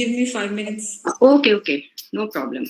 give me 5 minutes. Okay, no problem.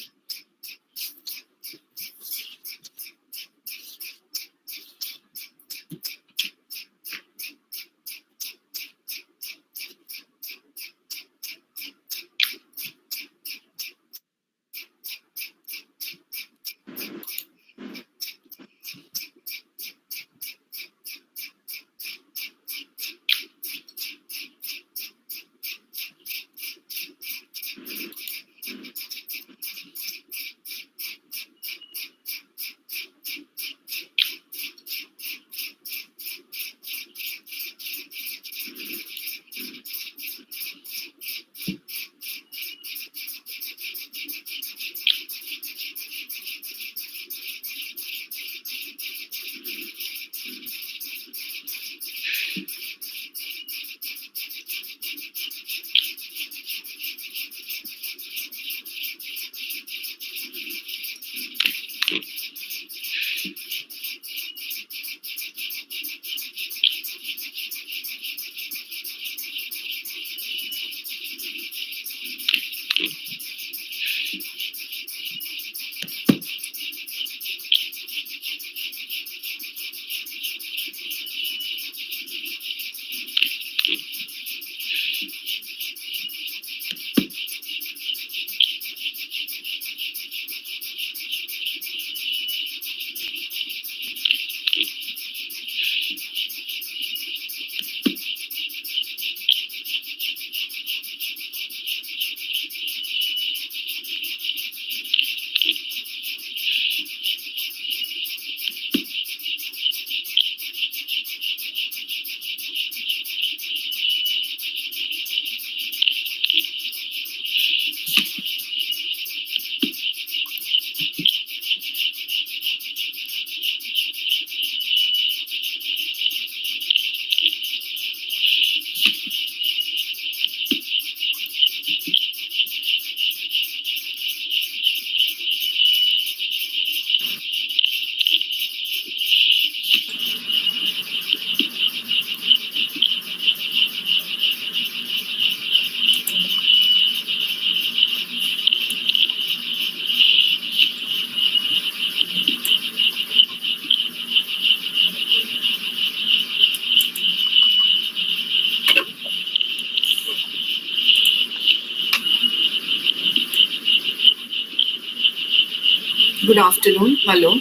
Good afternoon. Hello.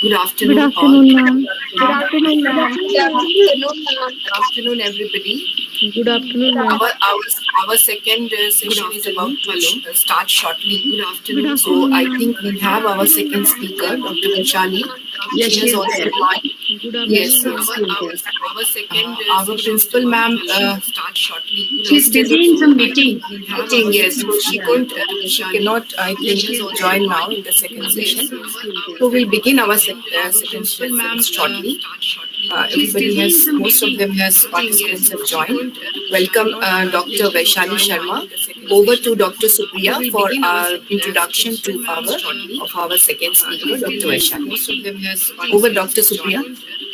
Good afternoon, ma'am. Good afternoon, ma'am. Good afternoon, everybody. Good afternoon, ma'am. Our second session is about to start shortly. Good afternoon. So I think we have our second speaker, Dr. Vaishali. Yes, She has also joined. Good afternoon. Yes, our second our principal ma'am start shortly. She's busy in some meeting. Yes, so she cannot. I think join now in the second session. So we'll begin our second session shortly. Everybody has, most of them has participants have joined. Welcome, Dr. Vaishali Sharma. Over to Dr. Supriya for our introduction to our second speaker, Dr. Vaishali. Most of them has over Dr. Supriya.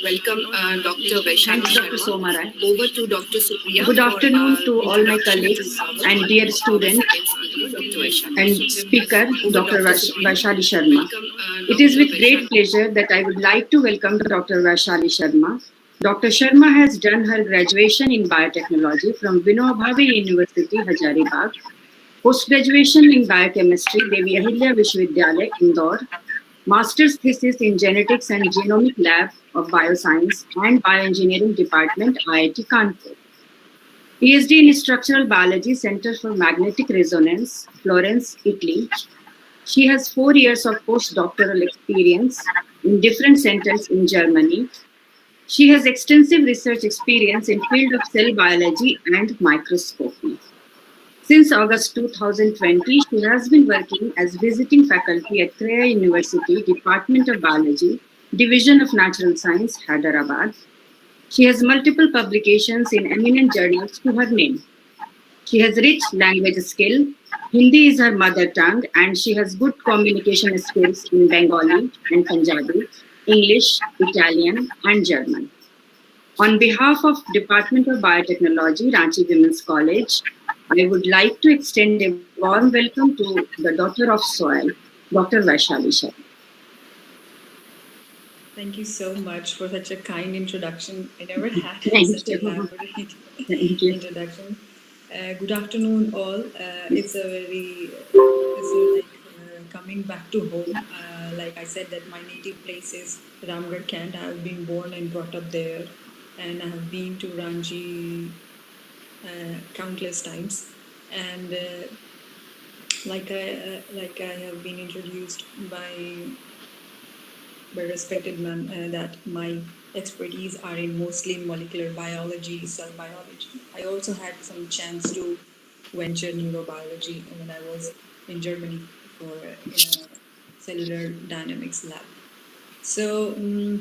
Welcome, Dr. Vaishali Sharma. Over to Dr. Supriya. Good afternoon to all my colleagues and dear students and speaker, Dr. Vaishali Sharma. It is with great pleasure that I would like to welcome Dr. Vaishali Sharma. Dr. Sharma has done her graduation in biotechnology from Vinoba Bhave University, Hazaribagh, post-graduation in biochemistry, Devi Ahilya Vishwavidyalaya, Indore, master's thesis in genetics and genomic lab of bioscience and bioengineering department, IIT Kanpur. PhD in structural biology, Center for Magnetic Resonance, Florence, Italy. She has 4 years of postdoctoral experience in different centers in Germany. She has extensive research experience in field of cell biology and microscopy. Since August 2020, she has been working as visiting faculty at Creya University, Department of Biology, Division of Natural Science, Hyderabad. She has multiple publications in eminent journals to her name. She has rich language skill. Hindi is her mother tongue, and she has good communication skills in Bengali and Punjabi, English, Italian, and German. On behalf of Department of Biotechnology, Ranchi Women's College, I would like to extend a warm welcome to the daughter of soil, Dr. Vaishali Sharma. Thank you so much for such a kind introduction. I never had Thank such you. elaborate Thank you. introduction. Good afternoon, all. It's a very, coming back to home. Like I said, that my native place is Ramgarh, Kent. I have been born and brought up there, and I have been to Ranchi countless times. And like I have been introduced by respected ma'am, that my expertise are in mostly molecular biology, cell biology. I also had some chance to venture neurobiology when I was in Germany for in a cellular dynamics lab. So,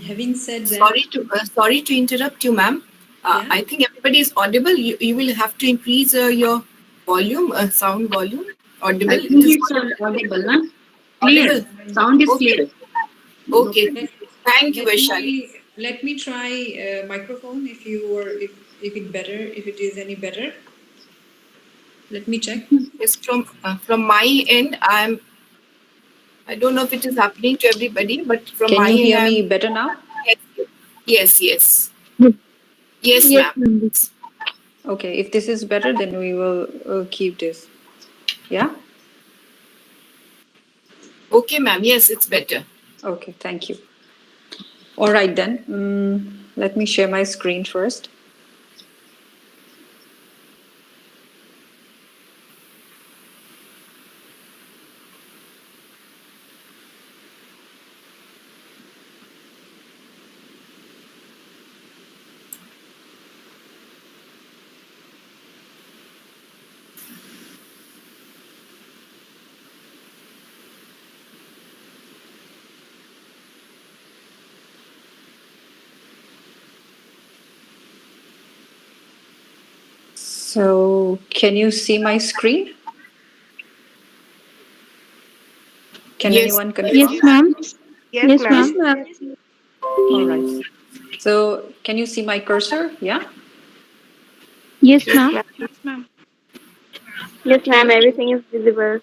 having said that, Sorry to interrupt you, ma'am. yeah, I think everybody is audible. You will have to increase your volume, sound volume. Audible. I It think is it's audible, huh? Clear. audible. Sound is Okay. clear. Okay. let, Thank you, Vaishali. let me try microphone if it better if it is any better. Let me check. Yes, from my end, I don't know if it is happening to everybody, but from Can my you end, hear me better now? yes, yes, Yes, ma'am. ma'am. Okay, if this is better, then we will keep this. Yeah? Okay, ma'am. Yes, it's better. Okay, thank you. All right, then. Let me share my screen first. So, can you see my screen? Can Yes. anyone Yes, confirm? ma'am. Yes, Yes, ma'am. ma'am. All right. So, can you see my cursor? Yeah? Yes, Yes, ma'am. ma'am. Yes, ma'am. Everything is visible.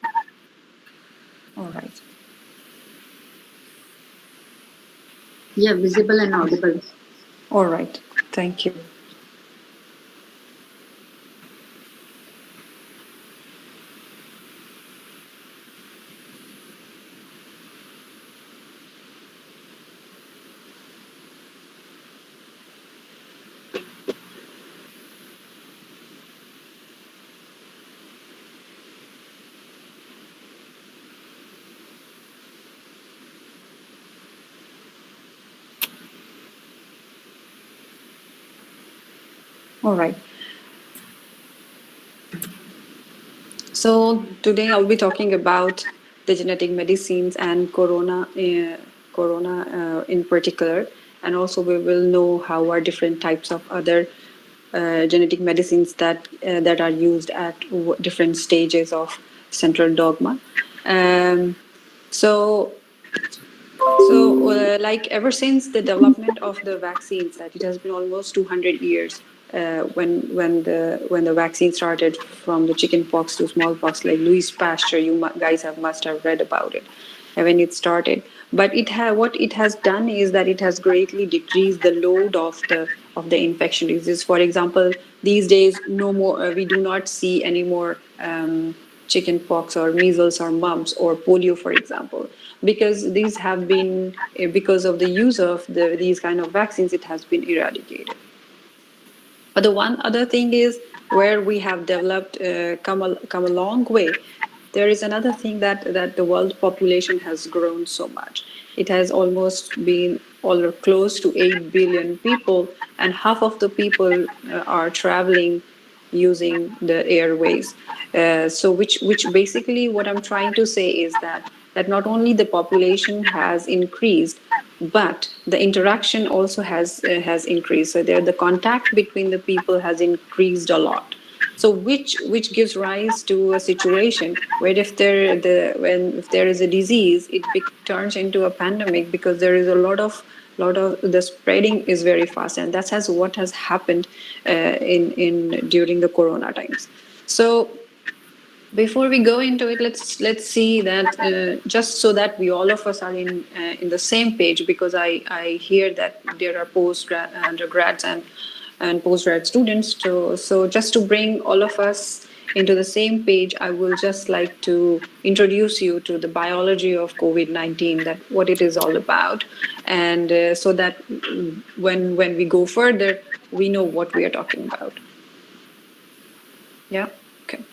All right. Yeah, visible and audible. All right. Thank you. All right. So today I'll be talking about the genetic medicines and corona in particular, and also we will know how are different types of other genetic medicines that are used at different stages of central dogma. Um, so like ever since the development of the vaccines, that it has been almost 200 years when the vaccine started from the chicken pox to smallpox, like Louis Pasteur, guys must have read about it when it started. But what it has done is that it has greatly decreased the load of the infection disease. For example, these days no more we do not see any more chicken pox or measles or mumps or polio, for example, because these have been because of the use of these kind of vaccines, it has been eradicated. But the one other thing is where we have developed come a long way. There is another thing that the world population has grown so much. It has almost been all close to 8 billion people, and half of the people are traveling using the airways. So which basically what I'm trying to say is that not only the population has increased, but the interaction also has increased. So there the contact between the people has increased a lot. So which gives rise to a situation where if there is a disease, it turns into a pandemic because there is a lot of the spreading is very fast, and that's what has happened in during the corona times. So before we go into it, let's see that just so that we all of us are in the same page, because I hear that there are undergrads and postgrad students. So just to bring all of us into the same page, I will just like to introduce you to the biology of COVID-19, that what it is all about, and so that when we go further, we know what we are talking about. Yeah. Okay.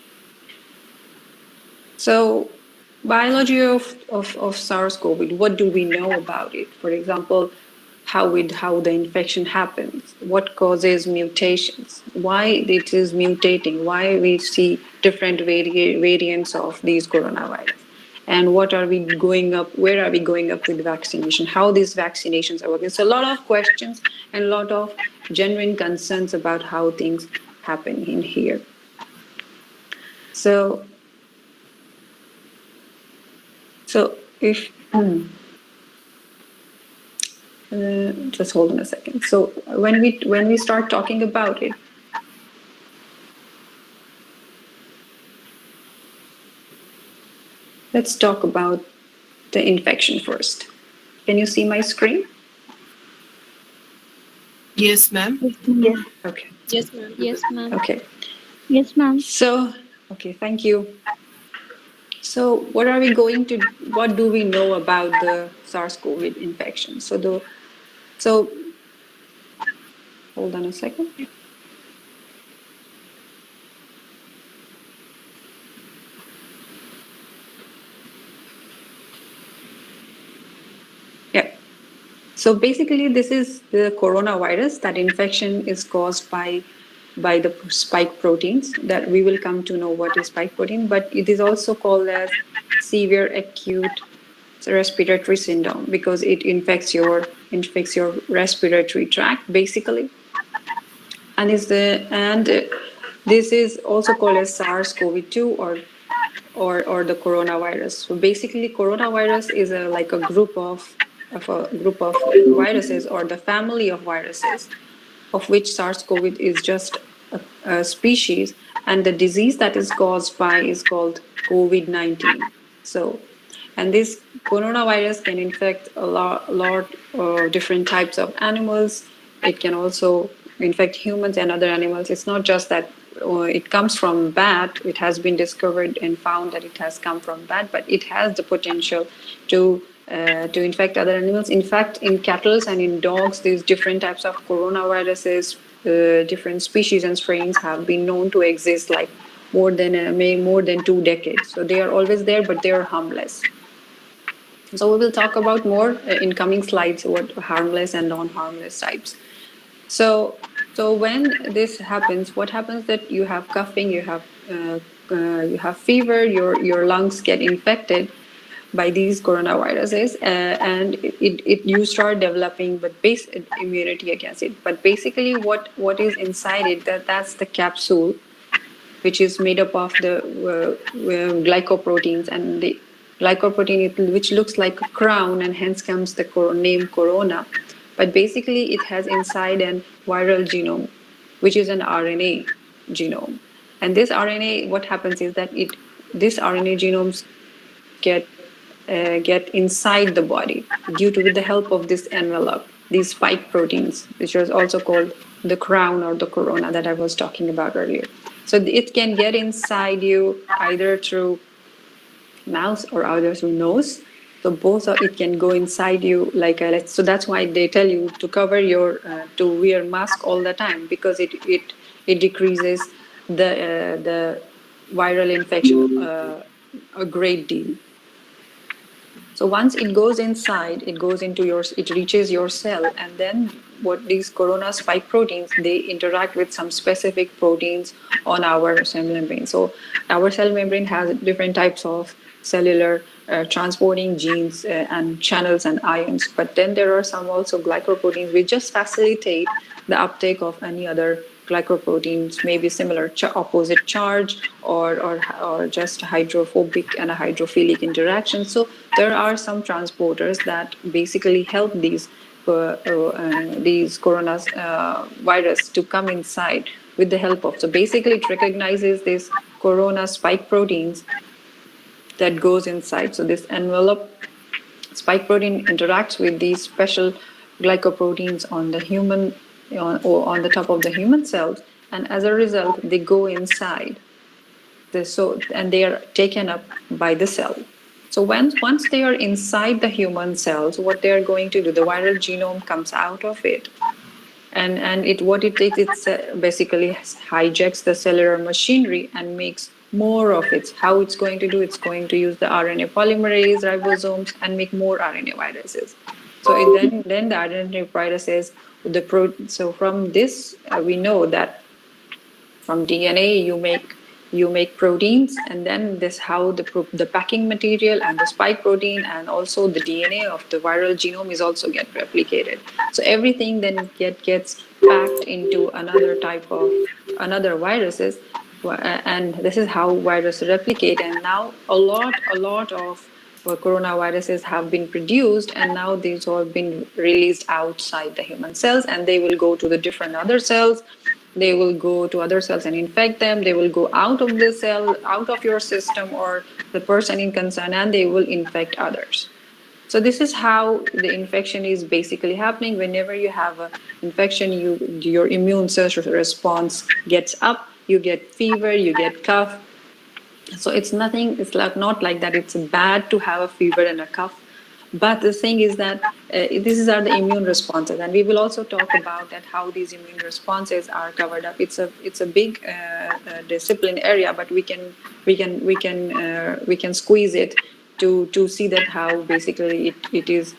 So, biology of SARS-CoV, what do we know about it? For example, how the infection happens, what causes mutations, why it is mutating, why we see different variants of these coronavirus, and what are we going up, where are we going up with vaccination, how these vaccinations are working. So a lot of questions and a lot of genuine concerns about how things happen in here. So if just hold on a second. So when we start talking about it, let's talk about the infection first. Can you see my screen? Yes, ma'am. Yes. Okay. Yes, ma'am. Yes, ma'am. Okay. Yes, ma'am. So okay, thank you. So what do we know about the SARS-CoV infection? So hold on a second. Yeah. So basically, this is the coronavirus. That infection is caused by the spike proteins. That we will come to know what is spike protein, but it is also called as severe acute respiratory syndrome because it infects your respiratory tract basically, and this is also called as SARS-CoV-2 or the coronavirus. So basically, coronavirus is like a group of viruses or the family of viruses, of which SARS-CoV is just a species, and the disease that is caused by is called COVID-19. So, and this coronavirus can infect a lot of different types of animals. It can also infect humans and other animals. It's not just that it comes from bat. It has been discovered and found that it has come from bat, but it has the potential to infect other animals. In fact, in cattle and in dogs, these different types of coronaviruses, different species and strains have been known to exist like more than 2 decades. So they are always there, but they are harmless. So we will talk about more in coming slides what harmless and non-harmless types. So, so when this happens, what happens that you have coughing, you have fever, your lungs get infected by these coronaviruses, and you start developing base immunity against it. But basically, what is inside it, that's the capsule, which is made up of the glycoproteins, and the glycoprotein, which looks like a crown, and hence comes the name corona. But basically, it has inside an viral genome, which is an RNA genome. And this RNA, what happens is that this RNA genomes get inside the body with the help of this envelope, these spike proteins, which is also called the crown or the corona that I was talking about earlier. So it can get inside you either through mouth or either through nose. So both it can go inside you so that's why they tell you to cover to wear mask all the time, because it decreases the viral infection a great deal. So once it goes inside, it reaches your cell, and then what these corona spike proteins, they interact with some specific proteins on our cell membrane. So our cell membrane has different types of cellular transporting genes and channels and ions, but then there are some also glycoproteins which just facilitate the uptake of any other glycoproteins, maybe similar opposite charge or just hydrophobic and a hydrophilic interaction. So there are some transporters that basically help these coronavirus to come inside with the help of. So basically, it recognizes this corona spike proteins that goes inside. So this envelope spike protein interacts with these special glycoproteins on the human or on the top of the human cells, and as a result, they go inside. And they are taken up by the cell. So once they are inside the human cells, what they are going to do, the viral genome comes out of it, and what it takes, it basically hijacks the cellular machinery and makes more of it. How it's going to do, it's going to use the RNA polymerase ribosomes and make more RNA viruses. So then the RNA viruses, so from this we know that from DNA you make proteins, and then this how the packing material and the spike protein and also the DNA of the viral genome is also get replicated. So everything then gets packed into another type of another viruses, and this is how viruses replicate. And now a lot of coronaviruses have been produced, and now these have been released outside the human cells, and they will go to the different other cells. They will go to other cells and infect them. They will go out of the cell, out of your system or the person in concern, and they will infect others. So this is how the infection is basically happening. Whenever you have an infection, your immune cell response gets up. You get fever, you get cough. So it's nothing. It's like not like that. It's bad to have a fever and a cough. But the thing is that these are the immune responses, and we will also talk about that how these immune responses are covered up. It's a big discipline area, but we can squeeze it to see that how basically it is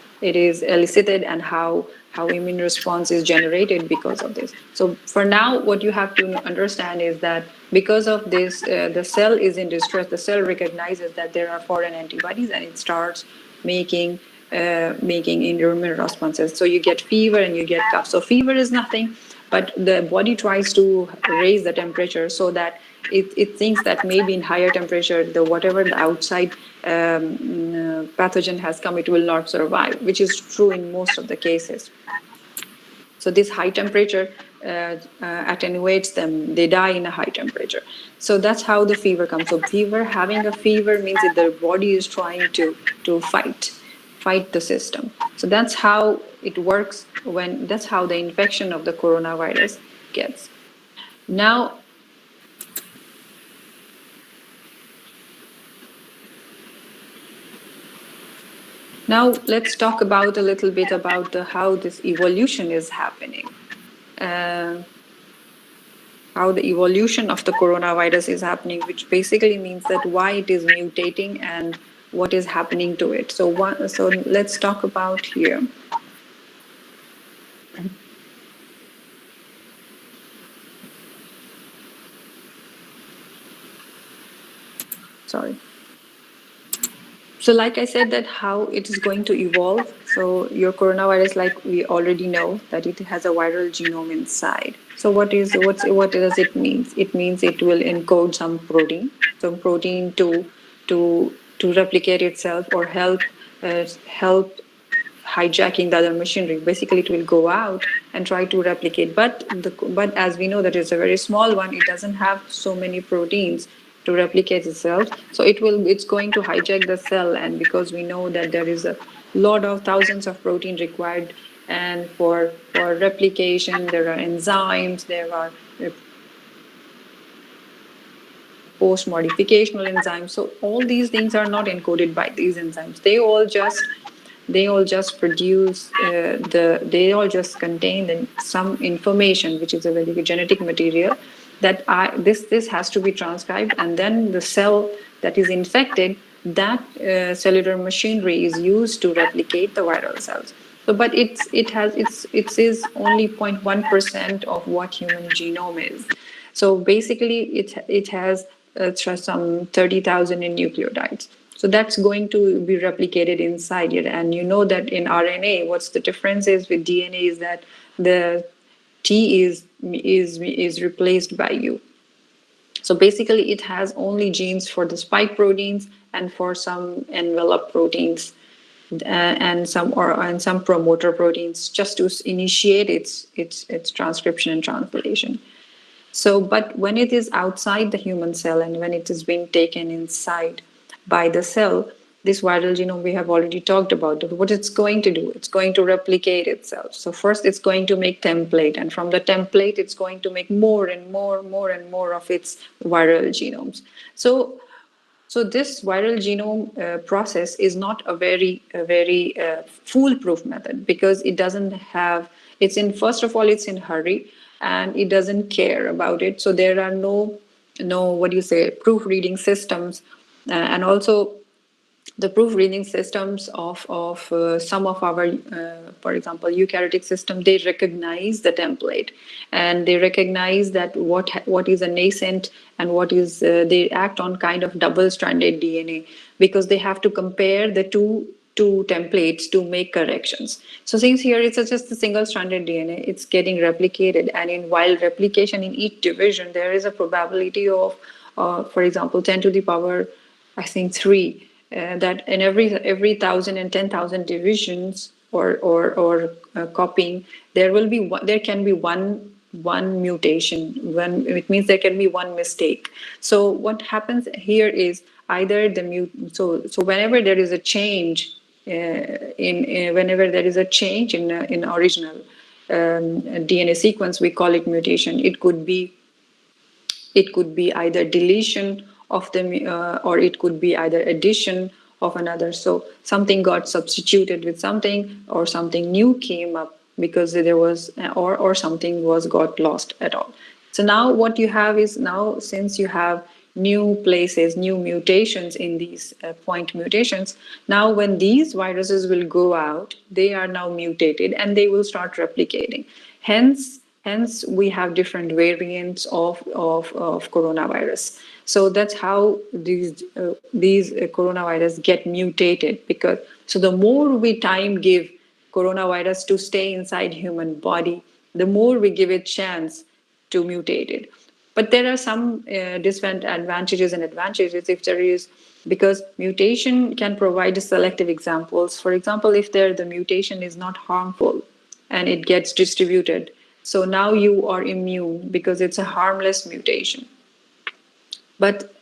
elicited and how immune response is generated because of this. So for now, what you have to understand is that because of this, the cell is in distress. The cell recognizes that there are foreign antibodies, and it starts making immune responses. So you get fever and you get cough. So fever is nothing, but the body tries to raise the temperature so that it thinks that maybe in higher temperature, whatever the outside pathogen has come, it will not survive, which is true in most of the cases. So this high temperature attenuates them. They die in a high temperature. So that's how the fever comes. So having a fever means that the body is trying to fight the system. So that's how it works that's how the infection of the coronavirus gets. Now let's talk about a little bit about how this evolution is happening. How the evolution of the coronavirus is happening, which basically means that why it is mutating and what is happening to it. So let's talk about here. Sorry. So like I said, that how it is going to evolve. So your coronavirus, like we already know that it has a viral genome inside. So what does it mean? It means it will encode some protein to replicate itself or help hijacking the other machinery. Basically, it will go out and try to replicate. But as we know that it's a very small one, it doesn't have so many proteins to replicate itself. So it's going to hijack the cell, and because we know that there is a lot of thousands of protein required, and for replication there are enzymes, there are post-modificational enzymes. So all these things are not encoded by these enzymes. They all just produce they all just contain some information, which is a very genetic material that this has to be transcribed, and then the cell that is infected, that cellular machinery is used to replicate the viral cells. So, but it is only 0.1% of what human genome is. So basically, it has some 30,000 in nucleotides. So that's going to be replicated inside it. And you know that in RNA, what's the difference is with DNA is that the T is replaced by U. So basically, it has only genes for the spike proteins and for some envelope proteins and some promoter proteins, just to initiate its transcription and translation. So, but when it is outside the human cell and when it is being taken inside by the cell, this viral genome we have already talked about. What it's going to do, it's going to replicate itself. So first it's going to make template, and from the template it's going to make more and more of its viral genomes. So this viral genome process is not a very foolproof method, because it doesn't have. It's in first of all it's in hurry, and it doesn't care about it. So there are no what do you say, proofreading systems, and also the proofreading systems of some of our, for example, eukaryotic system, they recognize the template, and they recognize that what is a nascent and what is, they act on kind of double-stranded DNA, because they have to compare the two templates to make corrections. So since here it's just a single-stranded DNA, it's getting replicated, and in while replication in each division, there is a probability of, for example, 10 to the power, I think 3, that in every 1,000 and 10,000 divisions or copying, there can be one mutation. When it means there can be one mistake. So what happens here is either so whenever there is a change in whenever there is a change in original DNA sequence, we call it mutation. It could be either deletion of the, or it could be either addition of another. So something got substituted with something, or something new came up because there was, or something was got lost at all. So now what you have is, now since you have new places, new mutations in these point mutations, now when these viruses will go out, they are now mutated and they will start replicating. Hence, we have different variants of coronavirus. So that's how these coronavirus get mutated. Because so the more we time give coronavirus to stay inside human body, the more we give it chance to mutate it. But there are some disadvantages and advantages if there is, because mutation can provide selective examples. For example, if the mutation is not harmful and it gets distributed, so now you are immune because it's a harmless mutation. But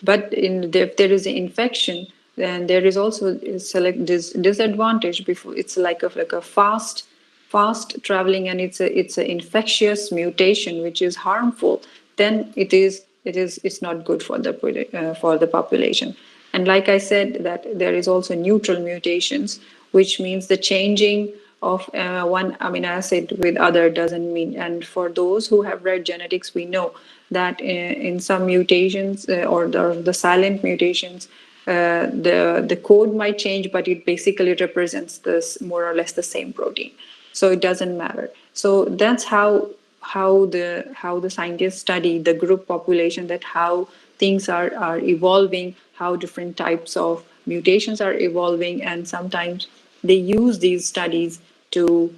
if there is an infection, then there is also a disadvantage. Before it's like a fast traveling, and it's an infectious mutation which is harmful. Then it's not good for the population. And like I said, that there is also neutral mutations, which means the changing of one amino acid with other doesn't mean. And for those who have read genetics, we know that in some mutations, or the silent mutations, the code might change, but it basically represents this more or less the same protein. So it doesn't matter. So that's how the scientists study the group population, that how things are evolving, how different types of mutations are evolving, and sometimes they use these studies to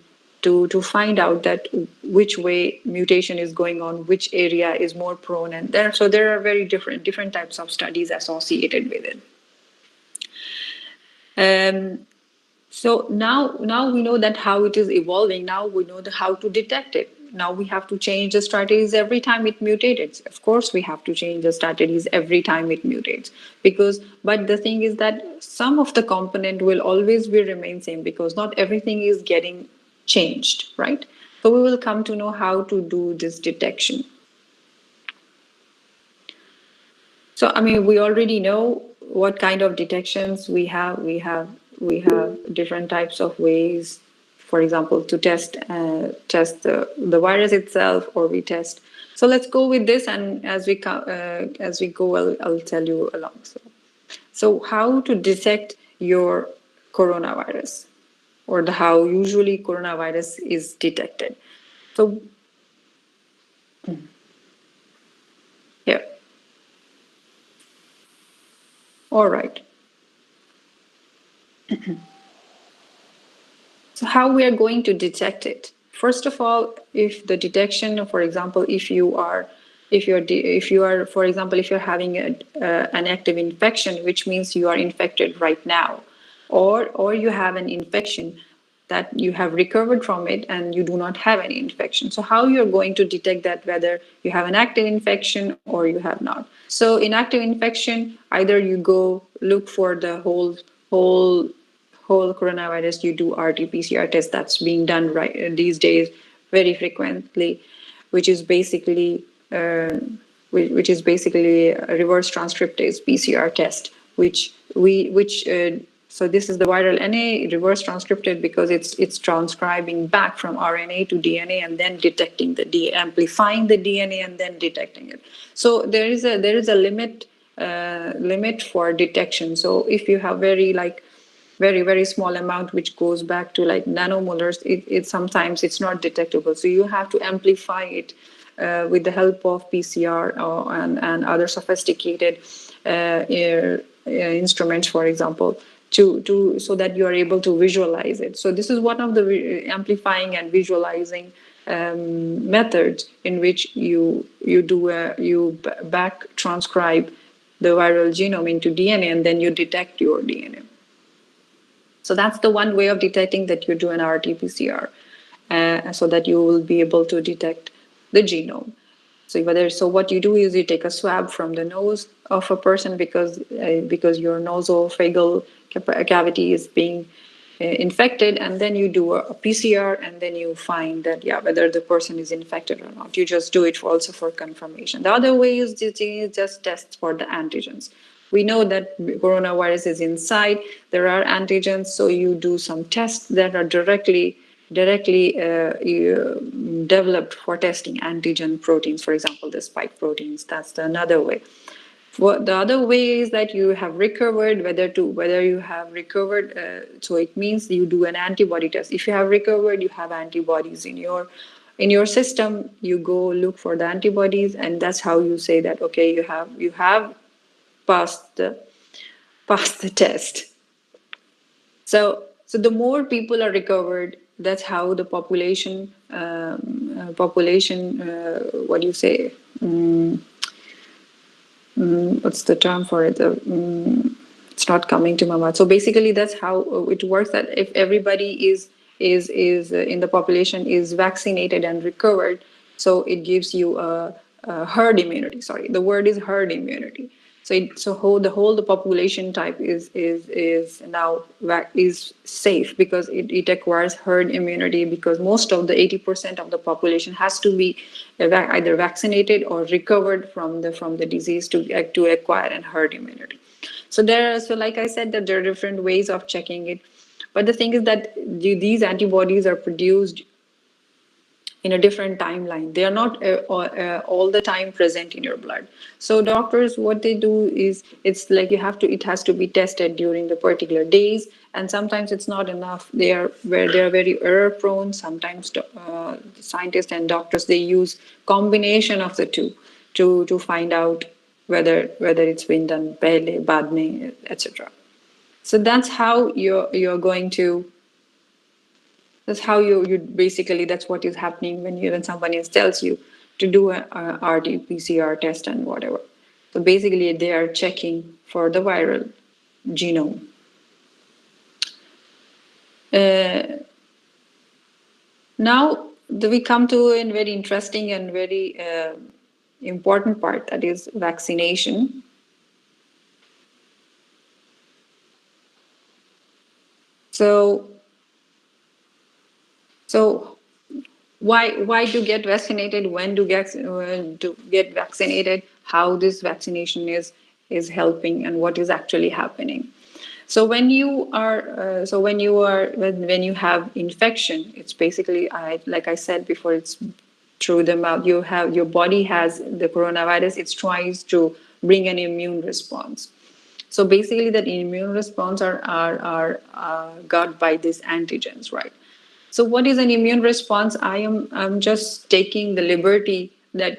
find out that which way mutation is going on, which area is more prone, and there are very different types of studies associated with it. So now we know that how it is evolving. Now we know how to detect it. Now we have to change the strategies every time it mutates. Of course, we have to change the strategies every time it mutates, but the thing is that some of the component will always be remain same, because not everything is getting changed, right? So we will come to know how to do this detection. So, I mean, we already know what kind of detections we have. We have different types of ways, for example, to test the virus itself, or we test. So let's go with this, and as we go, I'll tell you along. So how to detect your coronavirus, or how usually coronavirus is detected. So here, all right. So how we are going to detect it? First of all, if the detection, for example, if you are, for example, if you're having an active infection, which means you are infected right now, or you have an infection that you have recovered from it and you do not have any infection. So how you're going to detect that whether you have an active infection or you have not? So in active infection, either you go look for the whole coronavirus, you do RT-PCR test. That's being done right these days very frequently, which is basically which is basically a reverse transcriptase PCR test, so this is the viral NA reverse transcripted because it's transcribing back from RNA to DNA and then detecting amplifying the DNA and then detecting it. So there is a limit for detection. So if you have very small amount which goes back to like nanomolars, it sometimes it's not detectable. So you have to amplify it with the help of PCR and other sophisticated instruments, for example, to so that you are able to visualize it. So this is one of the amplifying and visualizing methods in which you back transcribe the viral genome into DNA and then you detect your DNA. So that's the one way of detecting that you do an RT-PCR, so that you will be able to detect the genome. So what you do is you take a swab from the nose of a person because your nasopharyngeal cavity is being infected, and then you do a PCR, and then you find that whether the person is infected or not. You just do it also for confirmation. The other way is just tests for the antigens. We know that coronavirus is inside. There are antigens, so you do some tests that are directly developed for testing antigen proteins, for example, the spike proteins. That's another way. The other way is that you have recovered, whether you have recovered. So it means you do an antibody test. If you have recovered, you have antibodies in your system. You go look for the antibodies, and that's how you say that okay, you have passed the test. So the more people are recovered, that's how the population, what do you say? What's the term for it? It's not coming to my mind. So basically, that's how it works. That if everybody is in the population is vaccinated and recovered, so it gives you a herd immunity. Sorry, the word is herd immunity. So the population type is now is safe because it acquires herd immunity, because most of the 80% of the population has to be either vaccinated or recovered from the disease to acquire an herd immunity. So like I said, that there are different ways of checking it, but the thing is that these antibodies are produced in a different timeline. They are not all the time present in your blood. So doctors, what they do is, it's like it has to be tested during the particular days, and sometimes it's not enough. They are very error prone. Sometimes scientists and doctors, they use combination of the two to find out whether it's been done pehle, baad mein, etc. So that's how you're going to. That's how you basically, that's what is happening when somebody tells you to do a RT-PCR test and whatever. So basically, they are checking for the viral genome. Now we come to a very interesting and very important part, that is vaccination. So why to get vaccinated? When to get vaccinated? How this vaccination is helping, and what is actually happening? So when you have infection, it's basically, like I said before, it's through the mouth. Your body has the coronavirus. It tries to bring an immune response. So basically, that immune response are got by these antigens, right? So what is an immune response? I'm just taking the liberty that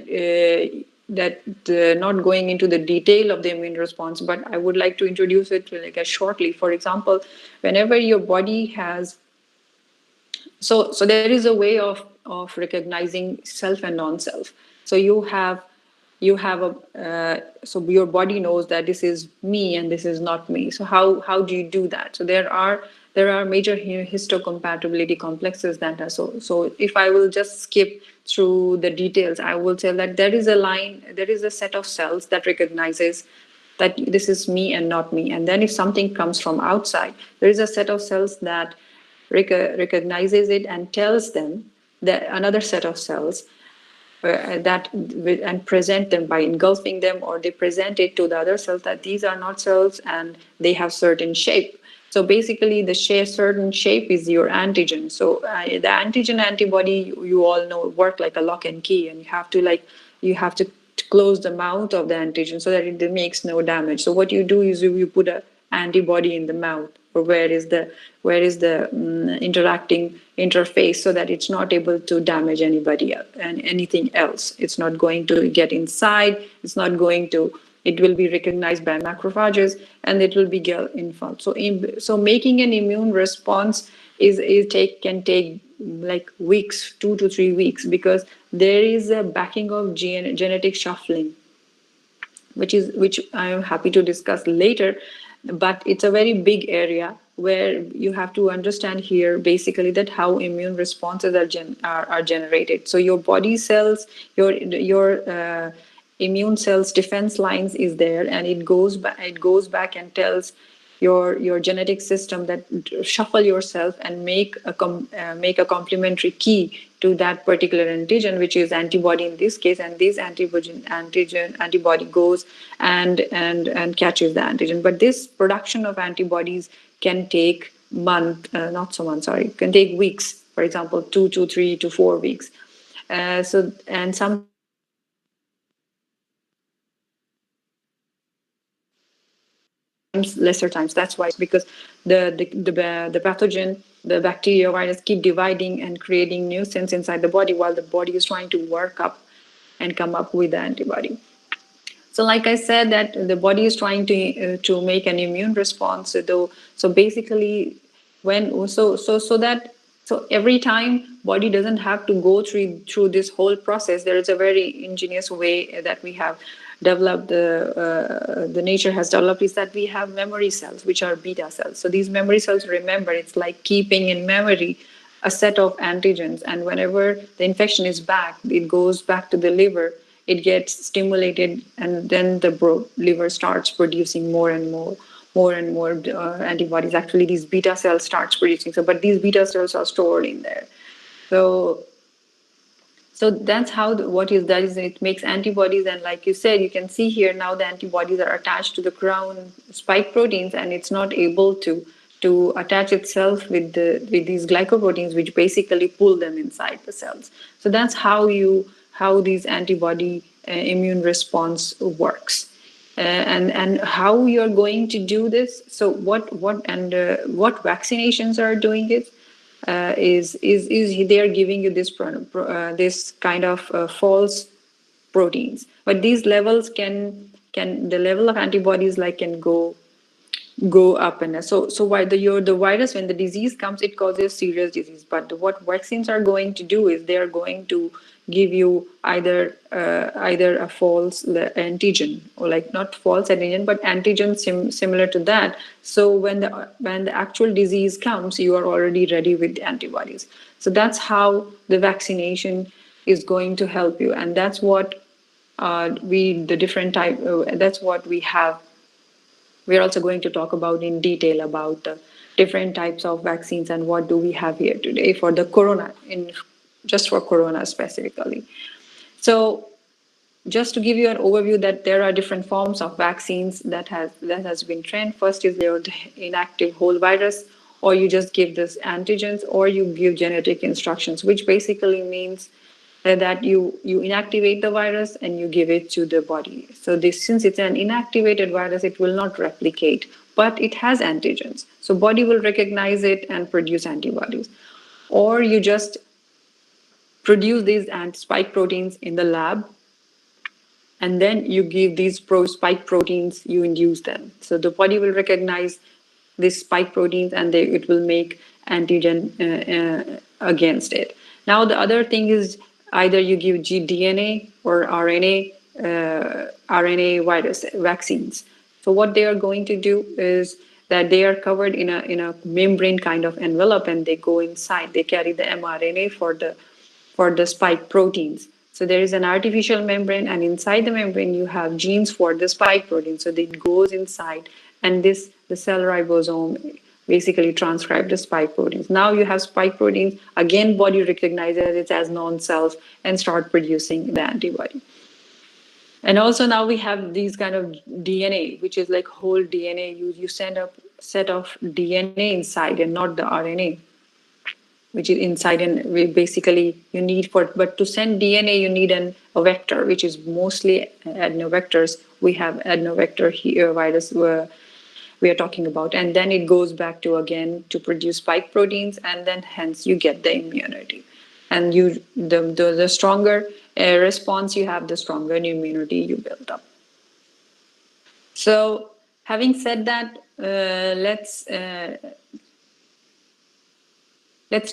not going into the detail of the immune response, but I would like to introduce it shortly. For example, whenever your body has, so there is a way of recognizing self and non-self. So you have so your body knows that this is me and this is not me. So how do you do that? So there are there are major histocompatibility complexes that are so if I will just skip through the details, I will say that there is a set of cells that recognizes that this is me and not me. And then if something comes from outside, there is a set of cells that recognizes it and tells them that another set of cells that and present them by engulfing them, or they present it to the other cells that these are not cells and they have certain shape. So basically the certain shape is your antigen. So the antigen antibody, you all know, work like a lock and key, and you have to close the mouth of the antigen so that it makes no damage. So what you do is you put a antibody in the mouth, or where is the interacting interface, so that it's not able to damage anybody else and anything else. It's not going to get inside. It's not going to. It will be recognized by macrophages, and it will be involved. So making an immune response can take like weeks, 2 to 3 weeks, because there is a backing of genetic shuffling, which I am happy to discuss later. But it's a very big area where you have to understand here basically that how immune responses are generated. So your body cells, your immune cells defense lines is there, and it goes back and tells your genetic system that shuffle yourself and make a complementary key to that particular antigen, which is antibody in this case, and this antibody goes and catches the antigen. But this production of antibodies can take can take weeks. For example, 2 to 3 to 4 weeks. And sometimes lesser times. That's why, because the pathogen, the bacteria, virus keep dividing and creating nuisance inside the body while the body is trying to work up and come up with the antibody. So, like I said, that the body is trying to make an immune response. So basically, so every time body doesn't have to go through this whole process. There is a very ingenious way that we have developed. The nature has developed is that we have memory cells, which are beta cells. So these memory cells remember. It's like keeping in memory a set of antigens, and whenever the infection is back, it goes back to the liver, it gets stimulated, and then the liver starts producing more and more antibodies. Actually, these beta cells starts producing. But these beta cells are stored in there. So that's how it makes antibodies. And like you said, you can see here now the antibodies are attached to the crown spike proteins, and it's not able to attach itself with these glycoproteins, which basically pull them inside the cells. So that's how these antibody immune response works. And how you're going to do this. So what vaccinations are doing it is they are giving you this kind of false proteins, but these levels can the level of antibodies can go up. And so why the virus, when the disease comes, it causes serious disease. But what vaccines are going to do is they are going to give you either a false antigen, or not false antigen but antigen similar to that. So when the actual disease comes, you are already ready with antibodies. So that's how the vaccination is going to help you, and that's what that's what we have. We're also going to talk about in detail about the different types of vaccines and what do we have here today for the corona, just for corona specifically. So just to give you an overview, that there are different forms of vaccines that has been trained. First is the inactive whole virus, or you just give this antigens, or you give genetic instructions, which basically means that you inactivate the virus and you give it to the body. So since it's an inactivated virus, it will not replicate, but it has antigens. So body will recognize it and produce antibodies. Or you just produce these spike proteins in the lab, and then you give these spike proteins, you induce them. So the body will recognize these spike proteins, and it will make antigen against it. Now the other thing is either you give DNA or RNA virus vaccines. So what they are going to do is that they are covered in a membrane kind of envelope, and they go inside. They carry the mRNA for the spike proteins. So there is an artificial membrane, and inside the membrane you have genes for the spike protein. So it goes inside, and the cell ribosome basically transcribe the spike proteins. Now you have spike proteins. Again, body recognizes it as non-self and start producing the antibody. And also now we have these kind of DNA, which is like whole DNA. You send a set of DNA inside and not the RNA, which is inside, and we basically you need for, but to send DNA you need a vector, which is mostly adenovectors. We have adenovector here virus we are talking about, and then it goes back to again to produce spike proteins, and then hence you get the immunity. And the stronger response you have, the stronger immunity you build up. So having said that, let's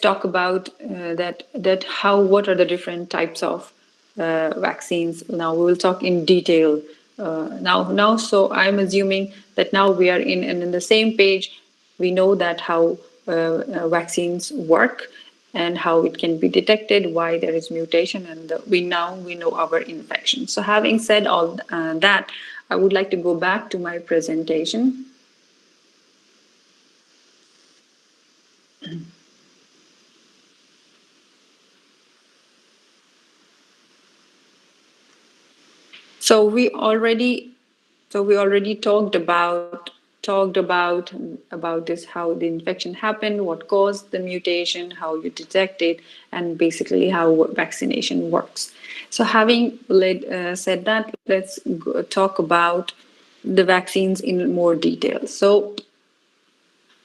talk about that how what are the different types of vaccines. Now we will talk in detail. Now, so I'm assuming that now we are in the same page. We know that how vaccines work and how it can be detected, why there is mutation, and we know our infection. So having said all that, I would like to go back to my presentation. So we already talked about this, how the infection happened, what caused the mutation, how you detect it, and basically how vaccination works. So having said that, let's talk about the vaccines in more detail. So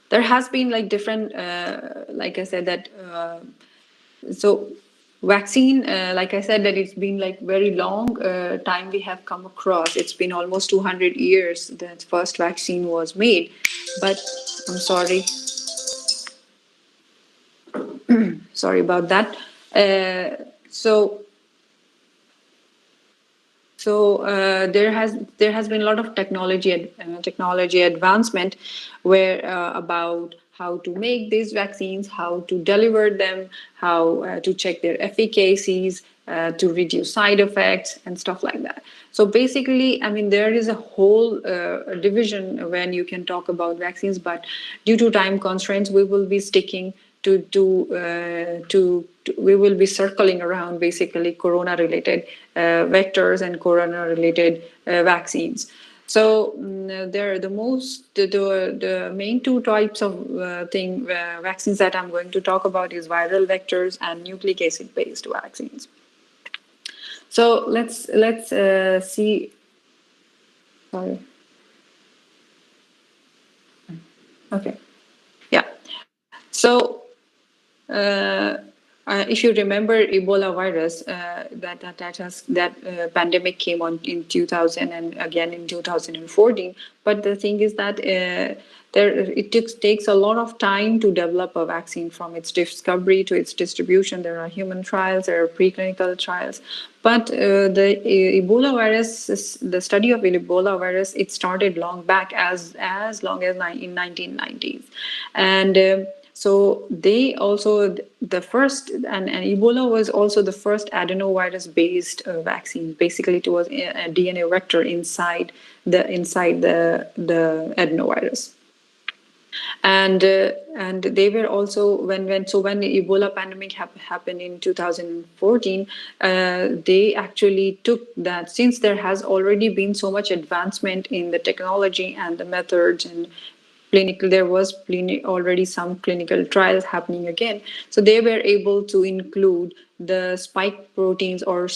there has been like different, like I said that. So vaccine, like I said, that it's been like very long time we have come across. It's been almost 200 years that first vaccine was made. But I'm sorry about that. So there has been a lot of technology advancement where about how to make these vaccines, how to deliver them, how to check their efficacies, to reduce side effects and stuff like that. So basically, I mean, there is a whole division when you can talk about vaccines, but due to time constraints, we will be sticking to we will be circling around basically corona related vectors and corona related vaccines. So there the main two types of vaccines that I'm going to talk about is viral vectors and nucleic acid based vaccines. So let's see. Sorry. Okay. Yeah. So if you remember Ebola virus, that pandemic came on in 2000 and again in 2014. But the thing is that takes a lot of time to develop a vaccine from its discovery to its distribution. There are human trials, there are preclinical trials. But the Ebola virus, the study of Ebola virus, it started long back, as long as in 1990s, and. So they also the first, and Ebola was also the first adenovirus-based vaccine. Basically, it was a DNA vector inside the adenovirus. And they were also when the Ebola pandemic happened in 2014, they actually took that, since there has already been so much advancement in the technology and the methods and there was already some clinical trials happening again. So they were able to include the spike proteins or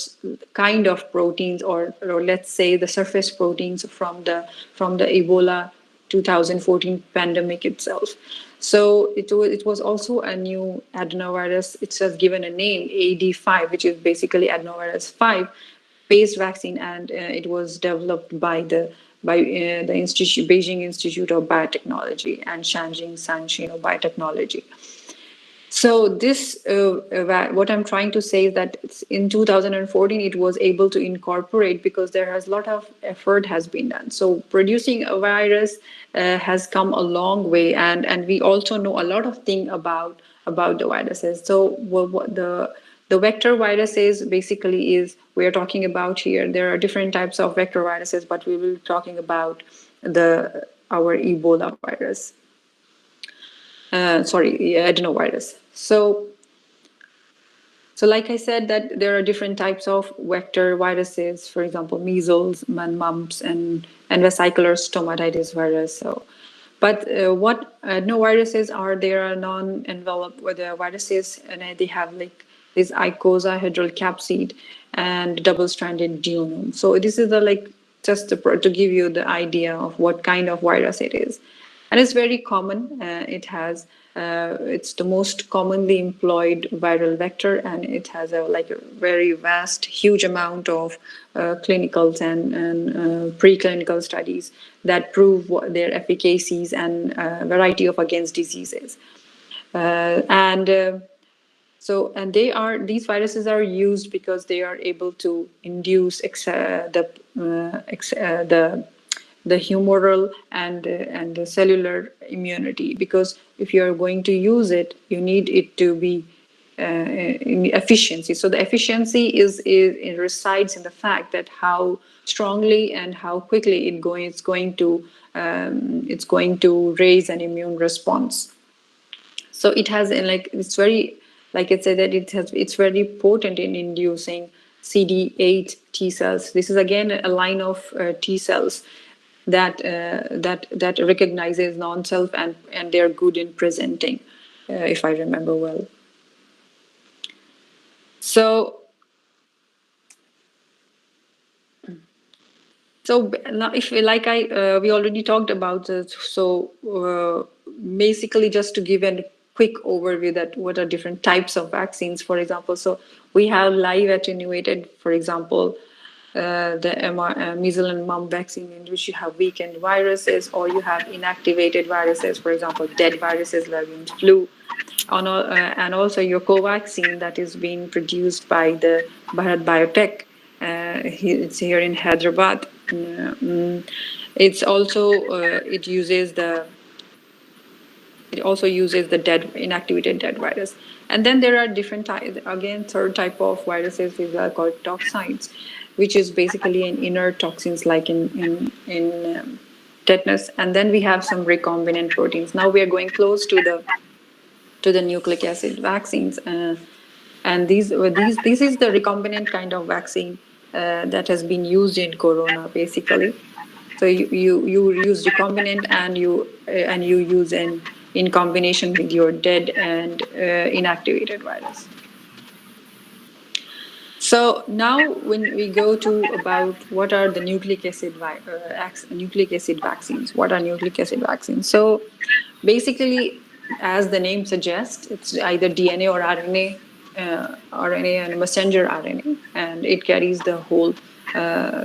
kind of proteins, or let's say the surface proteins from the Ebola 2014 pandemic itself. So it was also a new adenovirus. It's just given a name, AD5, which is basically adenovirus 5 based vaccine, and it was developed by the Beijing Institute of Biotechnology and Shanghai Sanshino Biotechnology. So this, what I'm trying to say is that in 2014 it was able to incorporate because there has a lot of effort has been done. So producing a virus has come a long way, and we also know a lot of thing about the viruses. So what the vector viruses basically is we are talking about here. There are different types of vector viruses, but we will be talking about the our Ebola virus. Sorry, adenovirus. So like I said, that there are different types of vector viruses, for example, measles, mumps, and vesicular stomatitis virus. So, but what adenoviruses are? They are non-enveloped with the viruses, and they have like this icosahedral capsid and double-stranded genome. So this is the like just to give you the idea of what kind of virus it is, and it's very common. It's the most commonly employed viral vector, and it has a like a very vast, huge amount of clinicals and preclinical studies that prove their efficacies and variety of against diseases. And and these viruses are used because they are able to induce the humoral and the cellular immunity. Because if you are going to use it, you need it to be in efficiency. So the efficiency it resides in the fact that how strongly and how quickly it's going to raise an immune response. So it has like it's very like it said that it's very potent in inducing CD8 T cells. This is again a line of T cells that recognizes non-self and they're good in presenting, if I remember well. So now, if like we already talked about it, so basically just to give a quick overview that what are different types of vaccines, for example. So we have live attenuated, for example, the measles and mumps vaccine, in which you have weakened viruses, or you have inactivated viruses, for example, dead viruses like in flu. And also your Covaxin that is being produced by the Biotech. It's here in Hyderabad. It's also it also uses the inactivated dead virus. And then there are different types. Again, third type of viruses is called toxins, which is basically an inert toxins like in tetanus. And then we have some recombinant proteins. Now we are going close to the nucleic acid vaccines, and this is the recombinant kind of vaccine that has been used in corona basically. So you use recombinant and you use in combination with your dead and inactivated virus. So now when we go to about what are the nucleic acid vaccines, what are nucleic acid vaccines? So basically, as the name suggests, it's either DNA or RNA and messenger RNA, and it carries the whole.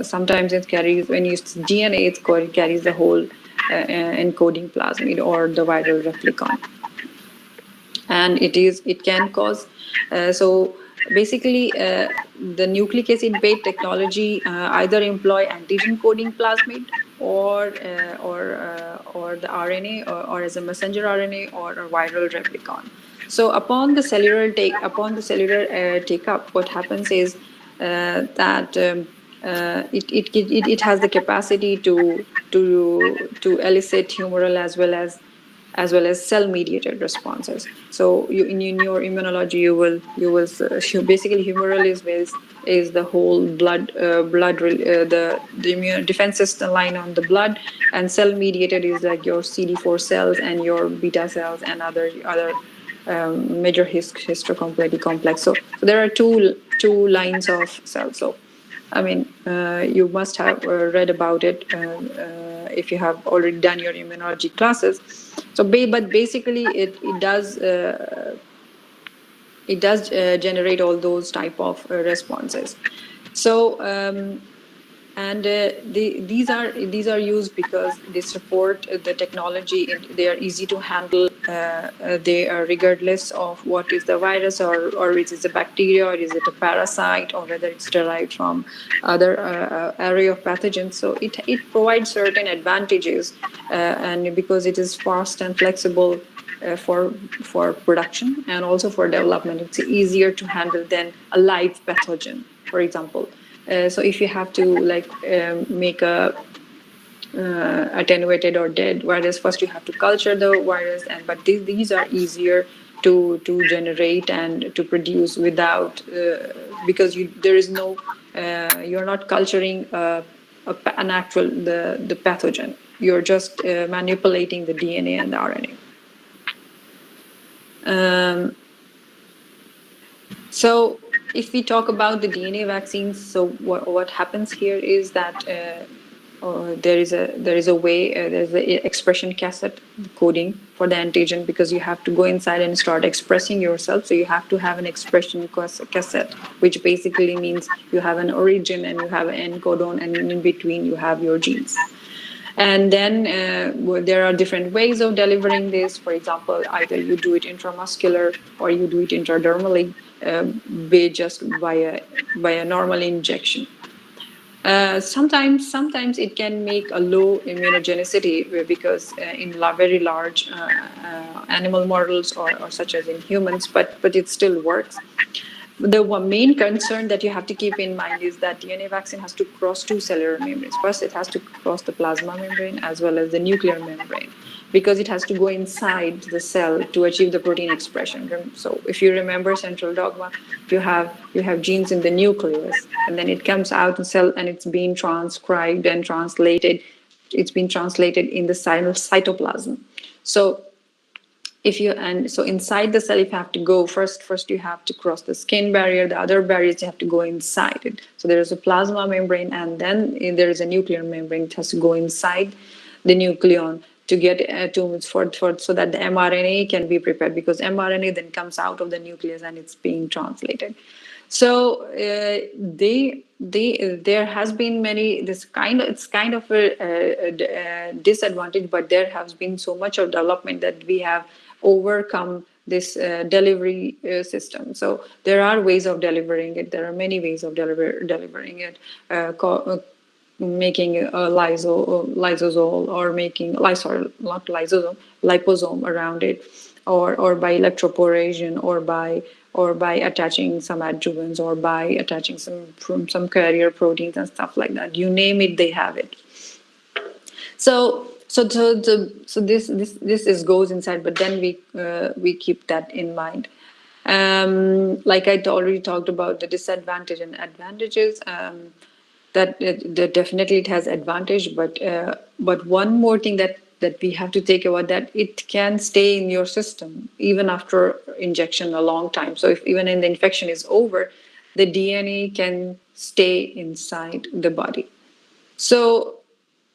Sometimes it carries when you use DNA, it carries the whole encoding plasmid or the viral replicon, and it can cause so basically the nucleic acid based technology either employ antigen coding plasmid or the RNA or as a messenger RNA or a viral replicon. So upon the cellular take up, what happens is that it has the capacity to elicit humoral as well as cell mediated responses. So in your immunology basically humoral is the whole the immune defense system line on the blood, and cell mediated is like your CD4 cells and your beta cells and other major histocomplex complex. So there are two lines of cells. So I mean, you must have read about it if you have already done your immunology classes. So, but basically, it does generate all those type of responses. So, And these are used because they support the technology. They are easy to handle. They are regardless of what is the virus, or is it a bacteria, or is it a parasite, or whether it's derived from other array of pathogens. So it provides certain advantages, and because it is fast and flexible for production and also for development, it's easier to handle than a live pathogen, for example. So if you have to make a attenuated or dead virus, first you have to culture the virus, and but these are easier to generate and to produce without because there is no you're not culturing an actual the pathogen. You're just manipulating the DNA and the RNA. So if we talk about the DNA vaccines, so what happens here is that there is a way there's the expression cassette coding for the antigen, because you have to go inside and start expressing yourself. So you have to have an expression cassette, which basically means you have an origin and you have an encodon, and in between you have your genes. And then there are different ways of delivering this. For example, either you do it intramuscular or you do it intradermally, just by a normal injection. Sometimes it can make a low immunogenicity because in very large animal models, or such as in humans, but it still works. The one main concern that you have to keep in mind is that DNA vaccine has to cross two cellular membranes. First, it has to cross the plasma membrane as well as the nuclear membrane, because it has to go inside the cell to achieve the protein expression. So if you remember central dogma, you have genes in the nucleus, and then it comes out in cell, and it's being transcribed and translated. It's been translated in the cytoplasm. So so inside the cell, if you have to go first you have to cross the skin barrier. The other barriers, you have to go inside it. So there is a plasma membrane, and then there is a nuclear membrane. It has to go inside the nucleon to get so that the mRNA can be prepared, because mRNA then comes out of the nucleus and it's being translated. So there has been many it's kind of a disadvantage, but there has been so much of development that we have overcome this delivery system. So there are ways of delivering it. There are many ways of delivering it. Making a lysosome, or making not lysosome, liposome around it, or by electroporation, or by attaching some adjuvants, or by attaching some carrier proteins and stuff like that. You name it, they have it. So this is goes inside, but then we keep that in mind. Like I already talked about the disadvantage and advantages. That definitely it has advantage, but one more thing that we have to take about, that it can stay in your system even after injection a long time. So if even when the infection is over, the DNA can stay inside the body. So,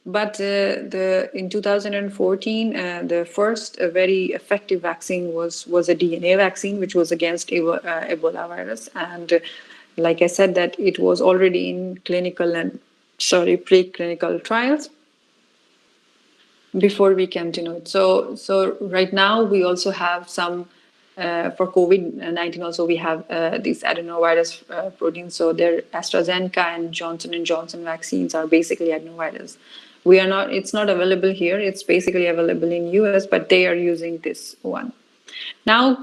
but in 2014, the first very effective vaccine was a DNA vaccine, which was against Ebola virus. And like I said, that it was already in preclinical trials before we came to know it. So right now we also have some for COVID-19. Also, we have these adenovirus proteins. So their AstraZeneca and Johnson & Johnson vaccines are basically adenovirus. It's not available here. It's basically available in US, but they are using this one. Now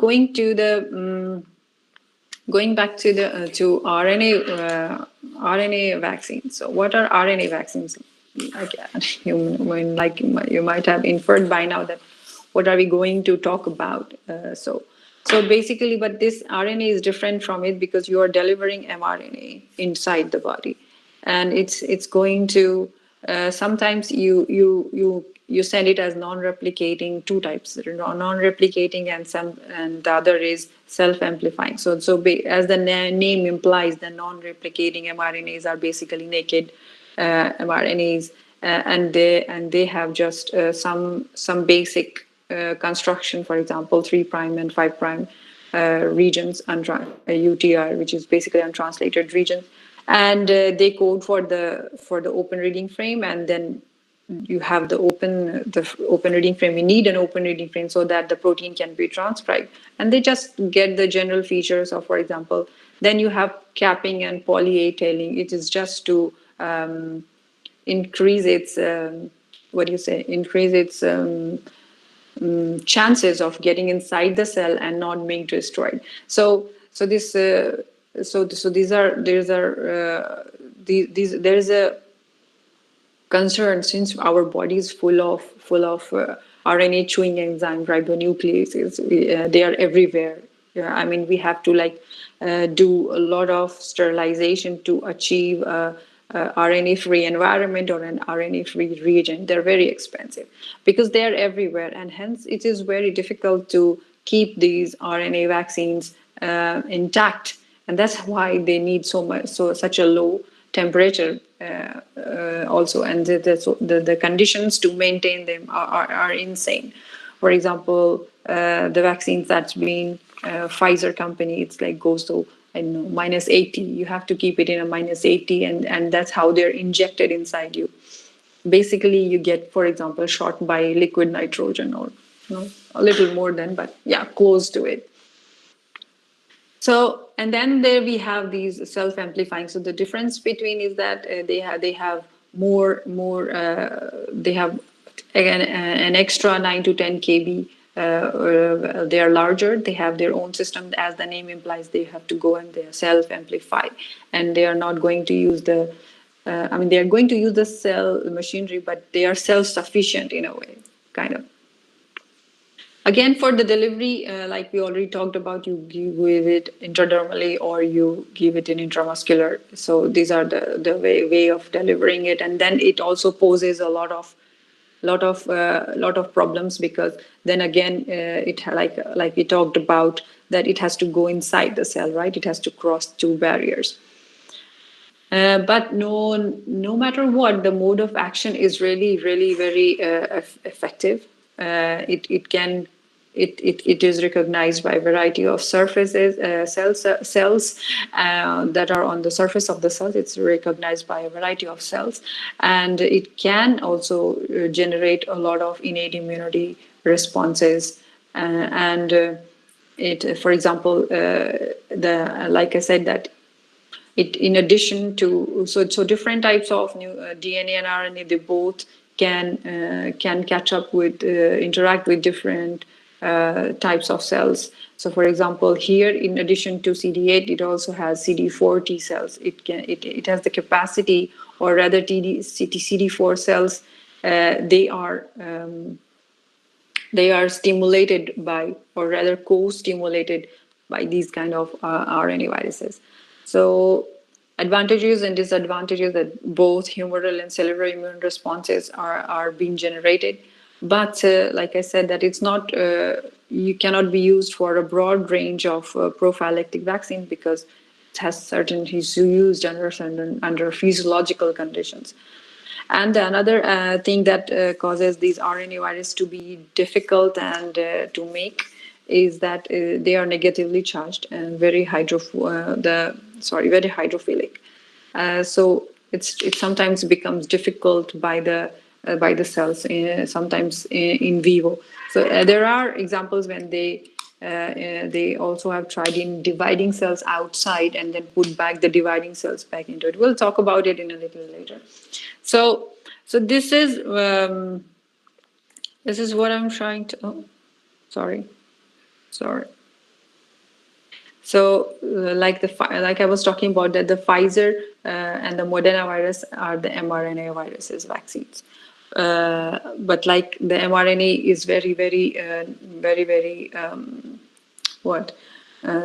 going back to the to RNA vaccines. So what are RNA vaccines? You might have inferred by now that what are we going to talk about? So basically, but this RNA is different from it, because you are delivering mRNA inside the body, and it's going to sometimes you send it as non-replicating, two types, non-replicating and the other is self-amplifying. So as the name implies, the non-replicating mRNAs are basically naked mRNAs, and they have just some basic construction, for example, 3' and 5' regions, UTR, which is basically untranslated regions. and they code for the open reading frame, and then you have the open reading frame. You need an open reading frame so that the protein can be transcribed, and they just get the general features of, for example, then you have capping and poly A tailing. It is just to increase its what do you say? Increase its chances of getting inside the cell and not being destroyed. So these are there is a concern, since our body is full of RNA chewing enzyme ribonucleases. They are everywhere. Yeah, I mean, we have to do a lot of sterilization to achieve a RNA-free environment or an RNA-free reagent. They're very expensive because they are everywhere, and hence it is very difficult to keep these RNA vaccines intact, and that's why they need such a low temperature also, and the conditions to maintain them are insane. For example, the vaccines that's been Pfizer company, it's like goes to, I don't know, -80. You have to keep it in a -80, and that's how they're injected inside you. Basically, you get, for example, shot by liquid nitrogen, or a little more than, but yeah, close to it. So, and then there we have these self-amplifying. So the difference between is that they have they have again an extra 9 to 10 kb. They are larger. They have their own system, as the name implies. They have to go and they self-amplify, and they are not going to use the. I mean, they are going to use the cell machinery, but they are self-sufficient in a way, kind of. Again, for the delivery, like we already talked about, you give it intradermally or you give it in intramuscular. So these are the way of delivering it, and then it also poses a lot of problems, because then again, it like we talked about, that it has to go inside the cell, right? It has to cross two barriers. But no matter what, the mode of action is really, really very effective. It is recognized by a variety of surfaces, cells that are on the surface of the cells. It's recognized by a variety of cells, and it can also generate a lot of innate immunity responses. For example, like I said, that it, in addition to, so different types of new DNA and RNA, they both can catch up with, interact with different types of cells. So, for example, here, in addition to CD8, it also has CD4 T cells. It has the capacity, or rather, CD4 cells. They are stimulated by, or rather, co-stimulated by these kind of RNA viruses. So, advantages and disadvantages that both humoral and cellular immune responses are being generated. But like I said, that it's not, you cannot be used for a broad range of prophylactic vaccine, because it has certain, it's used under physiological conditions. And another thing that causes these RNA viruses to be difficult and to make is that they are negatively charged and very very hydrophilic. So it sometimes becomes difficult by the cells, sometimes in vivo. So there are examples when they also have tried in dividing cells outside and then put back the dividing cells back into it. We'll talk about it in a little later. So this is what I'm trying to. Oh, sorry. So, like I was talking about, that the Pfizer and the Moderna virus are the mRNA viruses vaccines. But like the mRNA is very, very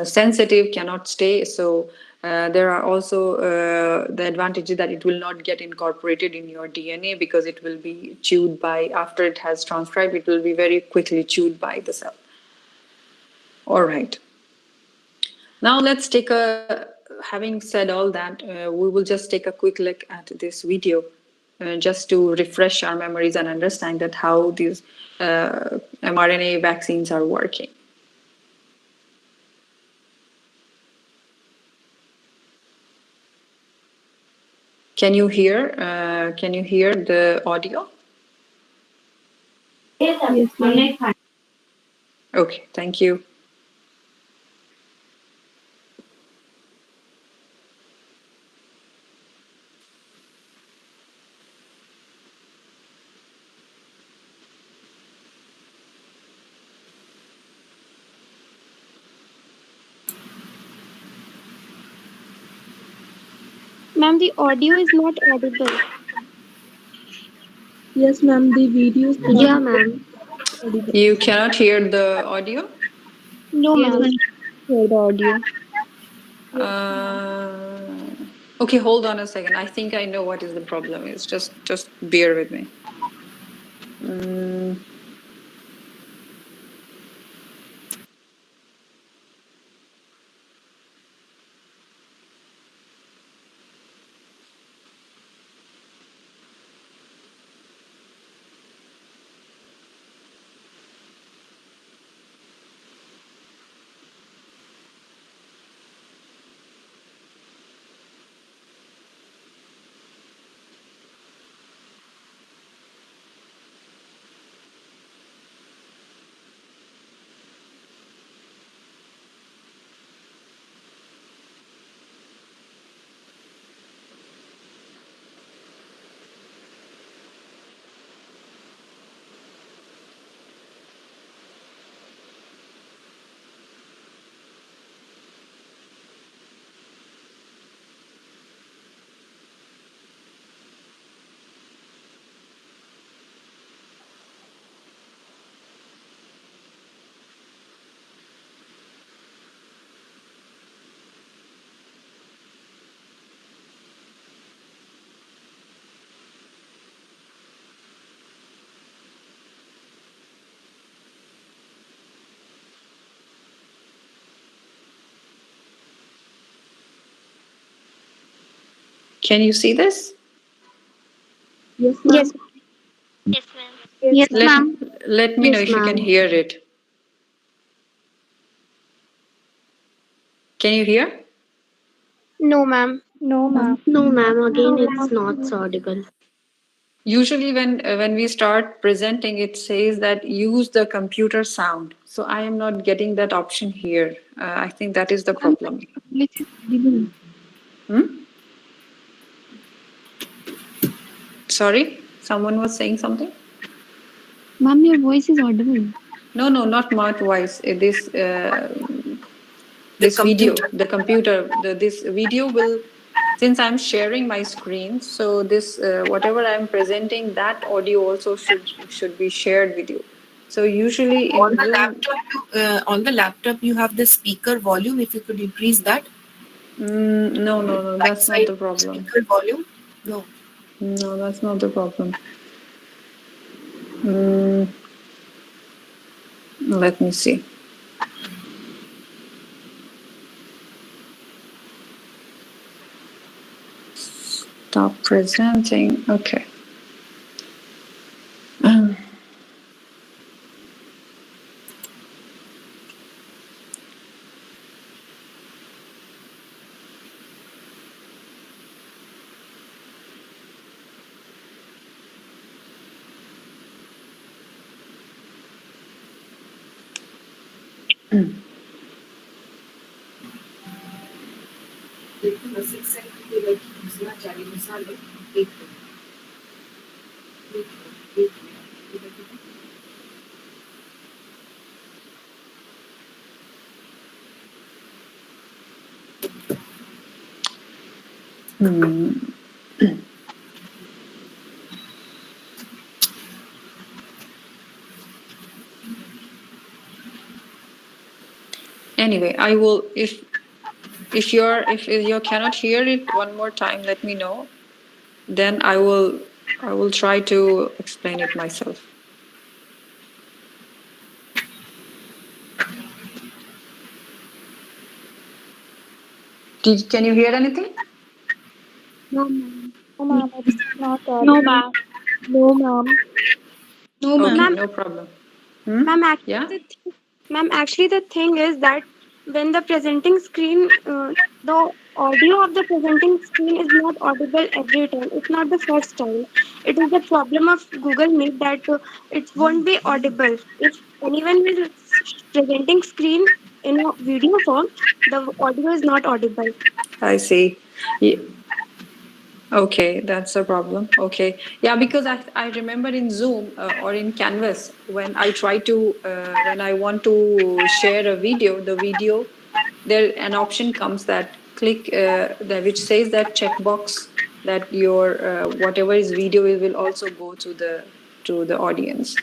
sensitive, cannot stay. So there are also the advantages that it will not get incorporated in your DNA, because it will be chewed by, after it has transcribed, it will be very quickly chewed by the cell. All right. Now let's having said all that, we will just take a quick look at this video just to refresh our memories and understand that how these mRNA vaccines are working. Can you hear? Can you hear the audio? Yes, ma'am. Okay, thank you. Ma'am, the audio is not audible. Yes, ma'am. The video is not Yeah, ma'am. audible. You cannot hear the audio? No, Yes, ma'am. ma'am. Hear the audio. Okay, hold on a second. I think I know what is the problem is. Just bear with me. Can you see this? Yes, ma'am. Yes. Yes, Let ma'am. let me know Yes, if you can ma'am. hear it. Can you hear? No, ma'am. No, ma'am. No, ma'am. Again, it's not audible. Usually when we start presenting, it says that use the computer sound. So I am not getting that option here. I think that is the problem. English is audible. Sorry, someone was saying something? Ma'am, your voice is audible. No, not my voice. The This video, computer. the computer, this video will, since I'm sharing my screen, so this whatever I'm presenting, that audio also should be shared with you. So usually On in the Zoom, laptop, on the laptop, you have the speaker volume. If you could increase that, no, right that's not side the problem. speaker volume. No. No, that's not the problem. Mm, let me see. Stop presenting. Okay. लेकिन 6 second के लिए दूसरा चाली मिसाल एक Anyway, I will if you cannot hear it one more time, let me know. Then I will try to explain it myself. Can you hear anything? No, ma'am. No, ma'am. It's not No, audible. ma'am. No, ma'am. No, Okay, ma'am. no problem. Ma'am, Yeah? actually, the thing is that when the presenting screen, the audio of the presenting screen is not audible every time. It's not the first time. It is the problem of Google Meet that it won't be audible. If anyone is presenting screen in a video form, the audio is not audible. I see. Ye- Okay, that's a problem. Okay. Yeah, because I remember in Zoom or in Canvas when I try to when I want to share a video, the video there an option comes that click that which says that checkbox that your whatever is video it will also go to the audience.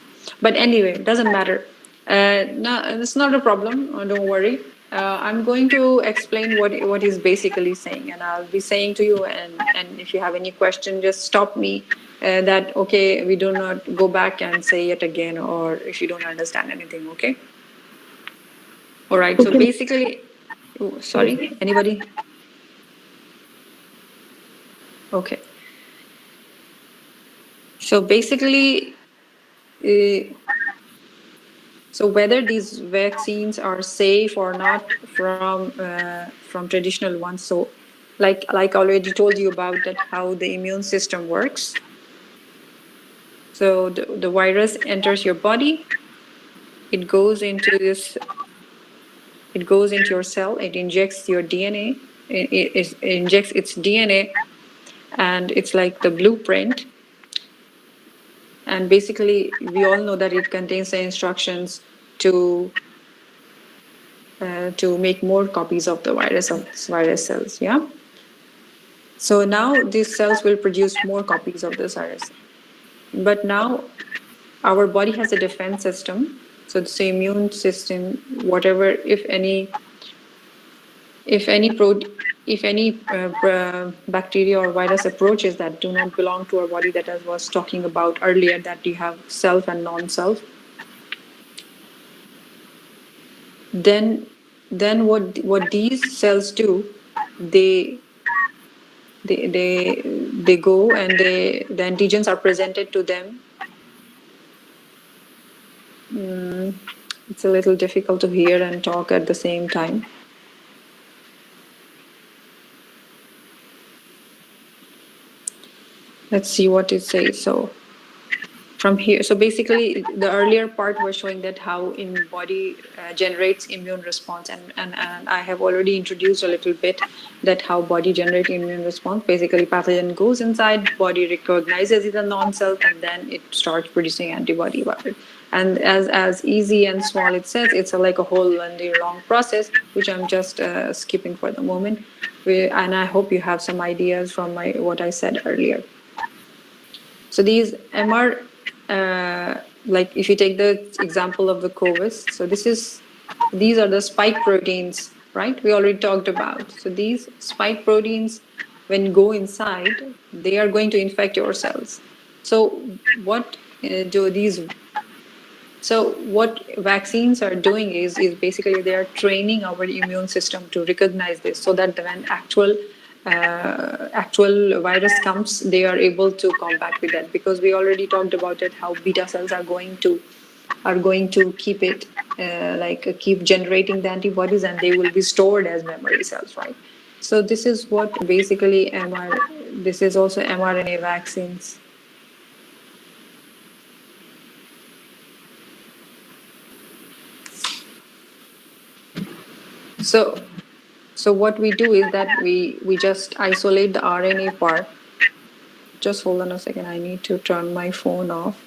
But anyway, it doesn't matter. No, it's not a problem. Don't worry. I'm going to explain what he's basically saying, and I'll be saying to you. And if you have any question, just stop me. That okay, we do not go back and say it again, or if you don't understand anything, okay. All right. So basically, oh, sorry, anybody? Okay. So basically, uh, so whether these vaccines are safe or not from traditional ones. So, like I already told you about that how the immune system works. So the virus enters your body. It goes into this. It goes into your cell. It injects your DNA. It injects its DNA, and it's like the blueprint. And basically, we all know that it contains the instructions to to make more copies of the virus cells. Yeah. So now these cells will produce more copies of this virus. But now our body has a defense system. So the immune system, whatever, if any pro, if any bacteria or virus approaches that do not belong to our body, that I was talking about earlier, that you have self and non-self, then what these cells do, they they go and the antigens are presented to them. It's a little difficult to hear and talk at the same time. Let's see what it says. So from here, so basically the earlier part was showing that how in body generates immune response, and I have already introduced a little bit that how body generates immune response. Basically pathogen goes inside, body recognizes it a non-self, and then it starts producing antibody about it. And as easy and small it says, it's like a whole lengthy long process, which I'm just skipping for the moment. And I hope you have some ideas from my what I said earlier. So these MR, like if you take the example of the COVID, so these are the spike proteins, right? We already talked about. So these spike proteins, when go inside, they are going to infect your cells. So what do these so what vaccines are doing is basically they are training our immune system to recognize this, so that when actual virus comes, they are able to combat with that. Because we already talked about it, how beta cells are going to keep it keep generating the antibodies, and they will be stored as memory cells, right? So this is what basically This is also mRNA vaccines. So So what we do is that we just isolate the RNA part. Just hold on a second. I need to turn my phone off.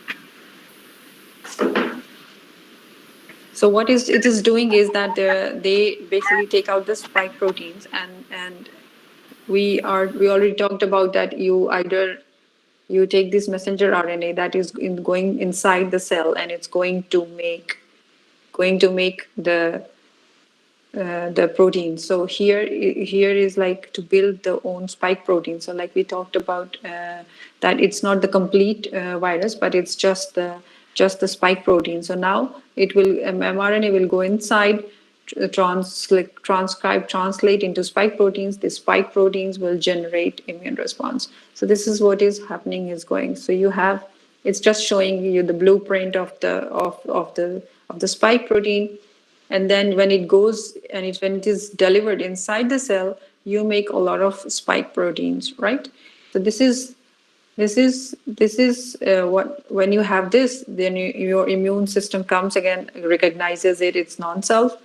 So what is it is doing is that they basically take out the spike proteins, and we already talked about that you take this messenger RNA that is going inside the cell, and it's going to make the protein. So here is like to build the own spike protein. So like we talked about that it's not the complete virus, but it's just the spike protein. So now it will mRNA will go inside, translate into spike proteins. The spike proteins will generate immune response. So this is what is happening is going. So you have it's just showing you the blueprint of the spike protein, and then when it goes and when it is delivered inside the cell, you make a lot of spike proteins, right? So this is what, when you have this, then your immune system comes again, recognizes it, it's non-self,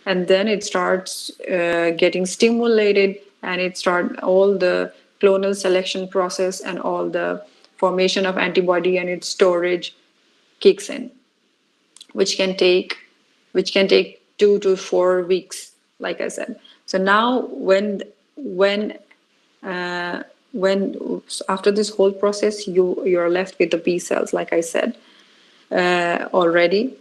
and then it starts getting stimulated, and it start all the clonal selection process and all the formation of antibody and its storage kicks in, which can take which can take 2 to 4 weeks, like I said. So now when uh, when after this whole process, you're left with the B cells, like I said already.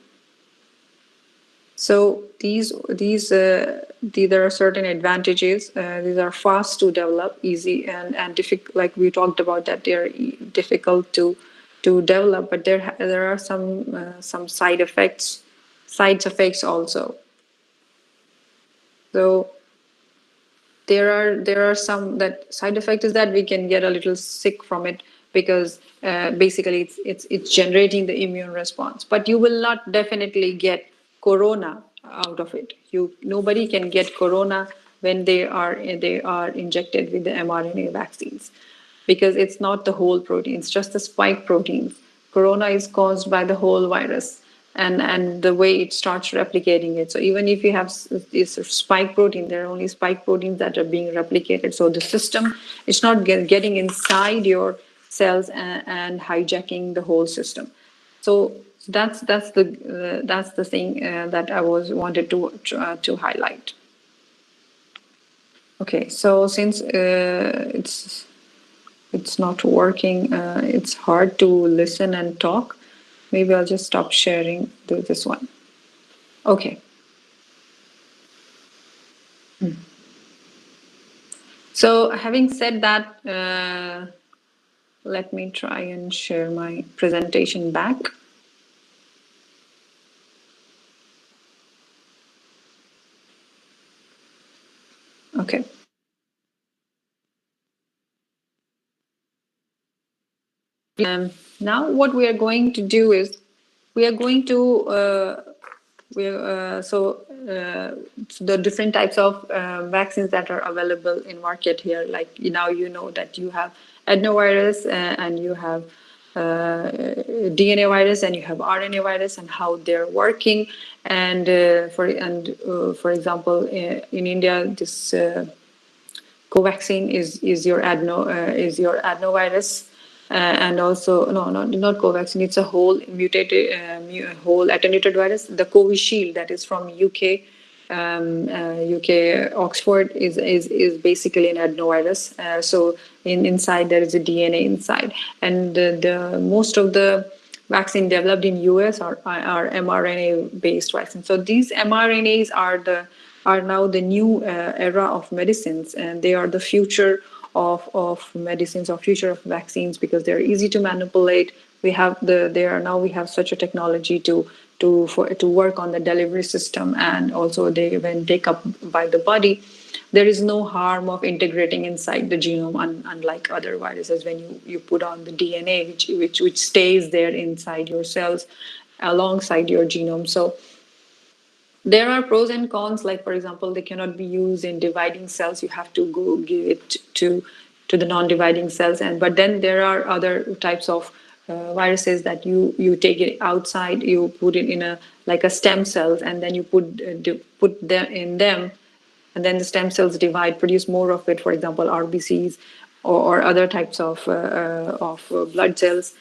So there are certain advantages. These are fast to develop, easy, and difficult. Like we talked about, that they're difficult to develop, but there are some side effects also. So there are some that side effect is that we can get a little sick from it, because basically it's generating the immune response, but you will not definitely get corona out of it. Nobody can get corona when they are injected with the mRNA vaccines, because it's not the whole protein, it's just the spike proteins. Corona is caused by the whole virus, and the way it starts replicating it. So even if you have this spike protein, there are only spike proteins that are being replicated. So the system is not getting inside your cells and hijacking the whole system. So that's the thing that I was wanted to highlight. Okay, so since it's not working, it's hard to listen and talk. Maybe I'll just stop sharing this one. Okay. So having said that, let me try and share my presentation back. Okay. Now what we are going to do is we are going to the different types of vaccines that are available in market here. Like now you know that you have adenovirus and you have DNA virus and you have RNA virus, and how they're working. And for example, in India, this Covaxin is your adenovirus, and also no, not Covaxin. It's a whole mutated, whole attenuated virus. The Covishield, that is from UK, UK Oxford, is basically an adenovirus. So inside there is a DNA inside, and the most of the vaccine developed in US are mRNA based vaccines. So these mRNAs are now the new era of medicines, and they are the future of medicines, or future of vaccines, because they're easy to manipulate. We have such a technology to work on the delivery system, and also when take up by the body, there is no harm of integrating inside the genome, unlike other viruses. When you put on the DNA, which stays there inside your cells alongside your genome. So there are pros and cons. Like for example, they cannot be used in dividing cells. You have to go give it to the non-dividing cells. But then there are other types of viruses that you take it outside. You put it in a stem cells, and then you put them in them, and then the stem cells divide, produce more of it. For example, RBCs or other types of blood cells,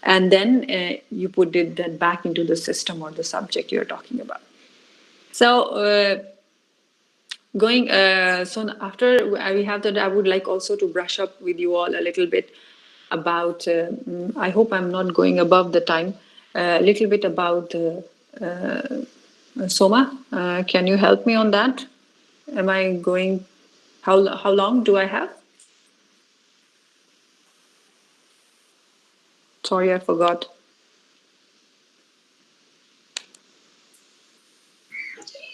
and then you put it then back into the system or the subject you're talking about. So after we have that, I would like also to brush up with you all a little bit about. I hope I'm not going above the time. A little bit about Soma. Can you help me on that? Am I going? How long do I have? Sorry, I forgot.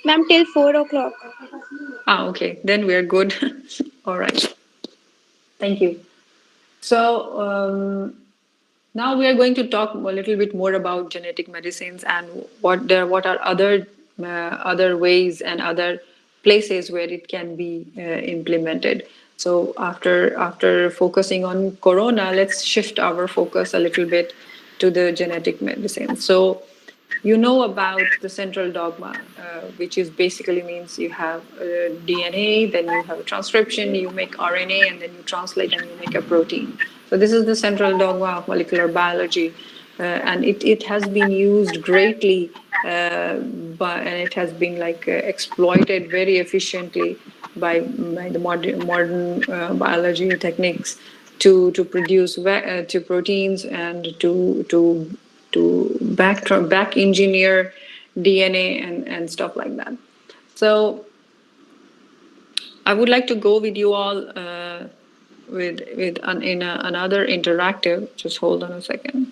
Ma'am, till 4 o'clock. Okay, then we're good. All right. Thank you. So now we are going to talk a little bit more about genetic medicines, and what are other ways and other places where it can be implemented. So after focusing on corona, let's shift our focus a little bit to the genetic medicine. So you know about the central dogma, which is basically means you have DNA, then you have a transcription, you make RNA, and then you translate and you make a protein. So this is the central dogma of molecular biology, and it has been used greatly, and it has been like exploited very efficiently by the modern biology techniques to produce to proteins and to back engineer DNA and stuff like that. So I would like to go with you all another interactive. Just hold on a second.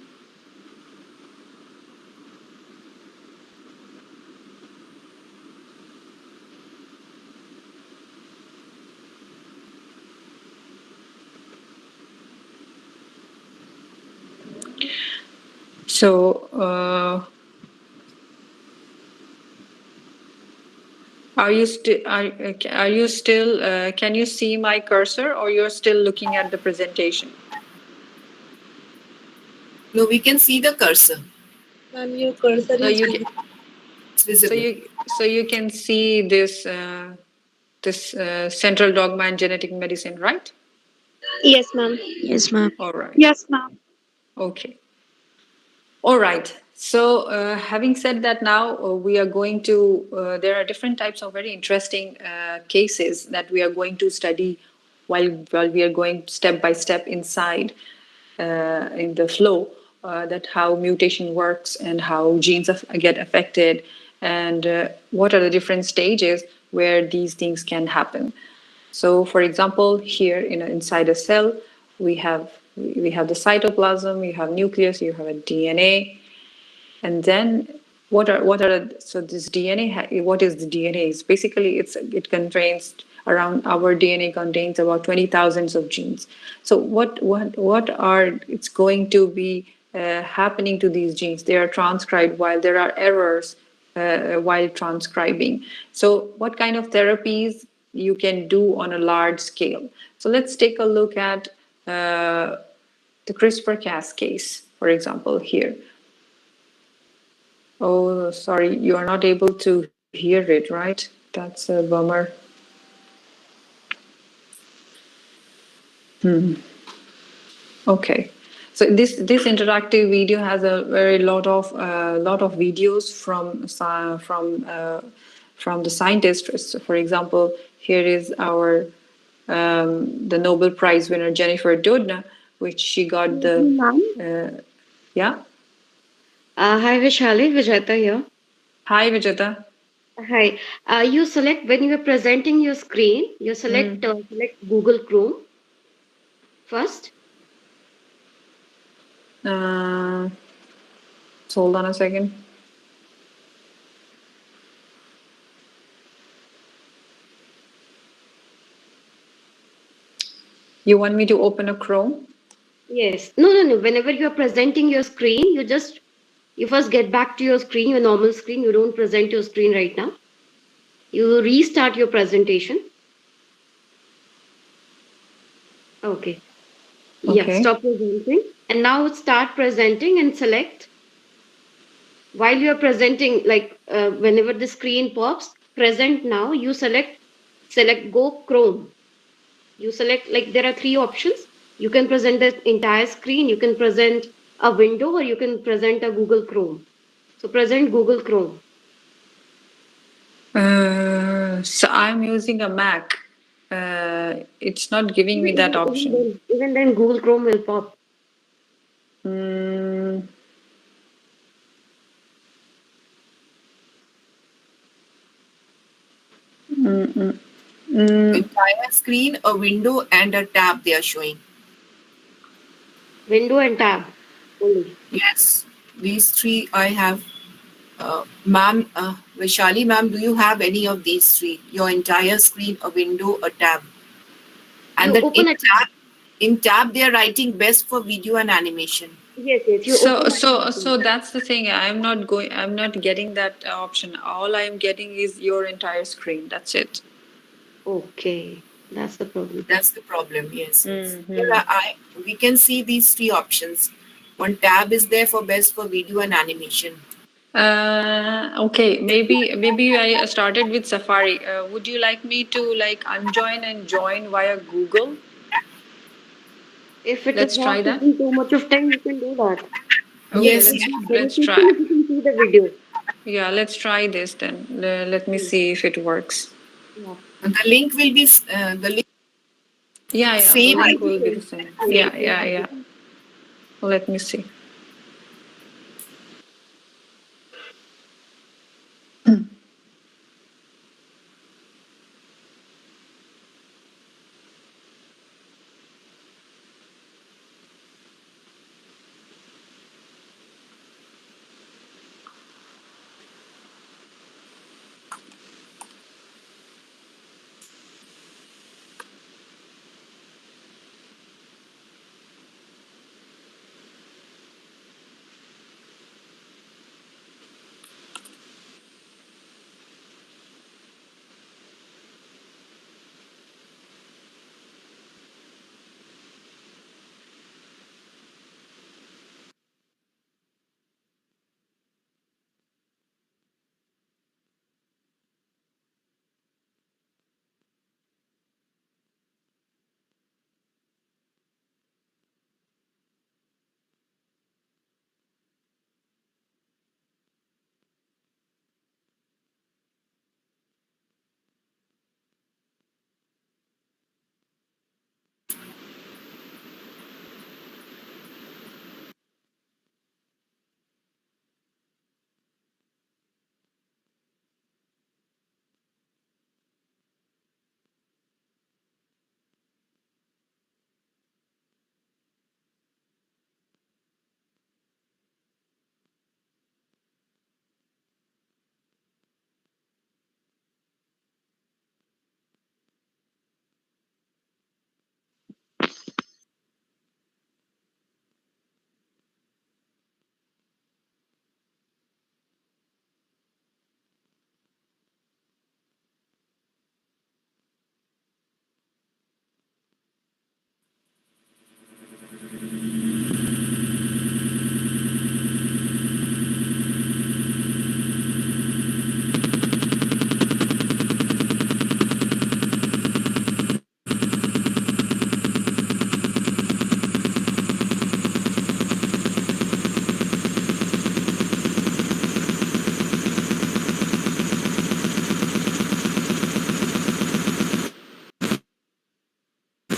So, are you still? Are you still? Can you see my cursor, or you're still looking at the presentation? No, we can see the cursor. Ma'am, your cursor So is you can, It's visible. so you can see this central dogma in genetic medicine, right? Yes, ma'am. Yes, ma'am. All right. Yes, ma'am. Okay. All right. So, having said that, now we are going to. There are different types of very interesting cases that we are going to study while we are going step by step inside in the flow. That how mutation works and how genes get affected, and what are the different stages where these things can happen. So, for example, here inside a cell, we have the cytoplasm, you have nucleus, you have a DNA, and then so this DNA? What is the DNA? It's basically it contains around our DNA contains about 20,000 of genes. So what are it's going to be happening to these genes? They are transcribed while there are errors while transcribing. So what kind of therapies you can do on a large scale? So let's take a look at the CRISPR-Cas case, for example, here. Oh, sorry, you are not able to hear it, right? That's a bummer. Okay. So this interactive video has a very lot of videos from the scientists. For example, here is our the Nobel Prize winner Jennifer Doudna, which she got the yeah. Hi, Vishali. Vijayata here. Hi, Vijata. Hi. You select when you are presenting your screen, you select Google Chrome first. So hold on a second. You want me to open a Chrome? Yes. No. Whenever you are presenting your screen, you first get back to your screen, your normal screen. You don't present your screen right now. You restart your presentation. Okay. Yeah. Okay. Stop presenting. And now start presenting and select. While you are presenting, whenever the screen pops, present now, you select Go Chrome. You select, there are three options. You can present the entire screen, you can present a window, or you can present a Google Chrome. So present Google Chrome. So I'm using a Mac. It's not giving me that option. Even then Google Chrome will pop. Entire screen, a window, and a tab they are showing. Window and tab only. Yes, these three I have. Ma'am, Vaishali, ma'am, do you have any of these three? Your entire screen, a window, a tab. And You open a tab. In tab, they are writing best for video and animation. Yes, yes. You So, open the so, tab. so that's the thing. I'm not getting that option. All I'm getting is your entire screen. That's it. Okay, that's the problem. That's the problem. Yes, yes. Here Mm-hmm. we can see these three options. One tab is there for best for video and animation. Okay, maybe I started with Safari. Would you like me to like unjoin and join via Google? If it is Let's not try that. taking too much of time, you can do that. Okay, It Yes, will let's be let's beneficial try. if you can see the video. Yeah, let's try this then. Let me Hmm. see if it works. Yeah. the link will be the link Yeah, yeah, the same. It I link will be will be the same. same. Yes, Yeah, it will yeah, be yeah. same. Let me see.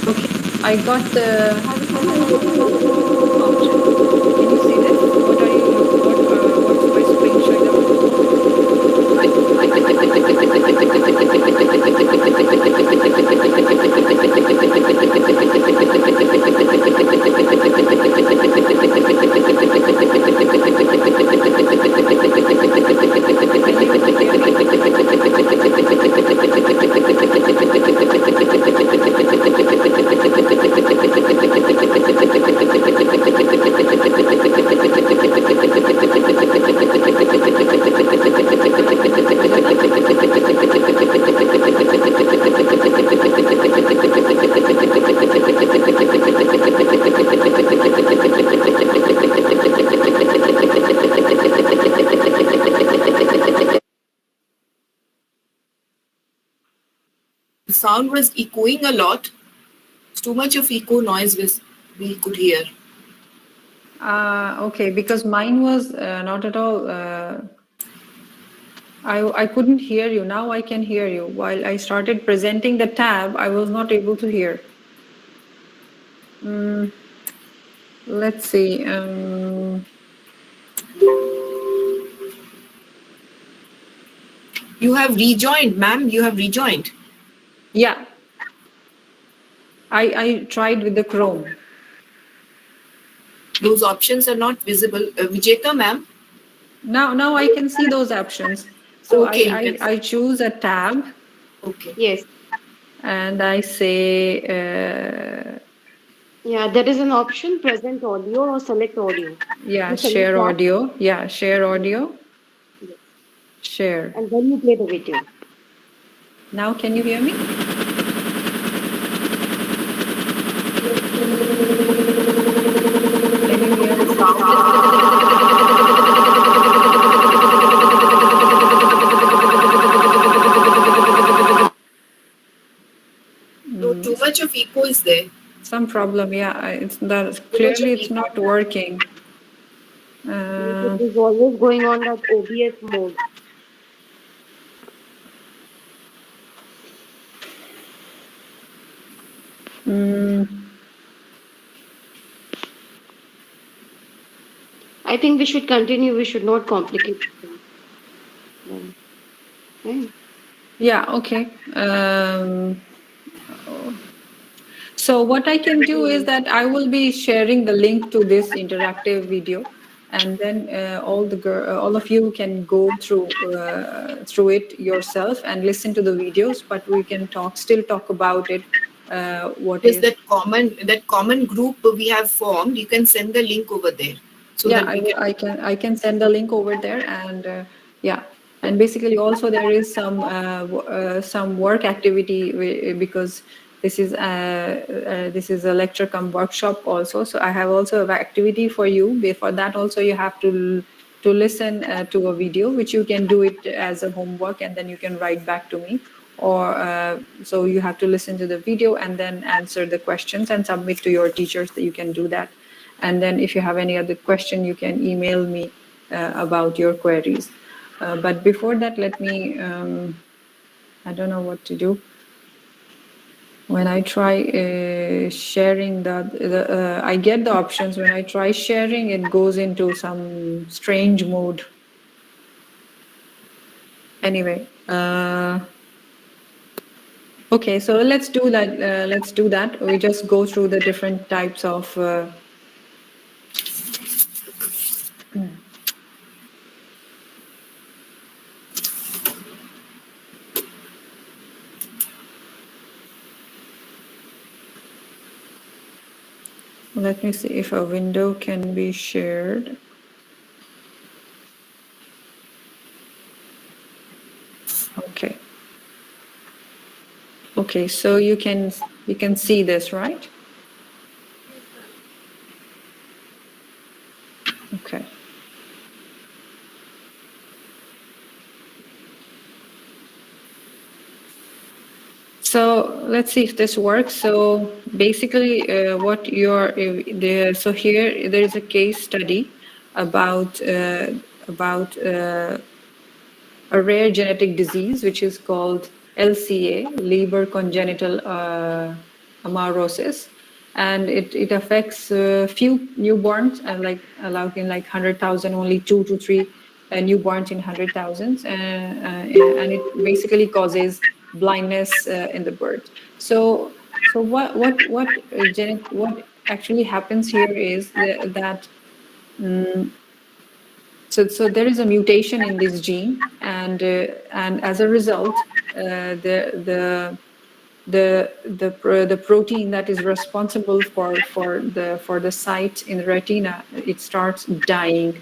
Okay, I got the option. Can you see this? What are you look? What's my screen showing up? Can you hear me? The sound was echoing a lot. Too much of echo noise we could hear. Okay, because mine was not at all. I couldn't hear you. Now I can hear you. While I started presenting the tab, I was not able to hear. Let's see. You have rejoined, ma'am. You have rejoined. Yeah, I tried with the Chrome. Those options are not visible. Vijeta, ma'am. Now I can see those options. So Okay, you can. I choose a tab Okay. Yes. and I say Yeah, there is an option present audio or select audio. Yeah, You select share that, audio. Yeah, share audio. yes, Share. and then you play the video. Now, can you hear me? Can you hear The me? sound is no, too much of echo is there. Some problem. Yeah, it's that Too much of clearly it's echo. not working. Yes, Uh, it is always going on that OBS mode. mm, I think we should continue. We should not complicate things. Then, right? yeah. Okay. So what I can do is that I will be sharing the link to this interactive video, and then all of you can go through it yourself and listen to the videos. But we can still talk about it. What Yes, is that common group we have formed, you can send the link over there so Yeah, that we can. I can send the link over there, and yeah, and basically also there is some work activity because this is a lecture come workshop also. So I have also an activity for you. Before that, also you have to listen to a video, which you can do it as a homework, and then you can write back to me. Or so you have to listen to the video and then answer the questions and submit to your teachers. That you can do that. And then if you have any other question, you can email me about your queries. But before that, let me, I don't know what to do. When I try sharing I get the options. When I try sharing, it goes into some strange mode. Anyway, okay, so let's do that. Let's do that. We just go through the different types of let me see if a window can be shared. Okay. Okay, so you can see this, right? Okay. So let's see if this works. So basically, what you're there. So here there is a case study about a rare genetic disease which is called LCA, Leber congenital amaurosis, and it affects few newborns, like in like 100,000, only 2 to 3 newborns in 100,000, and it basically causes blindness in the birth. So what actually happens here is that so there is a mutation in this gene, and as a result, the protein that is responsible for the site in the retina, it starts dying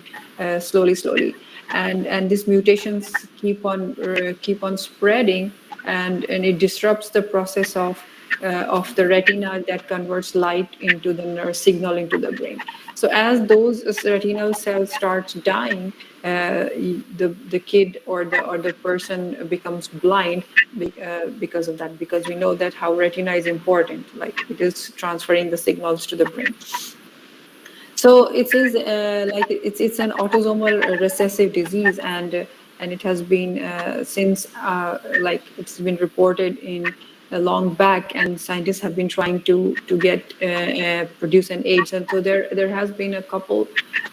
slowly, and these mutations keep on spreading, and it disrupts the process of the retina that converts light into the nerve signal into the brain. So as those retinal cells start dying, the kid or the person becomes blind because of that. Because we know that how retina is important, like it is transferring the signals to the brain. So it is like it's an autosomal recessive disease, and it has been since like it's been reported in a long back, and scientists have been trying to get produce an AIDS, and so there has been a couple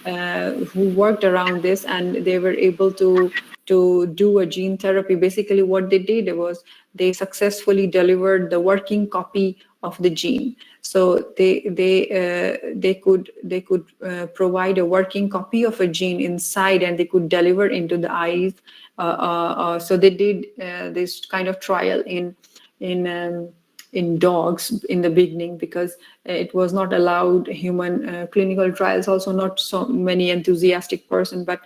who worked around this, and they were able to do a gene therapy. Basically, what they did was they successfully delivered the working copy of the gene. So they could provide a working copy of a gene inside, and they could deliver into the eyes. So they did this kind of trial in in dogs in the beginning, because it was not allowed human clinical trials, also not so many enthusiastic person, but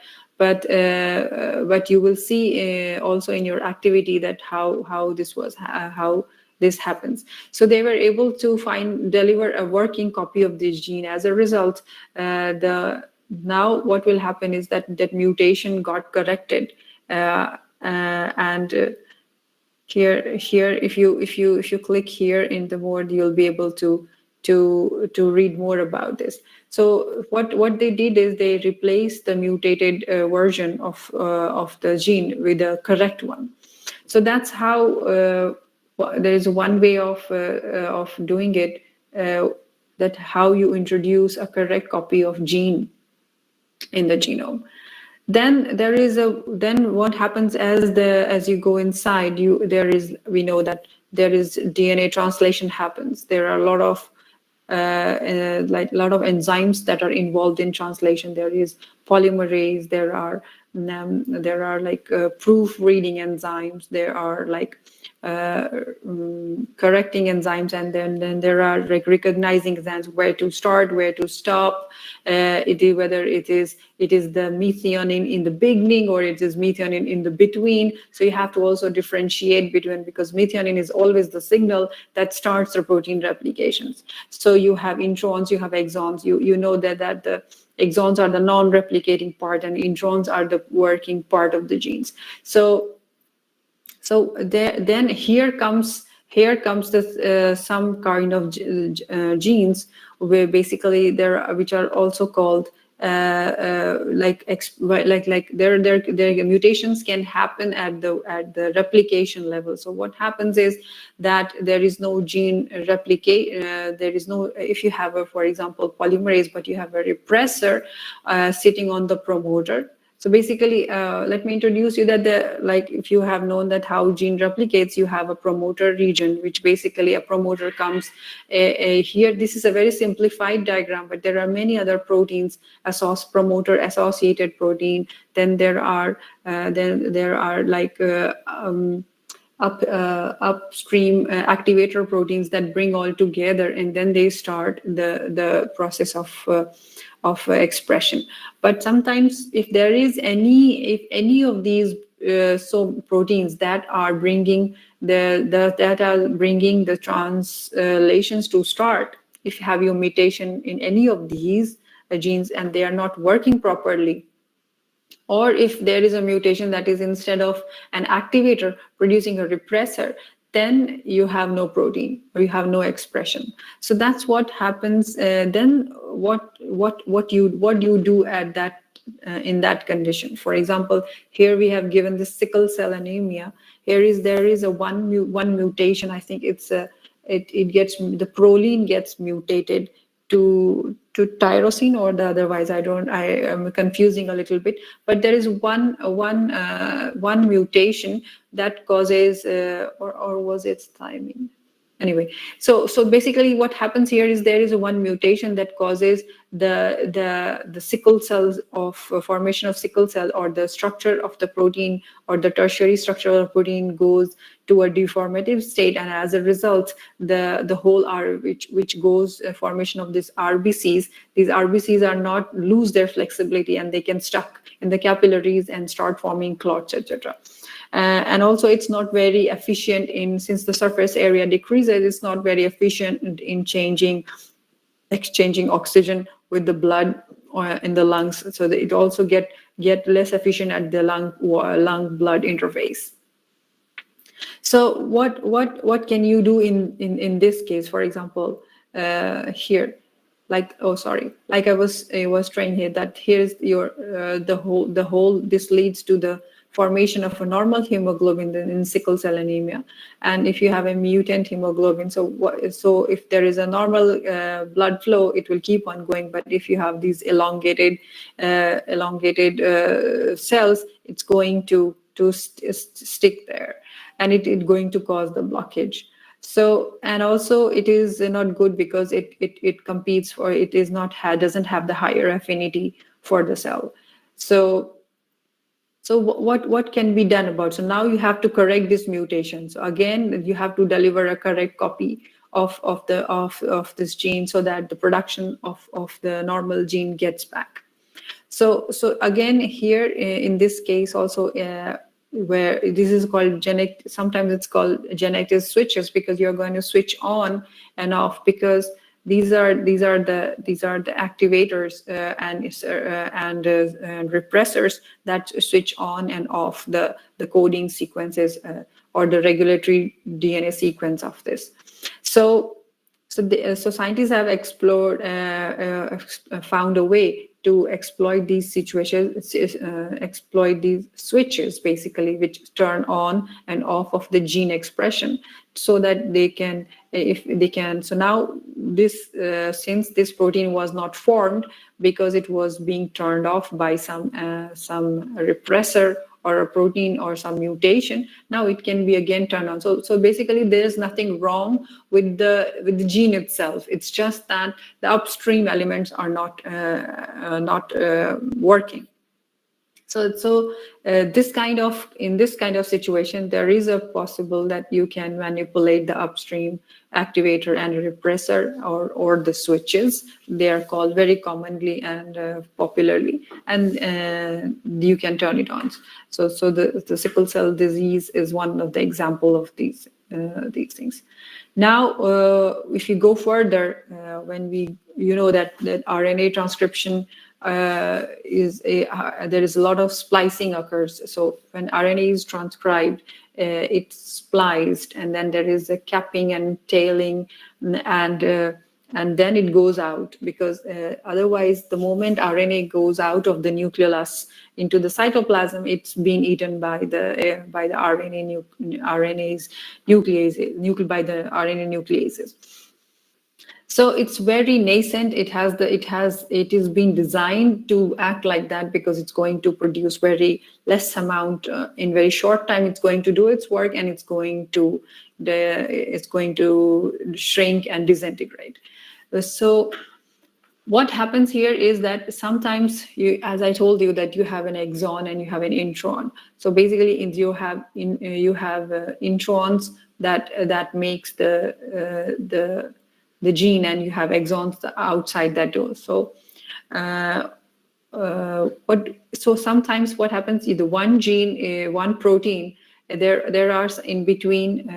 you will see also in your activity that how this was how this happens. So they were able to deliver a working copy of this gene. As a result, the now what will happen is that that mutation got corrected, and here if you click here in the board, you'll be able to read more about this. So what they did is they replaced the mutated version of the gene with a correct one. So that's how there is one way of doing it, that how you introduce a correct copy of gene in the genome. Then what happens as you go inside, we know that there is DNA translation happens. There are a lot of like a lot of enzymes that are involved in translation. There is polymerase, there are like proofreading enzymes, there are like correcting enzymes, and then there are like recognizing enzymes, where to start, where to stop, whether it is the methionine in the beginning or it is methionine in the between. So you have to also differentiate between, because methionine is always the signal that starts the protein replications. So you have introns, you have exons, you know that the exons are the non-replicating part and introns are the working part of the genes. So then here comes this some kind of genes where basically which are also called like their mutations can happen at the replication level. So what happens is that there is no gene replicate. There is no, if you have for example polymerase, but you have a repressor sitting on the promoter. So basically, let me introduce you that if you have known that how gene replicates, you have a promoter region, which basically a promoter comes here. This is a very simplified diagram, but there are many other proteins, promoter associated protein. Then there are like upstream activator proteins that bring all together, and then they start the process of expression. But sometimes if any of these proteins that are bringing the translations to start, if you have your mutation in any of these genes and they are not working properly, or if there is a mutation that is instead of an activator producing a repressor, then you have no protein or you have no expression. So that's what happens. Then what you do at that in that condition. For example, here we have given the sickle cell anemia. There is a one mutation. I think it gets, the proline gets mutated to tyrosine, or the otherwise I am confusing a little bit, but there is one mutation that causes or was it thymine? Anyway, so basically what happens here is there is one mutation that causes the sickle cells of formation of sickle cell, or the structure of the protein or the tertiary structure of the protein goes to a deformative state, and as a result the whole which goes formation of these RBCs are not lose their flexibility, and they can stuck in the capillaries and start forming clots, etc. And also it's not very efficient since the surface area decreases, it's not very efficient in exchanging oxygen with the blood or in the lungs, so that it also get less efficient at the lung blood interface. So what can you do in this case? For example, here, like I was trying here, that here's your the whole this leads to the formation of a normal hemoglobin in sickle cell anemia. And if you have a mutant hemoglobin, so if there is a normal blood flow, it will keep on going. But if you have these elongated cells, it's going to stick there, and it's going to cause the blockage. So, and also it is not good because it competes for, it is not doesn't have the higher affinity for the cell. So So what can be done about? So now you have to correct this mutation. So again, you have to deliver a correct copy of this gene so that the production of the normal gene gets back. So again, here in this case also, where this is called genetic, sometimes it's called genetic switches, because you're going to switch on and off, because these are the activators and repressors that switch on and off the coding sequences or the regulatory DNA sequence of this. So scientists have explored, found a way to exploit these situations, exploit these switches basically, which turn on and off of the gene expression, so that they can, if they can. So now this, since this protein was not formed because it was being turned off by some repressor or a protein or some mutation, now it can be again turned on. So basically there's nothing wrong with the gene itself. It's just that the upstream elements are not working. So this kind of, in this kind of situation, there is a possible that you can manipulate the upstream activator and repressor, or the switches. They are called very commonly and popularly, and you can turn it on. So the sickle cell disease is one of the example of these things. Now, if you go further, when we, that RNA transcription there is a lot of splicing occurs. So when RNA is transcribed, it's spliced, and then there is a capping and tailing, and then it goes out, because otherwise, the moment RNA goes out of the nucleolus into the cytoplasm, it's being eaten by the RNA's nucleases, by the RNA nucleases. So it's very nascent. It is being designed to act like that, because it's going to produce very less amount in very short time. It's going to do its work, and it's going to shrink and disintegrate. So what happens here is that sometimes you, as I told you, that you have an exon and you have an intron. So basically, you have introns that makes the gene, and you have exons outside that door. So so sometimes what happens is the one gene, one protein, there are in between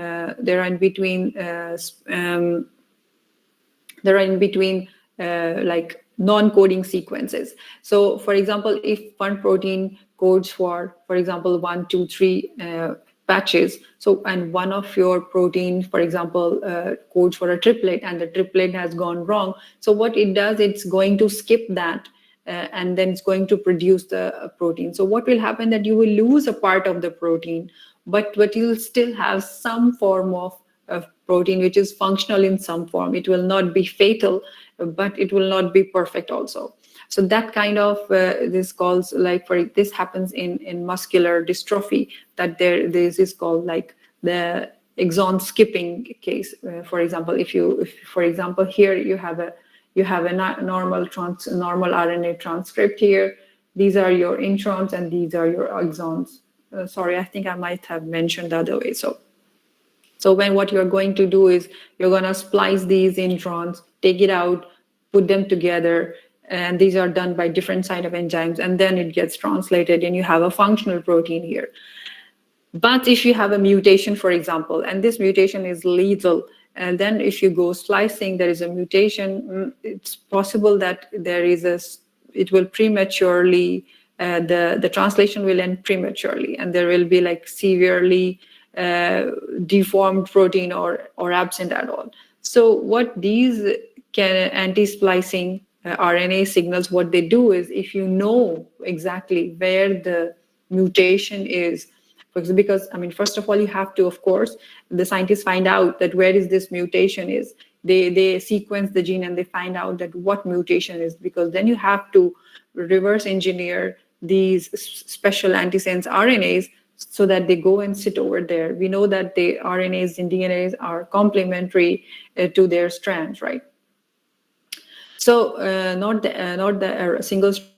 like non-coding sequences. So for example, if one protein codes for example 1, 2, 3 patches, so, and one of your protein, for example, codes for a triplet, and the triplet has gone wrong, so what it does, it's going to skip that, and then it's going to produce the protein. So what will happen, that you will lose a part of the protein, but you'll still have some form of protein which is functional in some form. It will not be fatal, but it will not be perfect also. So that kind of this calls, like, for this happens in muscular dystrophy, that this is called like the exon skipping case. For example, if for example here you have a normal RNA transcript here. These are your introns and these are your exons. Sorry, I think I might have mentioned the other way. So when what you're going to do is you're going to splice these introns, take it out, put them together, and these are done by different kind of enzymes, and then it gets translated and you have a functional protein here. But if you have a mutation, for example, and this mutation is lethal, and then if you go slicing, there is a mutation, it's possible that it will prematurely, the translation will end prematurely, and there will be like severely deformed protein or absent at all. So what these anti-splicing RNA signals, what they do is, if you know exactly where the mutation is, because I mean, first of all, you have to, of course, the scientists find out that where is this mutation is. They sequence the gene and they find out that what mutation is, because then you have to reverse engineer these special antisense RNAs so that they go and sit over there. We know that the RNAs and DNAs are complementary to their strands, right? So not the single strand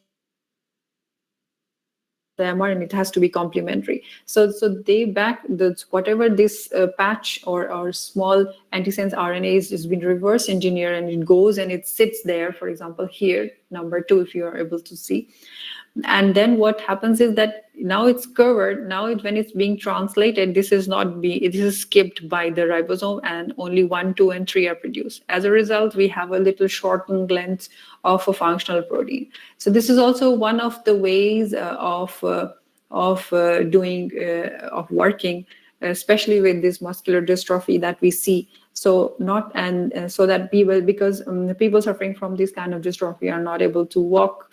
RNA, but the mRNA, it has to be complementary. So they back the whatever this patch or small antisense RNA is been reverse engineered, and it goes and it sits there. For example, here number 2, if you are able to see, and then what happens is that now it's covered. Now when it's being translated, this is not be it is skipped by the ribosome, and only 1, 2, and 3 are produced. As a result, we have a little shortened length of a functional protein. So this is also one of the ways of working, especially with this muscular dystrophy that we see. So not and so that people, because people suffering from this kind of dystrophy are not able to walk.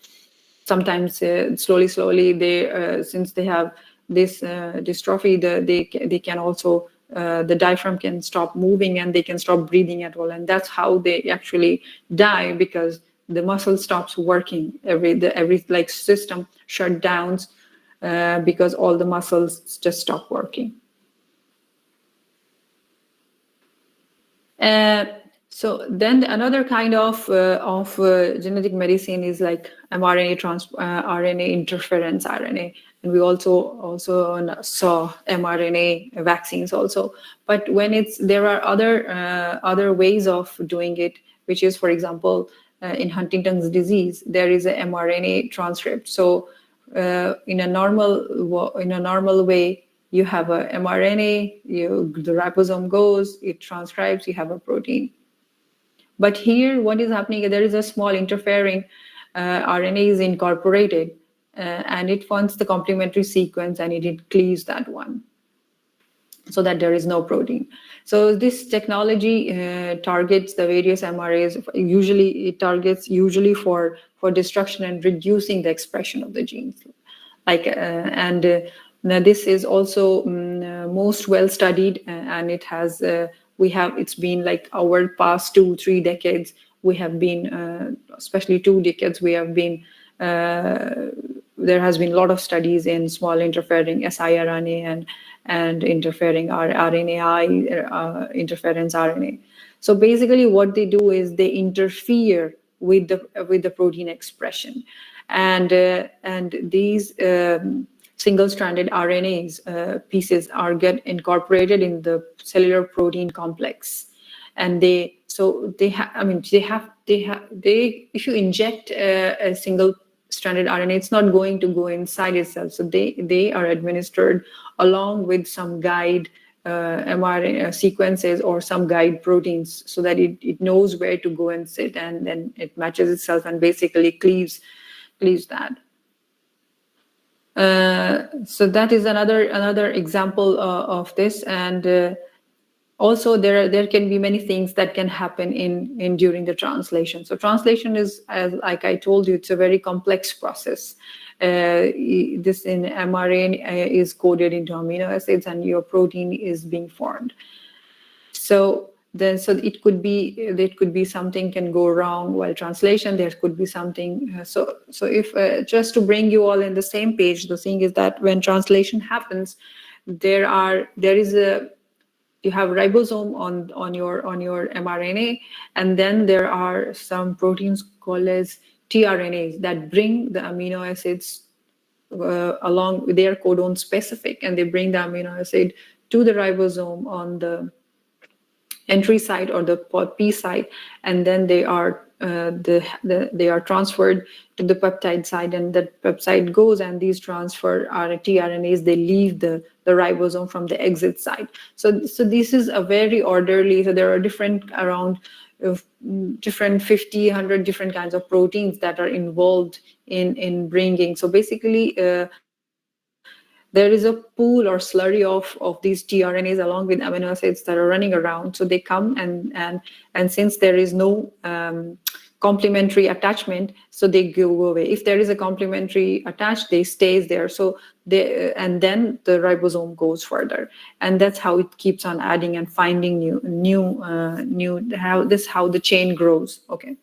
Sometimes slowly they since they have this dystrophy, they can also the diaphragm can stop moving and they can stop breathing at all, and that's how they actually die, because the muscle stops working. Every like system shut downs because all the muscles just stop working. So then another kind of genetic medicine is like RNA interference RNA, and we also saw mRNA vaccines also. But when there are other ways of doing it, which is, for example, in Huntington's disease, there is a mRNA transcript. So in a normal way, you have a mRNA, the ribosome goes, it transcribes, you have a protein. But here, what is happening? There is a small interfering RNA is incorporated, and it finds the complementary sequence and it cleaves that one, so that there is no protein. So this technology targets the various mRNAs. Usually, it targets for destruction and reducing the expression of the genes. Now this is also most well studied, and it has it's been like our past 2-3 decades. We have been especially 2 decades. We have been there has been a lot of studies in small interfering siRNA and interfering RNAi interference RNA. So basically, what they do is they interfere with the protein expression, and these single-stranded RNAs pieces get incorporated in the cellular protein complex, and if you inject a single-stranded RNA, it's not going to go inside itself. So they are administered along with some guide mRNA sequences or some guide proteins, so that it knows where to go and sit, and then it matches itself and basically cleaves that. So that is another example of this, and also there can be many things that can happen in during the translation. So translation is, as like I told you, it's a very complex process. This in mRNA is coded into amino acids, and your protein is being formed. So it could be something can go wrong while translation. There could be something. So if just to bring you all in the same page, the thing is that when translation happens, you have ribosome on your mRNA, and then there are some proteins called as tRNAs that bring the amino acids along with their codon specific, and they bring the amino acid to the ribosome on the entry site or the P site, and then they are they are transferred to the peptide site, and the peptide goes, and these transfer tRNAs, they leave the ribosome from the exit site. So this is a very orderly. So there are around different 50, 100 different kinds of proteins that are involved in bringing. So basically, there is a pool or slurry of these tRNAs along with amino acids that are running around. So they come, and since there is no complementary attachment, so they go away. If there is a complementary attached, they stays there. So and then the ribosome goes further, and that's how it keeps on adding and finding new how the chain grows. Okay,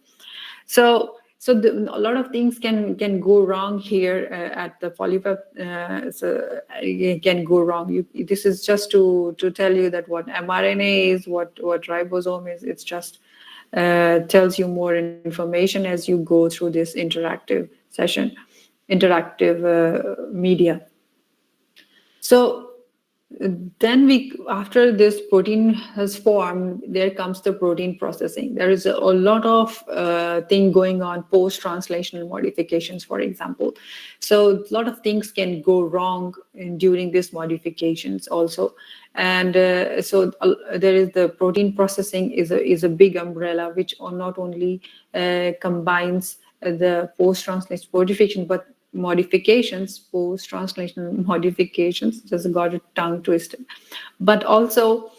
so a lot of things can go wrong here at the polypeptide. It can go wrong. This is just to tell you that what mRNA is, what ribosome is. It's just tells you more information as you go through this interactive session. interactive media. So then after this protein has formed, there comes the protein processing. There is a lot of thing going on post-translational modifications, for example. So a lot of things can go wrong during these modifications also. And there is the protein processing is a big umbrella which not only combines the post-translational modification, but post-translational modifications, just got a tongue twisted, but also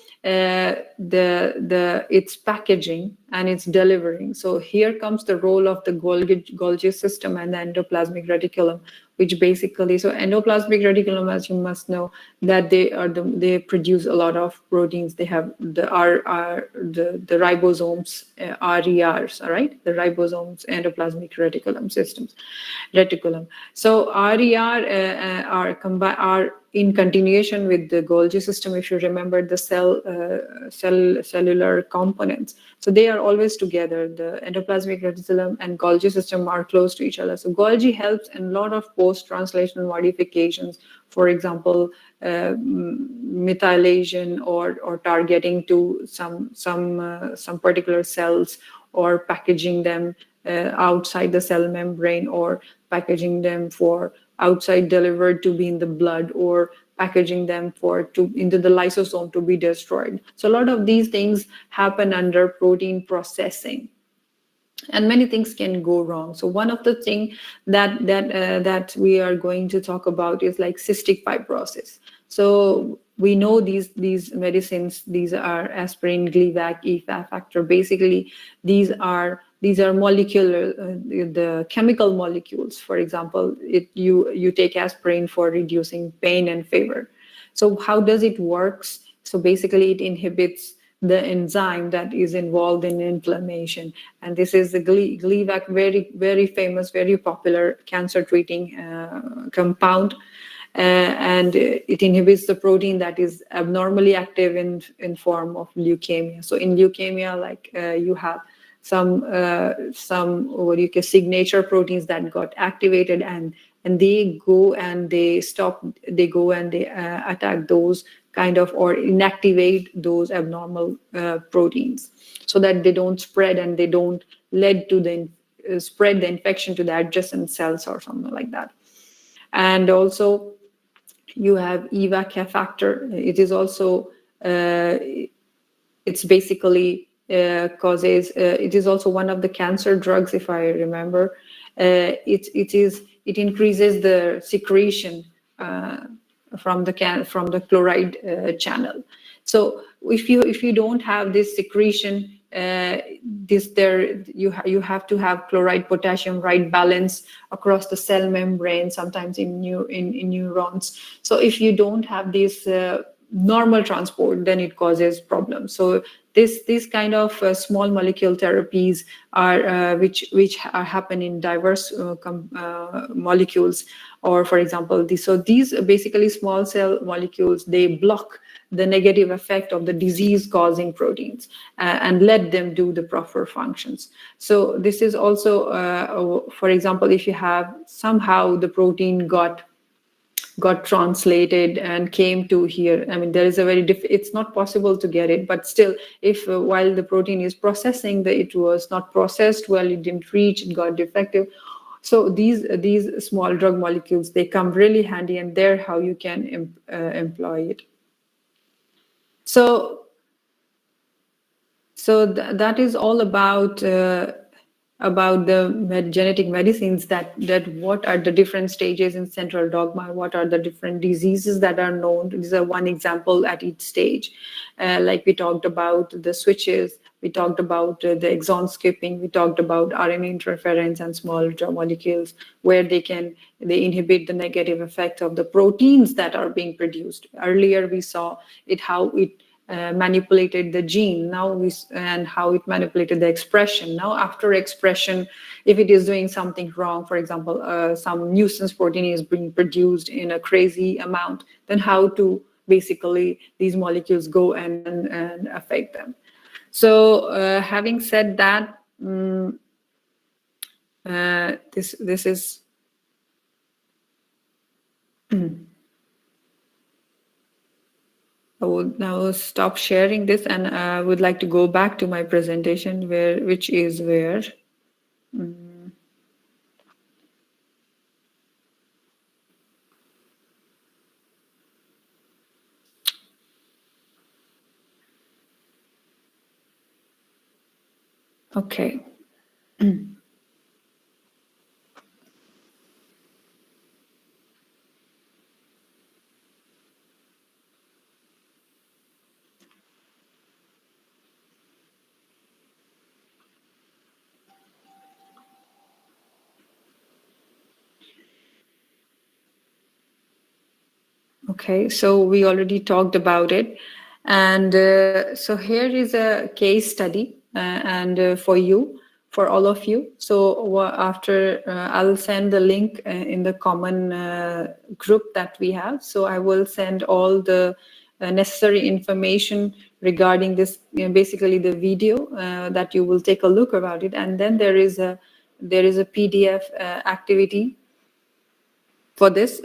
its packaging and its delivering. So here comes the role of the Golgi system and the endoplasmic reticulum, which basically, so endoplasmic reticulum, as you must know, that they produce a lot of proteins. They have the ribosomes, RERs, all right, the ribosomes, endoplasmic reticulum. So RER are in continuation with the Golgi system. If you remember the cellular components, so they are always together. The endoplasmic reticulum and Golgi system are close to each other. So Golgi helps in a lot of post-translational modifications. For example, methylation or targeting to some particular cells, or packaging them outside the cell membrane, or packaging them for outside delivered to be in the blood, or packaging them into the lysosome to be destroyed. So a lot of these things happen under protein processing, and many things can go wrong. So one of the things that we are going to talk about is like cystic fibrosis. So we know these medicines, these are aspirin, Gleevec, EFA factor. Basically, these are molecular, the chemical molecules. For example, you take aspirin for reducing pain and fever. So how does it works? So basically, it inhibits the enzyme that is involved in inflammation, and this is the Gleevec, very very famous, very popular cancer treating compound. And it inhibits the protein that is abnormally active in form of leukemia. So in leukemia, like you have some what you can signature proteins that got activated, and they go and they attack those kind of, or inactivate those abnormal proteins, so that they don't spread and they don't lead to the spread the infection to the adjacent cells or something like that. And also you have EVA factor. It is also it's basically causes it is also one of the cancer drugs, if I remember. It increases the secretion from the chloride channel. So if you don't have this secretion, you have to have chloride potassium right balance across the cell membrane, sometimes in neurons. So if you don't have this normal transport, then it causes problems. So this kind of small molecule therapies are which happen in diverse molecules. Or for example, these basically small cell molecules, they block the negative effect of the disease causing proteins and let them do the proper functions. So this is also for example, if you have somehow the protein got translated and came to here. I mean, there is a it's not possible to get it, but still, if while the protein is processing, it was not processed well, it didn't reach, it got defective. So these small drug molecules, they come really handy, and they're how you can employ it. So that is all about the genetic medicines, that what are the different stages in central dogma, what are the different diseases that are known. These are one example at each stage. Like we talked about the switches, we talked about the exon skipping, we talked about RNA interference and small molecules, where they inhibit the negative effect of the proteins that are being produced. Earlier we saw how it manipulated the gene, and how it manipulated the expression. Now after expression, if it is doing something wrong, for example, some nuisance protein is being produced in a crazy amount, then how to basically these molecules go and affect them. So having said that, this is I would now stop sharing this, and I would like to go back to my presentation, which is where. Okay. Okay, so we already talked about it. And so here is a case study and for you, for all of you. So after I'll send the link in the common group that we have. So I will send all the necessary information regarding this, basically the video that you will take a look about it. And then there is a PDF activity for this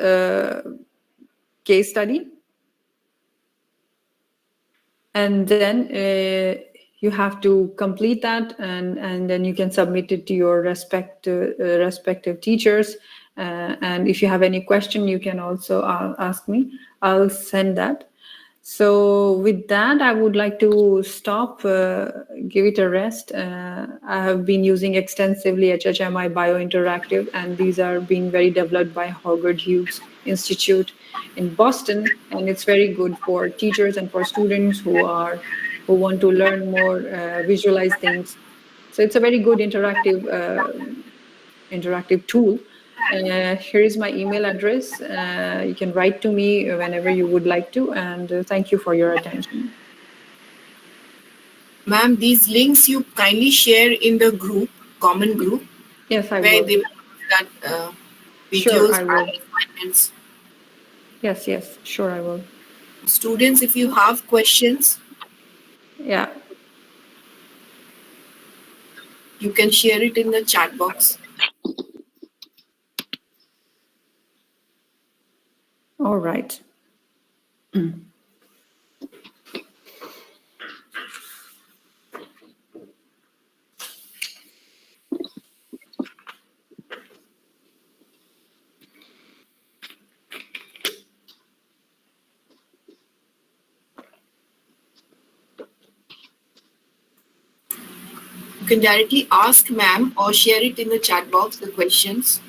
case study. And then you have to complete that, and then you can submit it to your respective teachers. And if you have any question, you can also ask me. I'll send that. So with that, I would like to stop, give it a rest. I have been using extensively HHMI Biointeractive, and these are being very developed by Howard Hughes Institute in Boston, and it's very good for teachers and for students who want to learn more, visualize things. So it's a very good interactive tool. Here is my email address. You can write to me whenever you would like to, and thank you for your attention. Ma'am, these links you kindly share in the group, common group, Yes, I where will. they will have that Sure, videos I will. and assignments. Yes, sure, I will. Students, if you have questions, Yeah. you can share it in the chat box. All right. You can directly ask ma'am or share it in the chat box, the questions.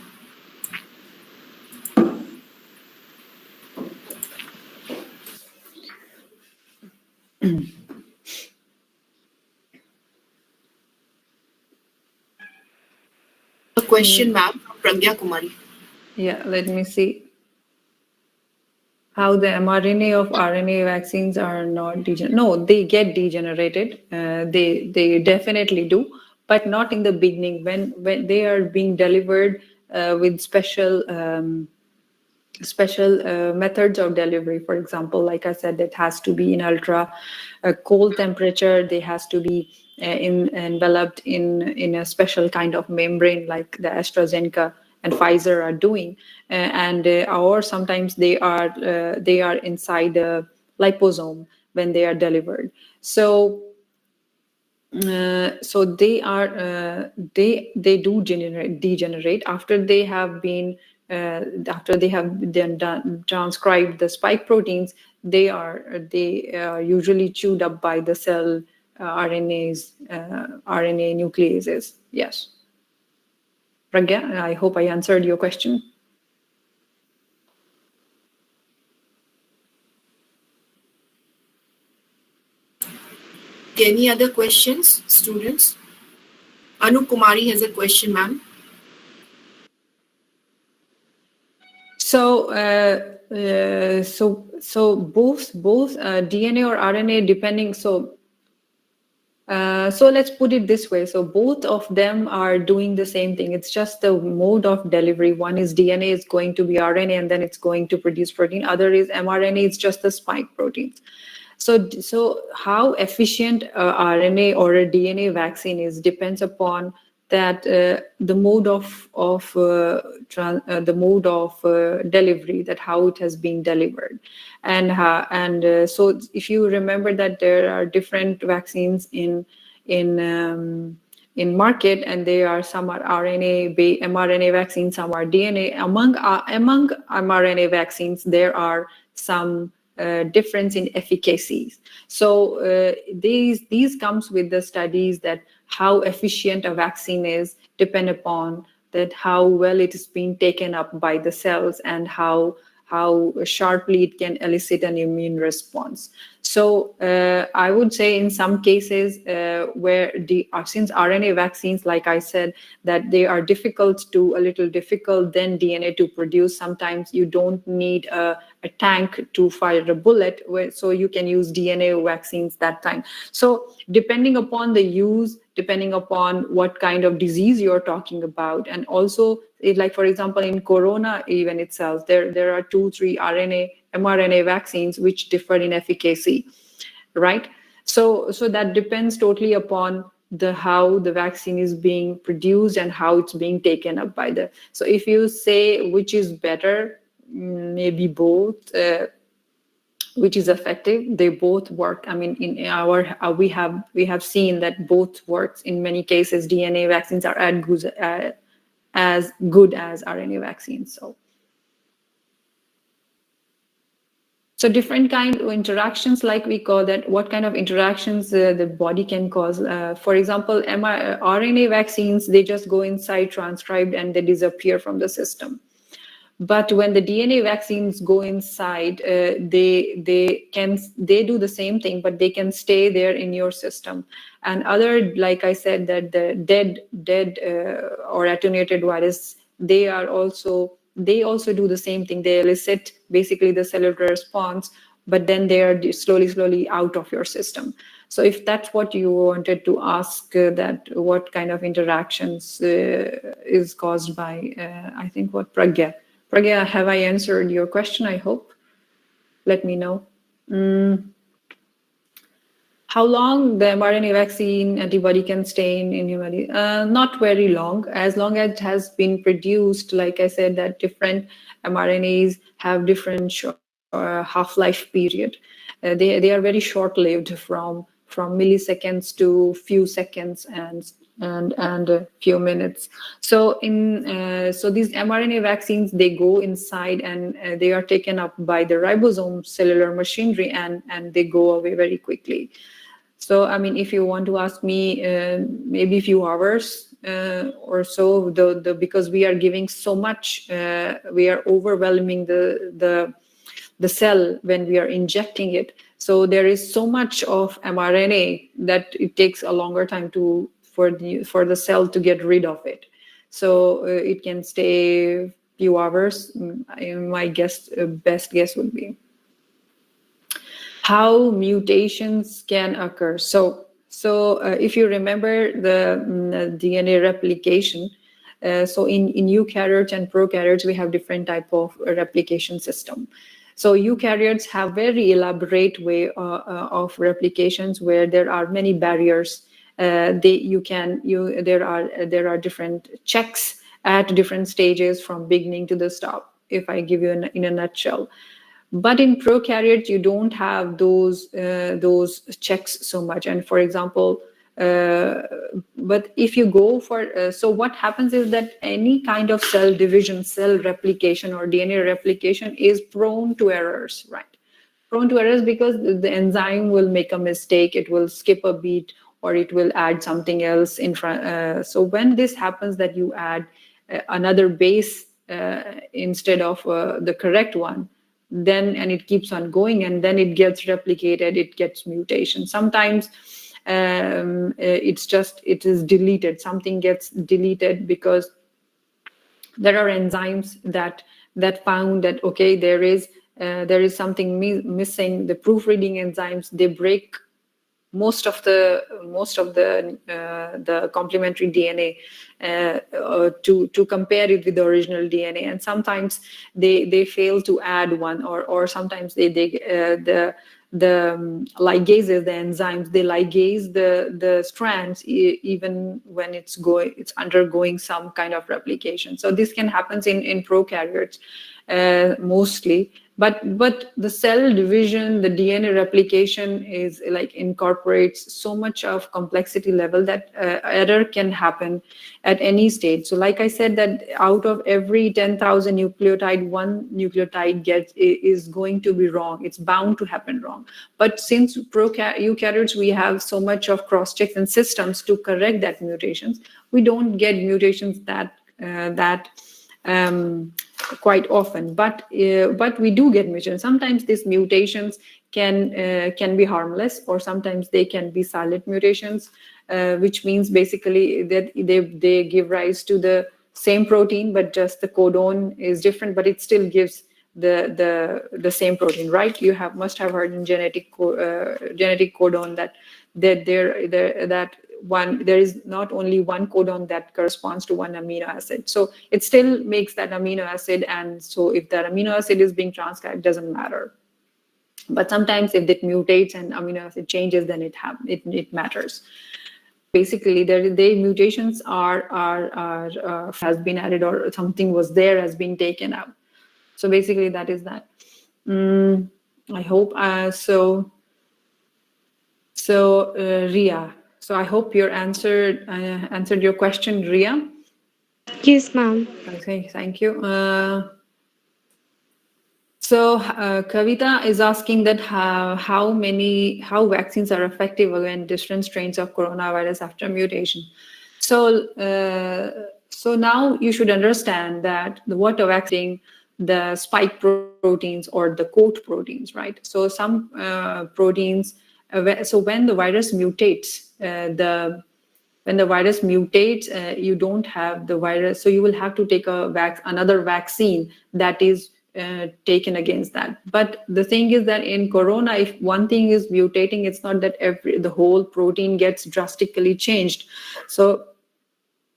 A question, ma'am, from Pragya Kumari. Yeah, let me see. How the mRNA of RNA vaccines are not degenerate. No, they get degenerated. They definitely do, but not in the beginning when they are being delivered with special methods of delivery. For example, like I said, it has to be in ultra cold temperature. They has to be enveloped in a special kind of membrane, like the AstraZeneca and Pfizer are doing, or sometimes they are inside a liposome when they are delivered. So they do degenerate after they have been after they have then transcribed the spike proteins. They are usually chewed up by the cell RNA nucleases. Yes, Pragya, I hope I answered your question. Any other questions, students? Anu Kumari has a question, ma'am. So both DNA or RNA, depending. So let's put it this way. So both of them are doing the same thing. It's just the mode of delivery. One is DNA is going to be RNA, and then it's going to produce protein. Other is mRNA. It's just the spike proteins. So how efficient RNA or a DNA vaccine is depends upon that the mode of delivery, that how it has been delivered, so if you remember that there are different vaccines in market, and there are some are mRNA vaccines, some are DNA. Among mRNA vaccines, there are some difference in efficacies. So these comes with the studies that how efficient a vaccine is depend upon that how well it is being taken up by the cells, and how sharply it can elicit an immune response. So I would say in some cases where since RNA vaccines, like I said, that they are a little difficult than DNA to produce. Sometimes you don't need a tank to fire a bullet, so you can use DNA vaccines that time. So depending upon the use, depending upon what kind of disease you're talking about, and also like for example in corona even itself, there are 2-3 mRNA vaccines which differ in efficacy, right? So that depends totally upon how the vaccine is being produced and how it's being taken up by the. So if you say which is better, maybe both. Which is effective, they both work. I mean, in our we have seen that both works in many cases. DNA vaccines are as good as RNA vaccines. So different kind of interactions, like we call that, what kind of interactions the body can cause. For example, RNA vaccines, they just go inside, transcribed, and they disappear from the system. But when the DNA vaccines go inside, they do the same thing, but they can stay there in your system. And other, like I said, that the dead or attenuated virus, they also do the same thing. They elicit basically the cellular response, but then they are slowly out of your system. So if that's what you wanted to ask, that what kind of interactions is caused by, I think what Pragya, have I answered your question? I hope. Let me know. How long the mRNA vaccine antibody can stay in your body? Not very long, as as it has been produced. Like I said, that different mRNAs have different half-life period. They are very short-lived, from milliseconds to few seconds and a few minutes. So so these mRNA vaccines, they go inside, and they are taken up by the ribosome cellular machinery, and they go away very quickly. So I mean, if you want to ask me, maybe a few hours or so, because we are giving so much, we are overwhelming the cell when we are injecting it. So there is so much of mRNA that it takes a longer time for the cell to get rid of it. So it can stay a few hours. My best guess would be. How mutations can occur. So if you remember the DNA replication, so in eukaryotes and prokaryotes, we have different type of replication system. So eukaryotes have very elaborate way of replications, where there are many barriers. There are different checks at different stages from beginning to the stop, if I give you in a nutshell. But in prokaryotes, you don't have those checks so much. And for example, but if you go for, so what happens is that any kind of cell division, cell replication, or DNA replication is prone to errors, right? Prone to errors because the enzyme will make a mistake, it will skip a beat, or it will add something else in front. So when this happens, that you add another base instead of the correct one, and it keeps on going, and then it gets replicated, it gets mutation. Sometimes it is deleted. Something gets deleted because there are enzymes that found that, okay, there is something missing. The proofreading enzymes, they break most of the complementary DNA to compare it with the original DNA, and sometimes they fail to add one, or sometimes the ligases, the enzymes, they ligase the strands even when it's undergoing some kind of replication. So this can happen in prokaryotes mostly. But the cell division, the DNA replication is like incorporates so much of complexity level that error can happen at any stage. So like I said, that out of every 10,000 nucleotide, one nucleotide is going to be wrong. It's bound to happen wrong. But since eukaryotes, we have so much of cross checks and systems to correct that mutations, we don't get mutations that quite often, but we do get mutations. Sometimes these mutations can be harmless, or sometimes they can be silent mutations, which means basically that they give rise to the same protein, but just the codon is different, but it still gives the same protein, right? You must have heard in genetic codon that there is not only one codon that corresponds to one amino acid. So it still makes that amino acid, and so if that amino acid is being transcribed, it doesn't matter. But sometimes if it mutates and amino acid changes, then it matters. Basically, the mutations has been added, or something was there has been taken out. So basically, that is that. I hope Ria. So I hope you answered your question, Ria. Yes, ma'am. Okay, thank you. Kavita is asking that how vaccines are effective against different strains of coronavirus after mutation. So now you should understand that what a vaccine, the spike proteins or the coat proteins, right? So some proteins. So when the virus mutates, you don't have the virus, so you will have to take another vaccine that is taken against that. But the thing is that in corona, if one thing is mutating, it's not that the whole protein gets drastically changed. So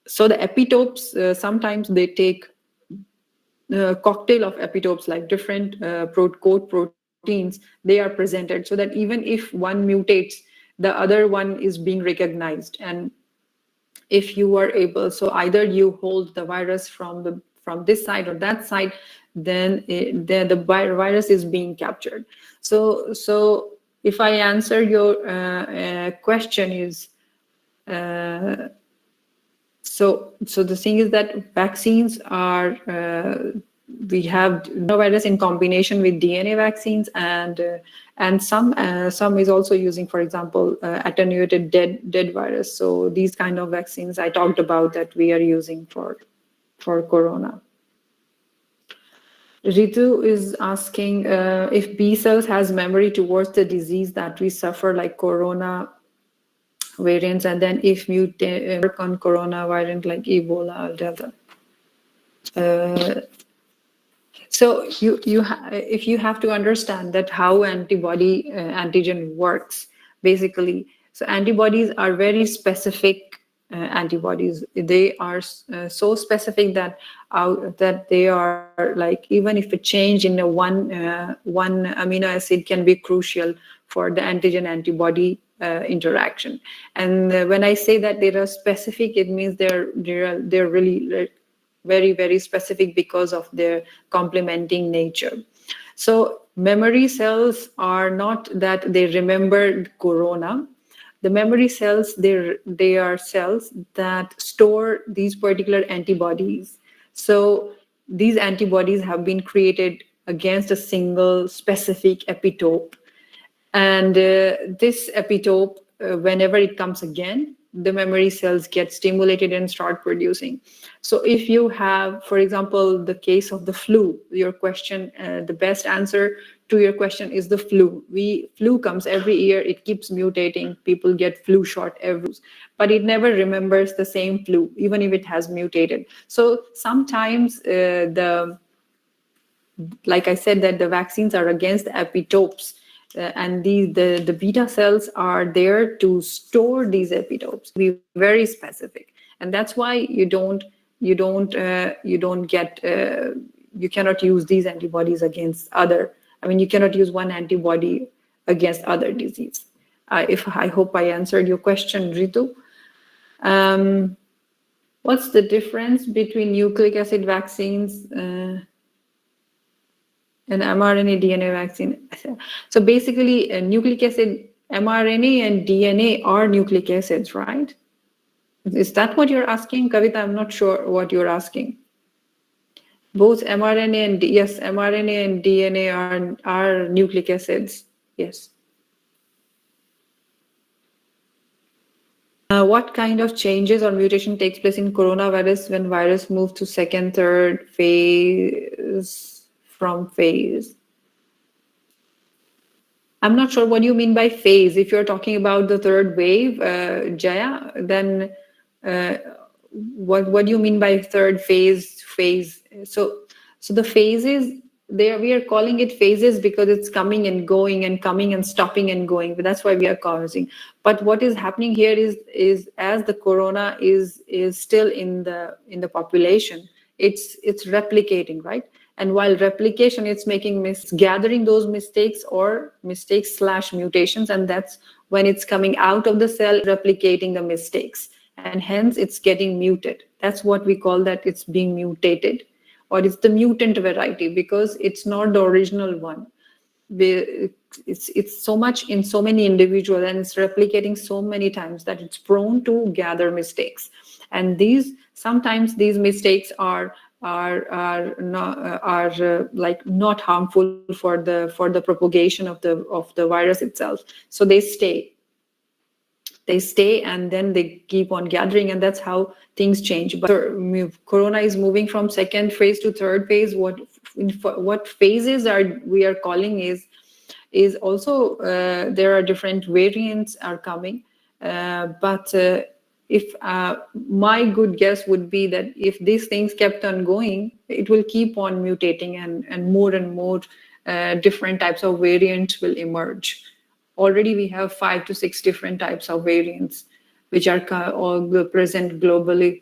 the epitopes, sometimes they take cocktail of epitopes, like different coat proteins, they are presented, so that even if one mutates, the other one is being recognized. And if you are able, so either you hold the virus from this side or that side, then the virus is being captured. So if I answer your question is, so the thing is that vaccines are, we have virus in combination with DNA vaccines, and some is also using, for example, attenuated dead virus. So these kind of vaccines I talked about that we are using for corona. Ritu is asking if B cells has memory towards the disease that we suffer, like corona variants, and then if mutate work on corona variant like Ebola or Delta. So if you have to understand that how antibody antigen works, basically. So antibodies are very specific antibodies. They are so specific that they are like, even if a change in one amino acid can be crucial for the antigen antibody interaction. And when I say that they are specific, it means they're really very, very specific because of their complementing nature. So memory cells are not that they remember corona. The memory cells, they are cells that store these particular antibodies. So these antibodies have been created against a single specific epitope. And this epitope, whenever it comes again, the memory cells get stimulated and start producing. So if you have, for example, the case of the flu, your question, the best answer to your question is the flu. Flu comes every year, it keeps mutating, people get flu shot but it never remembers the same flu, even if it has mutated. So sometimes like I said, that the vaccines are against the epitopes. And the beta cells are there to store these epitopes, be very specific, and that's why you cannot use these antibodies against other. I mean, you cannot use one antibody against other disease. I hope I answered your question, Ritu. What's the difference between nucleic acid vaccines and mRNA DNA vaccine? So basically, nucleic acid, mRNA and DNA are nucleic acids, right? Is that what you're asking, Kavita? I'm not sure what you're asking. Both mRNA and yes, mRNA and DNA are nucleic acids. Yes. What kind of changes or mutation takes place in coronavirus when virus moves to second, third phase from phase? I'm not sure what you mean by phase. If you're talking about the third wave, Jaya, then what do you mean by third phase? So the phases there we are calling it phases because it's coming and going and coming and stopping and going. But that's why we are causing. But what is happening here is as the corona is still in the population, it's replicating, right? And while replication, it's gathering those mistakes or mistakes/mutations, and that's when it's coming out of the cell, replicating the mistakes, and hence it's getting muted. That's what we call that it's being mutated, or it's the mutant variety because it's not the original one. It's so much in so many individuals and it's replicating so many times that it's prone to gather mistakes. And sometimes these mistakes are like not harmful for the propagation of the virus itself. So they stay and then they keep on gathering, and that's how things change. But corona is moving from second phase to third phase. What phases we are calling is also there are different variants are coming, but if my good guess would be that if these things kept on going, it will keep on mutating and more different types of variants will emerge. Already we have 5 to 6 different types of variants which are all present globally.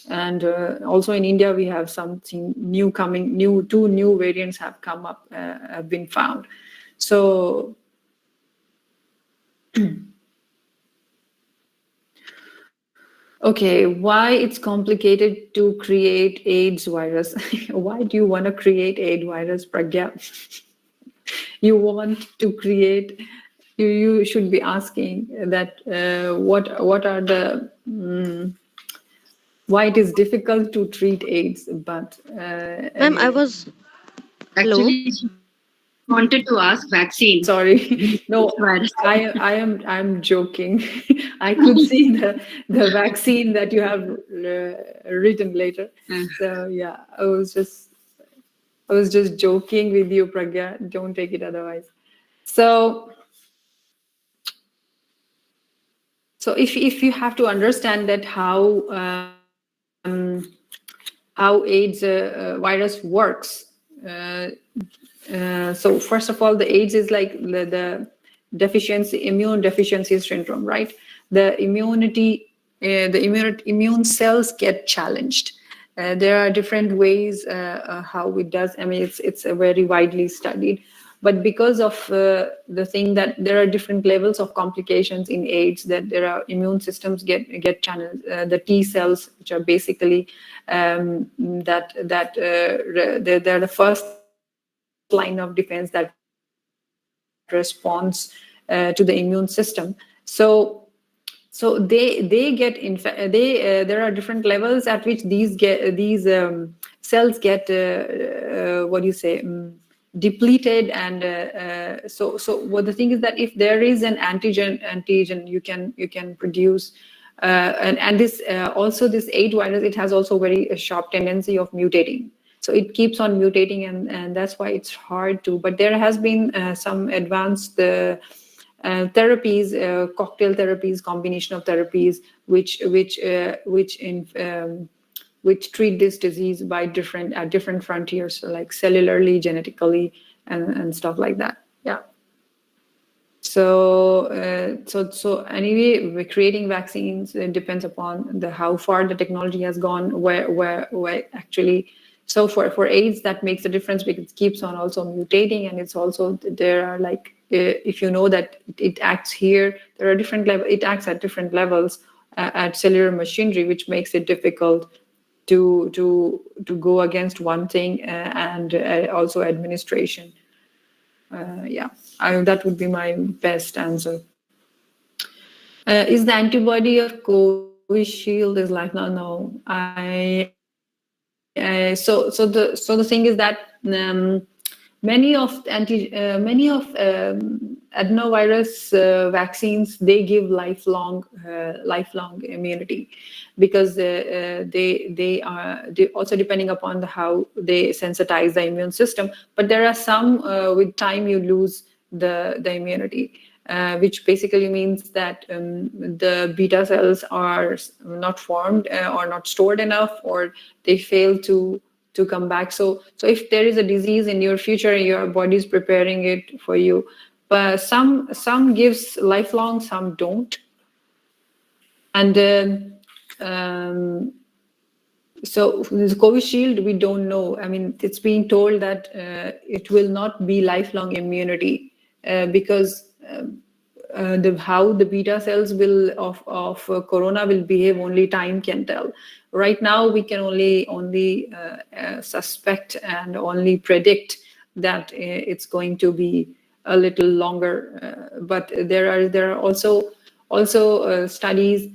And also in India, we have something new coming, two new variants have come up, have been found. So okay, why it's complicated to create AIDS virus? Why do you want to create AIDS virus, Pragya? You want to create, you should be asking that what are the why it is difficult to treat AIDS, but Ma'am, I was hello. Actually, she wanted to ask vaccine. Sorry, no, I'm joking. I could see the vaccine that you have written later. So yeah, I was just joking with you, Pragya. Don't take it otherwise. So if you have to understand that how AIDS virus works. So first of all, the AIDS is like the immune deficiency syndrome, right? The immune cells get challenged. There are different ways how it does. I mean, it's a very widely studied. But because of the thing that there are different levels of complications in AIDS, that there are immune systems get channeled. The T cells, which are basically they're the first line of defense that responds to the immune system. So they get there are different levels at which these cells get what do you say depleted, and so what the thing is that if there is an antigen you can produce and this also this AIDS virus, it has also very sharp tendency of mutating. So it keeps on mutating, and that's why it's hard to. But there has been some advanced therapies, cocktail therapies, combination of therapies, which treat this disease by different frontiers, so like cellularly, genetically, and stuff like that. Yeah. So anyway, creating vaccines depends upon how far the technology has gone, where actually. So for AIDS, that makes a difference because it keeps on also mutating, and it's also there are like if you know that it acts here, there are different level. It acts at different levels at cellular machinery, which makes it difficult to go against one thing and also administration. Yeah, that would be my best answer. Is the antibody of Covishield is like no. So the thing is that many of adenovirus vaccines, they give lifelong immunity, because they also depending upon how they sensitize the immune system. But there are some with time you lose the immunity. Which basically means that the beta cells are not formed or not stored enough, or they fail to come back. So if there is a disease in your future, your body is preparing it for you. But some gives lifelong, some don't. And so the Covishield, we don't know. I mean, it's being told that it will not be lifelong immunity because how the beta cells will of corona will behave, only time can tell. Right now, we can only suspect and only predict that it's going to be a little longer. But there are also studies.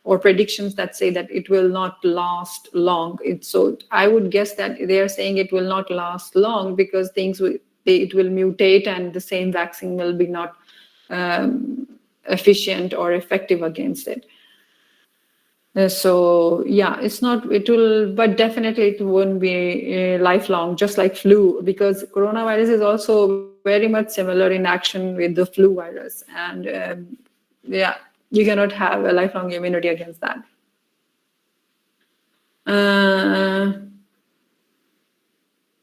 Or predictions that say that it will not last long. So I would guess that they are saying it will not last long because it will mutate, and the same vaccine will be not efficient or effective against it. So yeah, it will, but definitely it won't be lifelong, just like flu, because coronavirus is also very much similar in action with the flu virus. And yeah, you cannot have a lifelong immunity against that.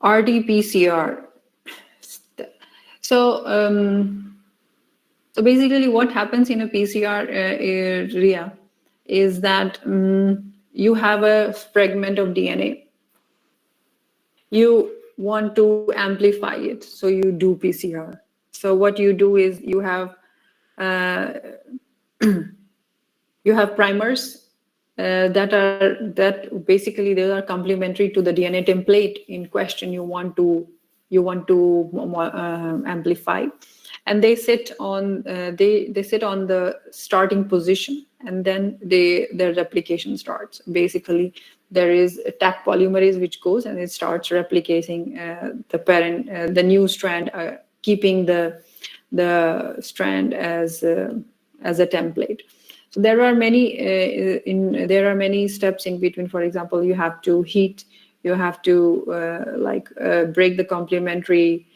RT-PCR. So basically what happens in a PCR area is that you have a fragment of DNA. You want to amplify it, so you do PCR. So what you do is you have primers that basically they are complementary to the DNA template in question you want to amplify, and they sit on they sit on the starting position, and then their replication starts. Basically, there is a Taq polymerase which goes and it starts replicating the new strand, keeping the strand as a template. So there are many steps in between. For example, you have to heat, you have to break the complementary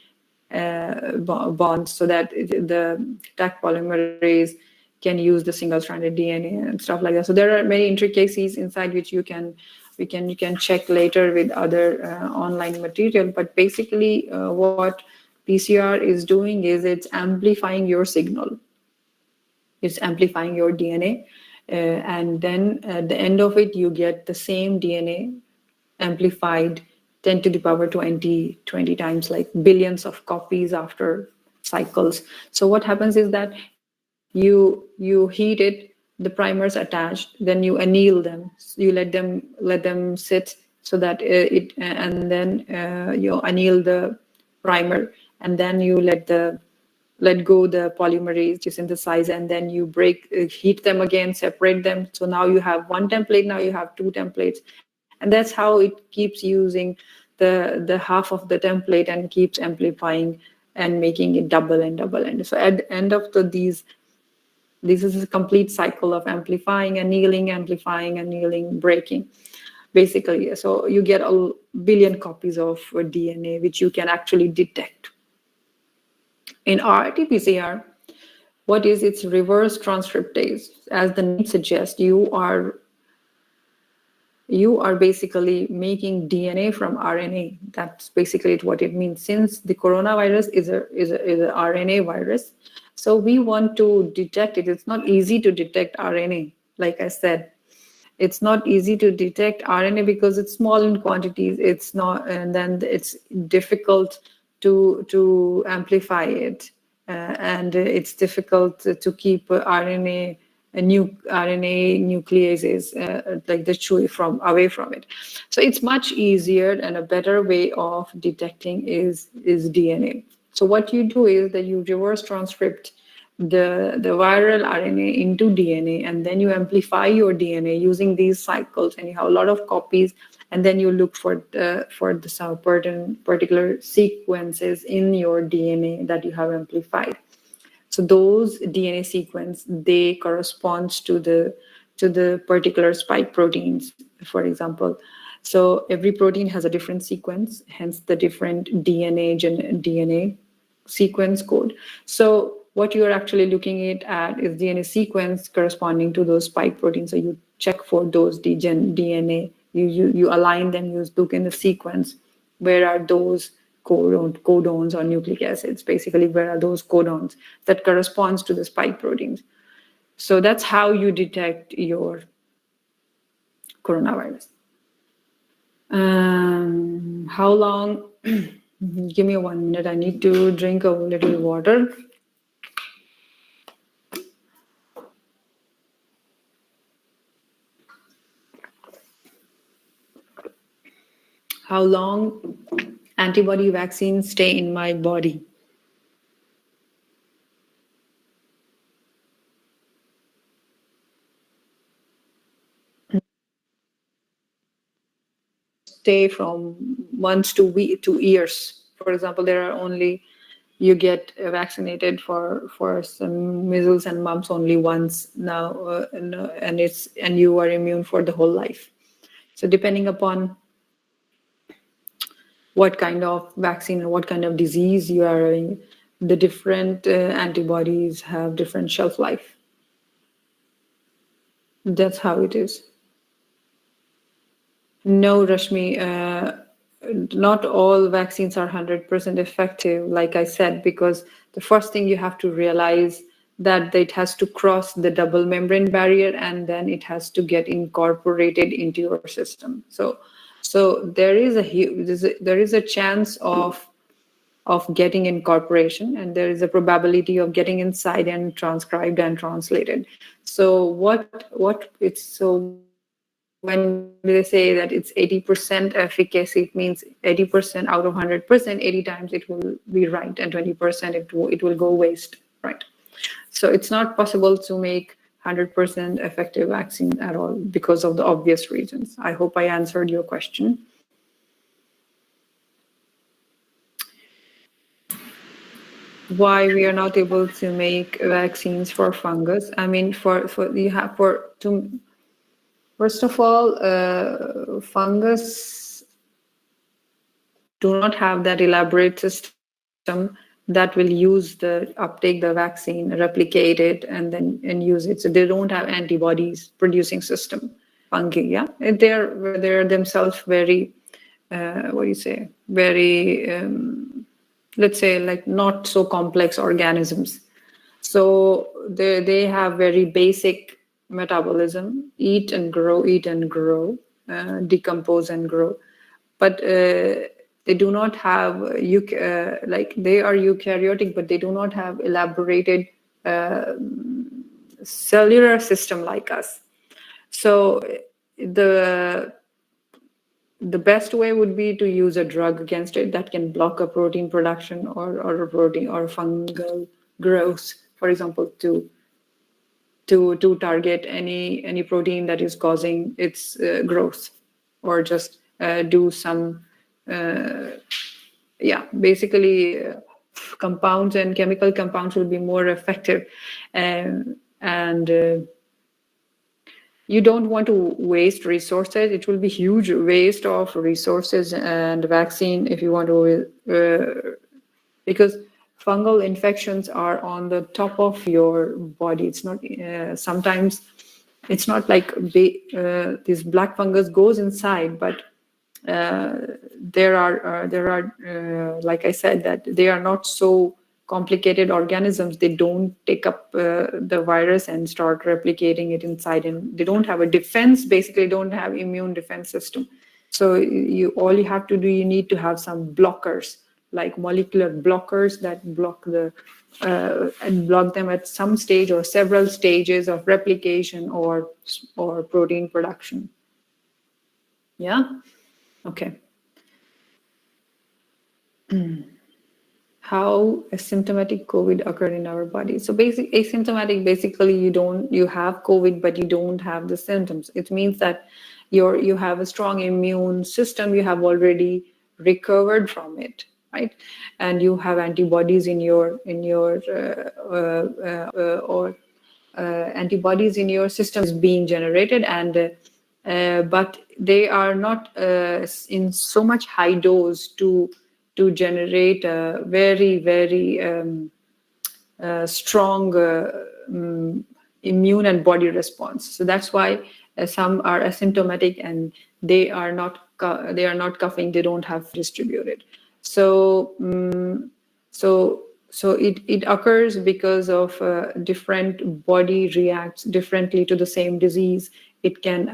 bonds so that the Taq polymerase can use the single-stranded DNA and stuff like that. So there are many intricacies inside which you can check later with other online material. But basically, what PCR is doing is it's amplifying your signal. It's amplifying your DNA, and then at the end of it, you get the same DNA amplified 10 to the power 20 times, like billions of copies after cycles. So what happens is that you heat it, the primers attached, then you anneal them. You let them sit so that and then you anneal the primer, and then you let go the polymerase to synthesize, and then you heat them again, separate them. So now you have one template, now you have two templates. And that's how it keeps using the half of the template and keeps amplifying and making it double and double. And so at the end of this is a complete cycle of amplifying, annealing, breaking, basically. So you get a billion copies of DNA, which you can actually detect. In RT-PCR, what is its reverse transcriptase? As the name suggests, you are basically making DNA from RNA. That's basically what it means. Since the coronavirus is a RNA virus, so we want to detect it. It's not easy to detect RNA, like I said. It's not easy to detect RNA because it's small in quantities. It's not, and then it's difficult to amplify it, and it's difficult to keep RNA RNA nucleases like the chew from away from it. So it's much easier, and a better way of detecting is DNA. So what you do is that you reverse transcript the viral RNA into DNA, and then you amplify your DNA using these cycles, and you have a lot of copies, and then you look for the some particular sequences in your DNA that you have amplified. So those DNA sequence, they correspond to the particular spike proteins, for example. So every protein has a different sequence, hence the different DNA sequence code. So what you're actually looking at is DNA sequence corresponding to those spike proteins. So you check for those DNA, you align them, you look in the sequence, where are those codons or nucleic acids, basically where are those codons that corresponds to the spike proteins. So that's how you detect your coronavirus. How long? Give me 1 minute. I need to drink a little water. How long antibody vaccines stay in my body? Stay from months to years. For example, there are only you get vaccinated for some measles and mumps only once now, and you are immune for the whole life. So depending upon what kind of vaccine and what kind of disease you are in, the different antibodies have different shelf life. That's how it is. No, Rashmi, not all vaccines are 100% effective, like I said, because the first thing you have to realize that it has to cross the double membrane barrier, and then it has to get incorporated into your system. So there is a chance of getting incorporation, and there is a probability of getting inside and transcribed and translated. So when they say that it's 80% efficacy, it means 80% out of 100%, 80 times it will be right, and 20% it will go waste, right? So it's not possible to make 100% effective vaccine at all because of the obvious reasons. I hope I answered your question. Why we are not able to make vaccines for fungus? I mean, first of all, fungus do not have that elaborate system that will use uptake the vaccine, replicate it, and use it. So they don't have antibodies producing system. Fungi, yeah, they're themselves very, what do you say? Very, let's say, like not so complex organisms. So they have very basic metabolism: eat and grow, decompose and grow. But they do not have like they are eukaryotic, but they do not have elaborated cellular system like us. So the best way would be to use a drug against it that can block a protein production or a protein or fungal growth, for example, to target any protein that is causing its growth, or just do some basically compounds and chemical compounds will be more effective, and you don't want to waste resources. It will be huge waste of resources and vaccine if you want to, because fungal infections are on the top of your body. It's not, sometimes it's not like this black fungus goes inside, but there are like I said, that they are not so complicated organisms. They don't take up the virus and start replicating it inside, and they don't have a defense, basically don't have immune defense system. So all you have to do, you need to have some blockers, like molecular blockers that block and block them at some stage or several stages of replication or protein production. Yeah. Okay. How asymptomatic COVID occurred in our body. So asymptomatic, basically you have COVID, but you don't have the symptoms. It means that you have a strong immune system, you have already recovered from it, right? And you have antibodies in your antibodies in your system is being generated, and but they are not in so much high dose to generate a very strong immune and body response. So that's why some are asymptomatic and they are not coughing. They don't have distributed. So so it occurs because of different body reacts differently to the same disease. It can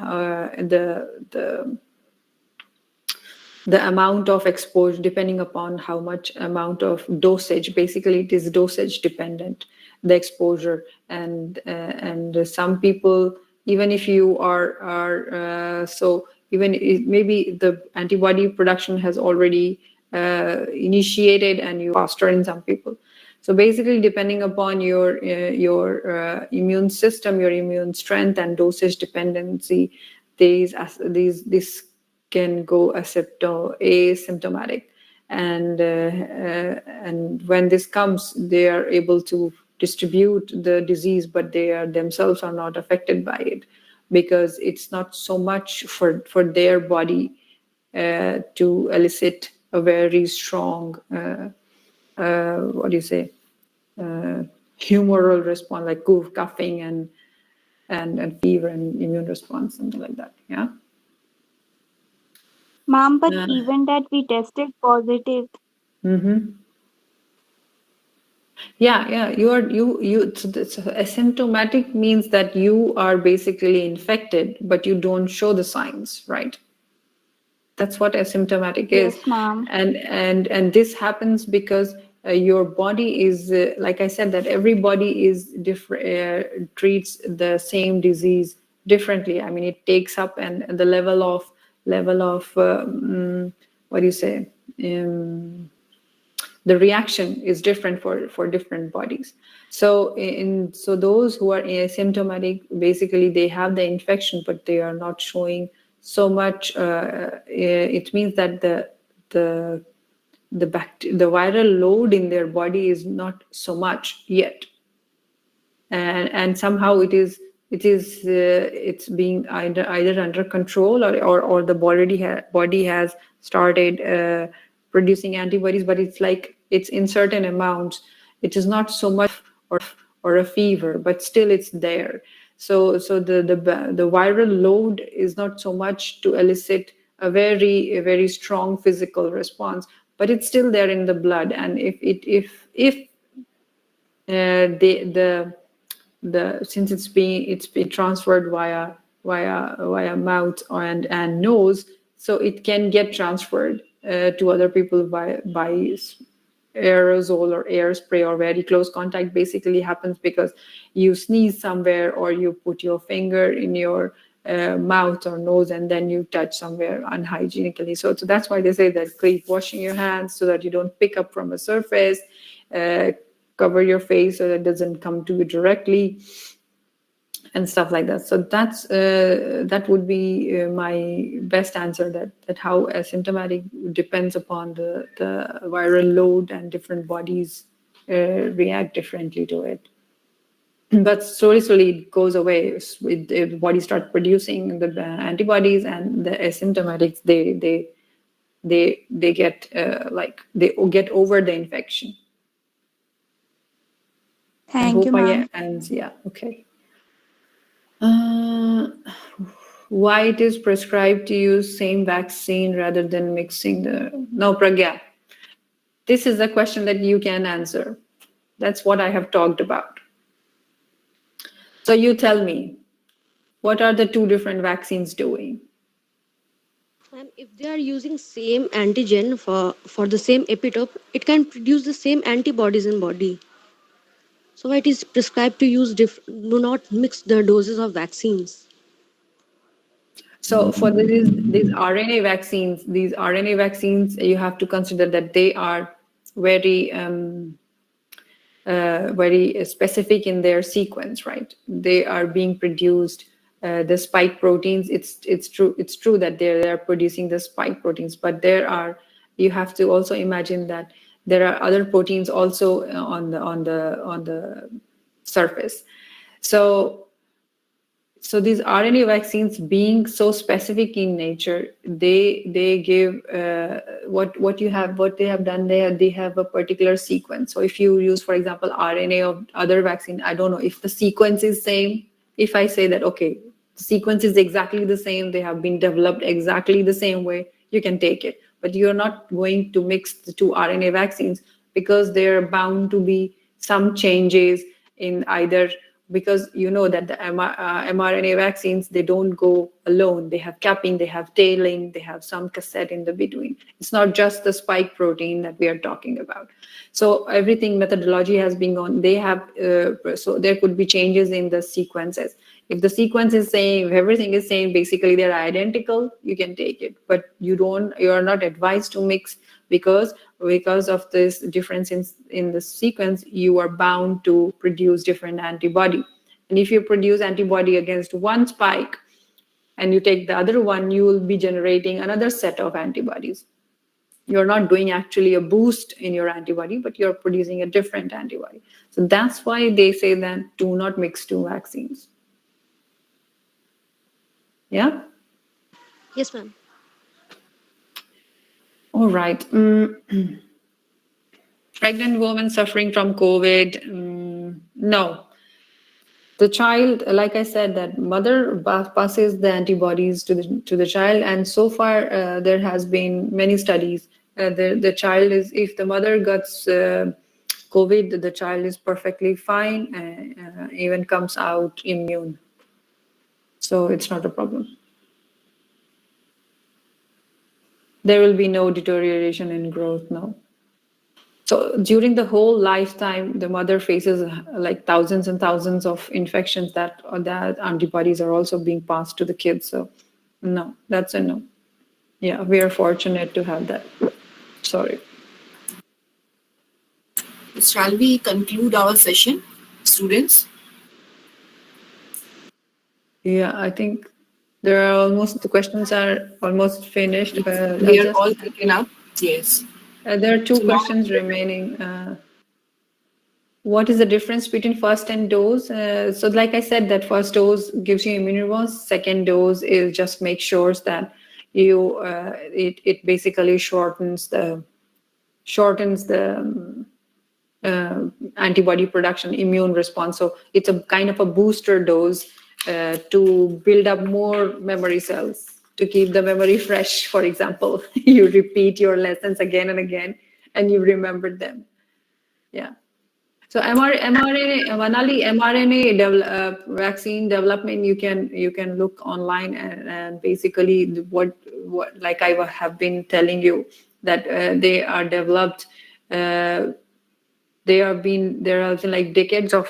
the amount of exposure, depending upon how much amount of dosage, basically it is dosage dependent, the exposure. And some people, even if you are so even maybe the antibody production has already initiated and you faster in some people. So basically, depending upon your immune system, your immune strength and dosage dependency, this can go asymptomatic, and when this comes, they are able to distribute the disease, but they are themselves are not affected by it because it's not so much for their body to elicit a very strong what do you say humoral response like coughing and fever and immune response, something like that. Yeah. Mom, but even that we tested positive. Mm-hmm. Yeah. So asymptomatic means that you are basically infected, but you don't show the signs, right? That's what asymptomatic is. Yes, mom. And this happens because your body is like I said, that everybody is different, treats the same disease differently. I mean, it takes up, and the level of what do you say, the reaction is different for different bodies. So those who are asymptomatic, basically they have the infection, but they are not showing so much. It means that the the viral load in their body is not so much yet, and somehow it's being either under control, or the body has started producing antibodies, but it's like it's in certain amounts. It is not so much or a fever, but still it's there. So the viral load is not so much to elicit a very strong physical response, but it's still there in the blood. And if the since it's been transferred via mouth and nose, so it can get transferred to other people by aerosol or air spray, or very close contact basically happens because you sneeze somewhere or you put your finger in your mouth or nose and then you touch somewhere unhygienically. So that's why they say that keep washing your hands so that you don't pick up from a surface. Cover your face so that it doesn't come to you directly, and stuff like that. So that would be my best answer, that how asymptomatic depends upon the viral load, and different bodies react differently to it. But slowly it goes away. The body starts producing the antibodies, and the asymptomatics they get like they get over the infection. I Thank you, hope ma'am. yeah, okay. Why it is prescribed to use same vaccine rather than mixing the... No, Pragya, this is a question that you can answer. That's what I have talked about. So you tell me, what are the two different vaccines doing? And if they are using same antigen for the same epitope, it can produce the same antibodies in body. So it is prescribed to use do not mix the doses of vaccines. So for these RNA vaccines, you have to consider that they are very very specific in their sequence, right? They are being produced. The spike proteins. It's true that they're producing the spike proteins, but you have to also imagine that there are other proteins also on the surface. So these RNA vaccines, being so specific in nature, they give what they have done. They have a particular sequence. So if you use, for example, RNA of other vaccine, I don't know if the sequence is same. If I say that, okay, the sequence is exactly the same, they have been developed exactly the same way, you can take it. But you're not going to mix the two RNA vaccines, because they're bound to be some changes in either, because you know that the mRNA vaccines, they don't go alone. They have capping, they have tailing, they have some cassette in the between. It's not just the spike protein that we are talking about. So everything methodology has been on. They have so there could be changes in the sequences. If the sequence is same, if everything is same, basically they're identical, you can take it. But you are not advised to mix, because of this difference in the sequence, you are bound to produce different antibody. And if you produce antibody against one spike and you take the other one, you will be generating another set of antibodies. You're not doing actually a boost in your antibody, but you're producing a different antibody. So that's why they say that do not mix two vaccines. Yeah. Yes, ma'am. All right. Pregnant woman suffering from COVID. No. The child, like I said, that mother passes the antibodies to the child, and so far there has been many studies. The child is, if the mother gets COVID, the child is perfectly fine, and even comes out immune. So it's not a problem. There will be no deterioration in growth, no. So during the whole lifetime, the mother faces like thousands and thousands of infections that antibodies are also being passed to the kids. So no, that's a no. Yeah, we are fortunate to have that. Sorry. Shall we conclude our session, students? Yeah, I think the questions are almost finished. We are all taken up. Yes. There are two So now, questions remaining. What is the difference between first and dose? So like I said, that first dose gives you immune response. Second dose is just make sure that it basically shortens the antibody production, immune response. So it's a kind of a booster dose to build up more memory cells, to keep the memory fresh. For example, you repeat your lessons again and again, and you remember them. Yeah. So mRNA, Manali, vaccine development, you can look online, and basically what like I have been telling you, that they are developed. There have been like decades of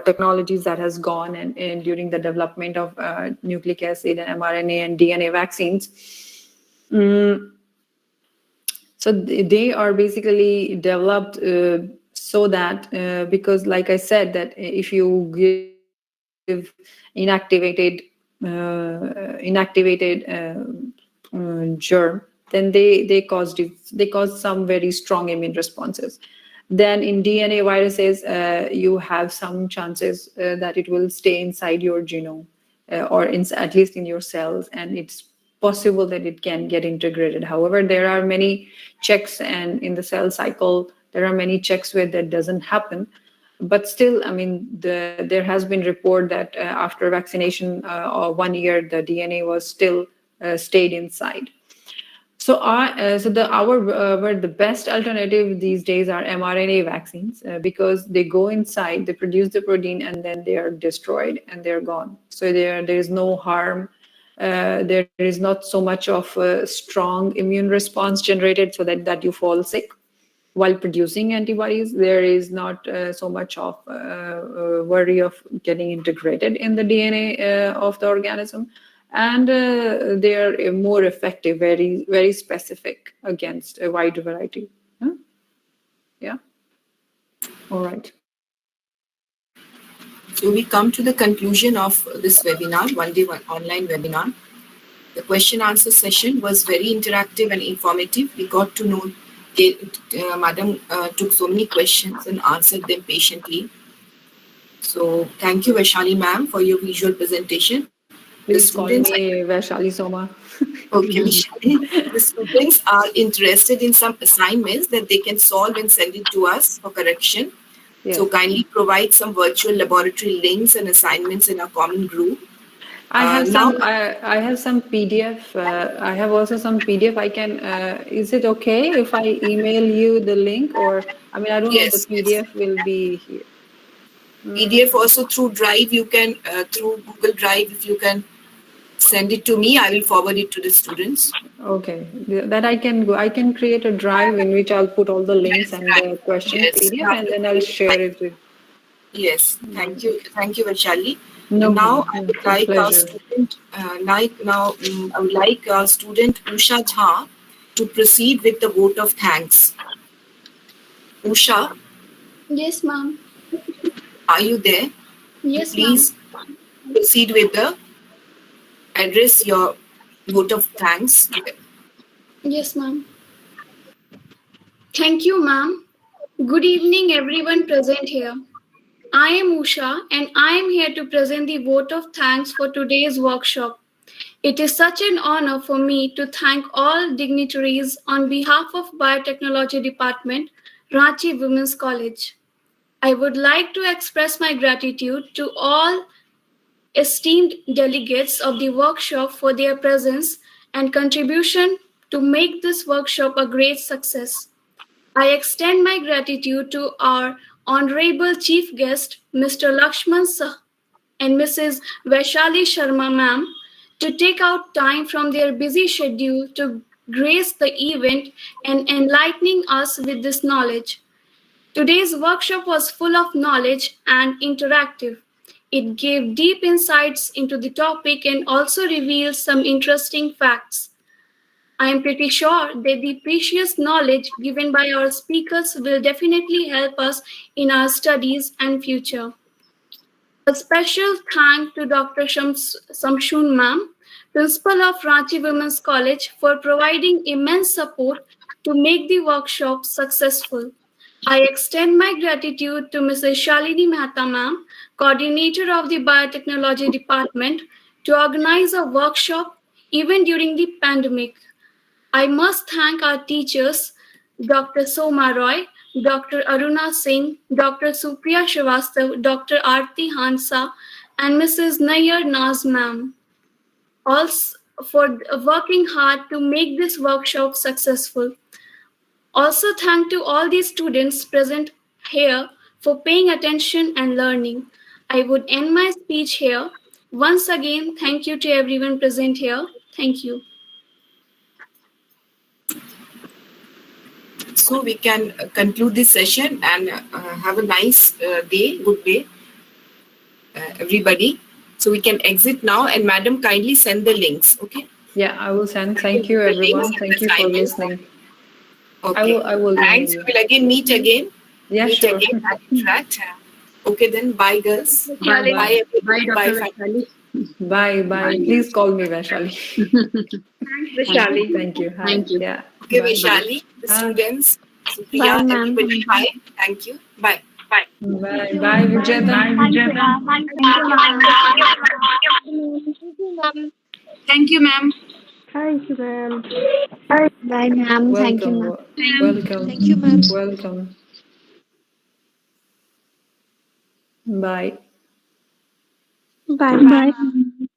technologies that has gone, and during the development of nucleic acid and mRNA and DNA vaccines. So they are basically developed so that because like I said, that if you give inactivated germ, then they cause some very strong immune responses. Then in DNA viruses, you have some chances that it will stay inside your genome, at least in your cells, and it's possible that it can get integrated. However, there are many checks, and in the cell cycle, there are many checks where that doesn't happen. But still, I mean, there has been report that after vaccination or 1 year, the DNA was still stayed inside. So where the best alternative these days are mRNA vaccines, because they go inside, they produce the protein, and then they are destroyed and they're gone. So there is no harm there is not so much of a strong immune response generated so that you fall sick while producing antibodies. There is not so much of worry of getting integrated in the DNA of the organism, and they are more effective, very very specific against a wide variety. Huh? Yeah. All right. So we come to the conclusion of this webinar, one online webinar. The question answer session was very interactive and informative. We got to know Madam took so many questions and answered them patiently. So thank you, Vaishali ma'am, for your visual presentation. Please call me Vaishali Soma. Okay, Vaishali. The students are interested in some assignments that they can solve and send it to us for correction. Yes. So kindly provide some virtual laboratory links and assignments in our common group. I have some PDF. I have also some PDF. I can. Is it okay if I email you the link, or I mean, I don't know if the Yes, yes. PDF will be here. PDF also through Drive. You can through Google Drive. If you can send it to me, I will forward it to the students. Okay, that I can go. I can create a drive in which I'll put all the links and the question Yes, PDF, and then I'll share it with. yes. Thank you, Vaishali. No And now problem. I would It's a like our pleasure. student, I would like our student Usha Jha to proceed with the vote of thanks. Usha, Yes, ma'am. are you there? Yes, ma'am. Please proceed with the address your vote of thanks to them. Yes, ma'am. Thank you, ma'am. Good evening, everyone present here. I am Usha, and I am here to present the vote of thanks for today's workshop. It is such an honor for me to thank all dignitaries on behalf of Biotechnology Department, Ranchi Women's College. I would like to express my gratitude to all esteemed delegates of the workshop for their presence and contribution to make this workshop a great success. I extend my gratitude to our Honorable Chief Guest, Mr. Lakshman Sah and Mrs. Vaishali Sharma ma'am, to take out time from their busy schedule to grace the event and enlightening us with this knowledge. Today's workshop was full of knowledge and interactive. It gave deep insights into the topic and also revealed some interesting facts. I am pretty sure that the precious knowledge given by our speakers will definitely help us in our studies and future. A special thank to Dr. Samshun Ma'am, Principal of Ranchi Women's College, for providing immense support to make the workshop successful. I extend my gratitude to Mrs. Shalini Mehta Ma'am, Coordinator of the Biotechnology Department, to organize a workshop even during the pandemic. I must thank our teachers, Dr. Soma Roy, Dr. Aruna Singh, Dr. Supriya Srivastav, Dr. Aarti Hansa, and Mrs. Nayyar Naz ma'am, all for working hard to make this workshop successful. Also, thank to all the students present here for paying attention and learning. I would end my speech here. Once again, thank you to everyone present here. Thank you. So we can conclude this session and have a nice day, good day, everybody. So we can exit now, and madam, kindly send the links, okay? Yeah, I will send. Thank you, everyone. Thank you for listening. Okay. I will Thanks. email you. We'll again meet again. Yeah, Meet sure. again and interact. Okay, then bye, girls. Bye. Bye. Bye, Dr. Bye. Vaishali. Bye, bye. Please call me Vaishali. Thanks, Vaishali. Thank you. Hi. Thank you. Yeah. Okay, Bye. Vaishali, the Ah. students, Bye, Supriya, ma'am. everybody, bye. Thank you. Bye. Bye. Bye. Bye, Vijeta. Thank you, ma'am. Thank you, ma'am. Thank you, ma'am. Thank you, ma'am. Bye, ma'am. Thank you, Welcome. ma'am. Welcome. Thank you, ma'am. Welcome. Bye. Bye, ma'am.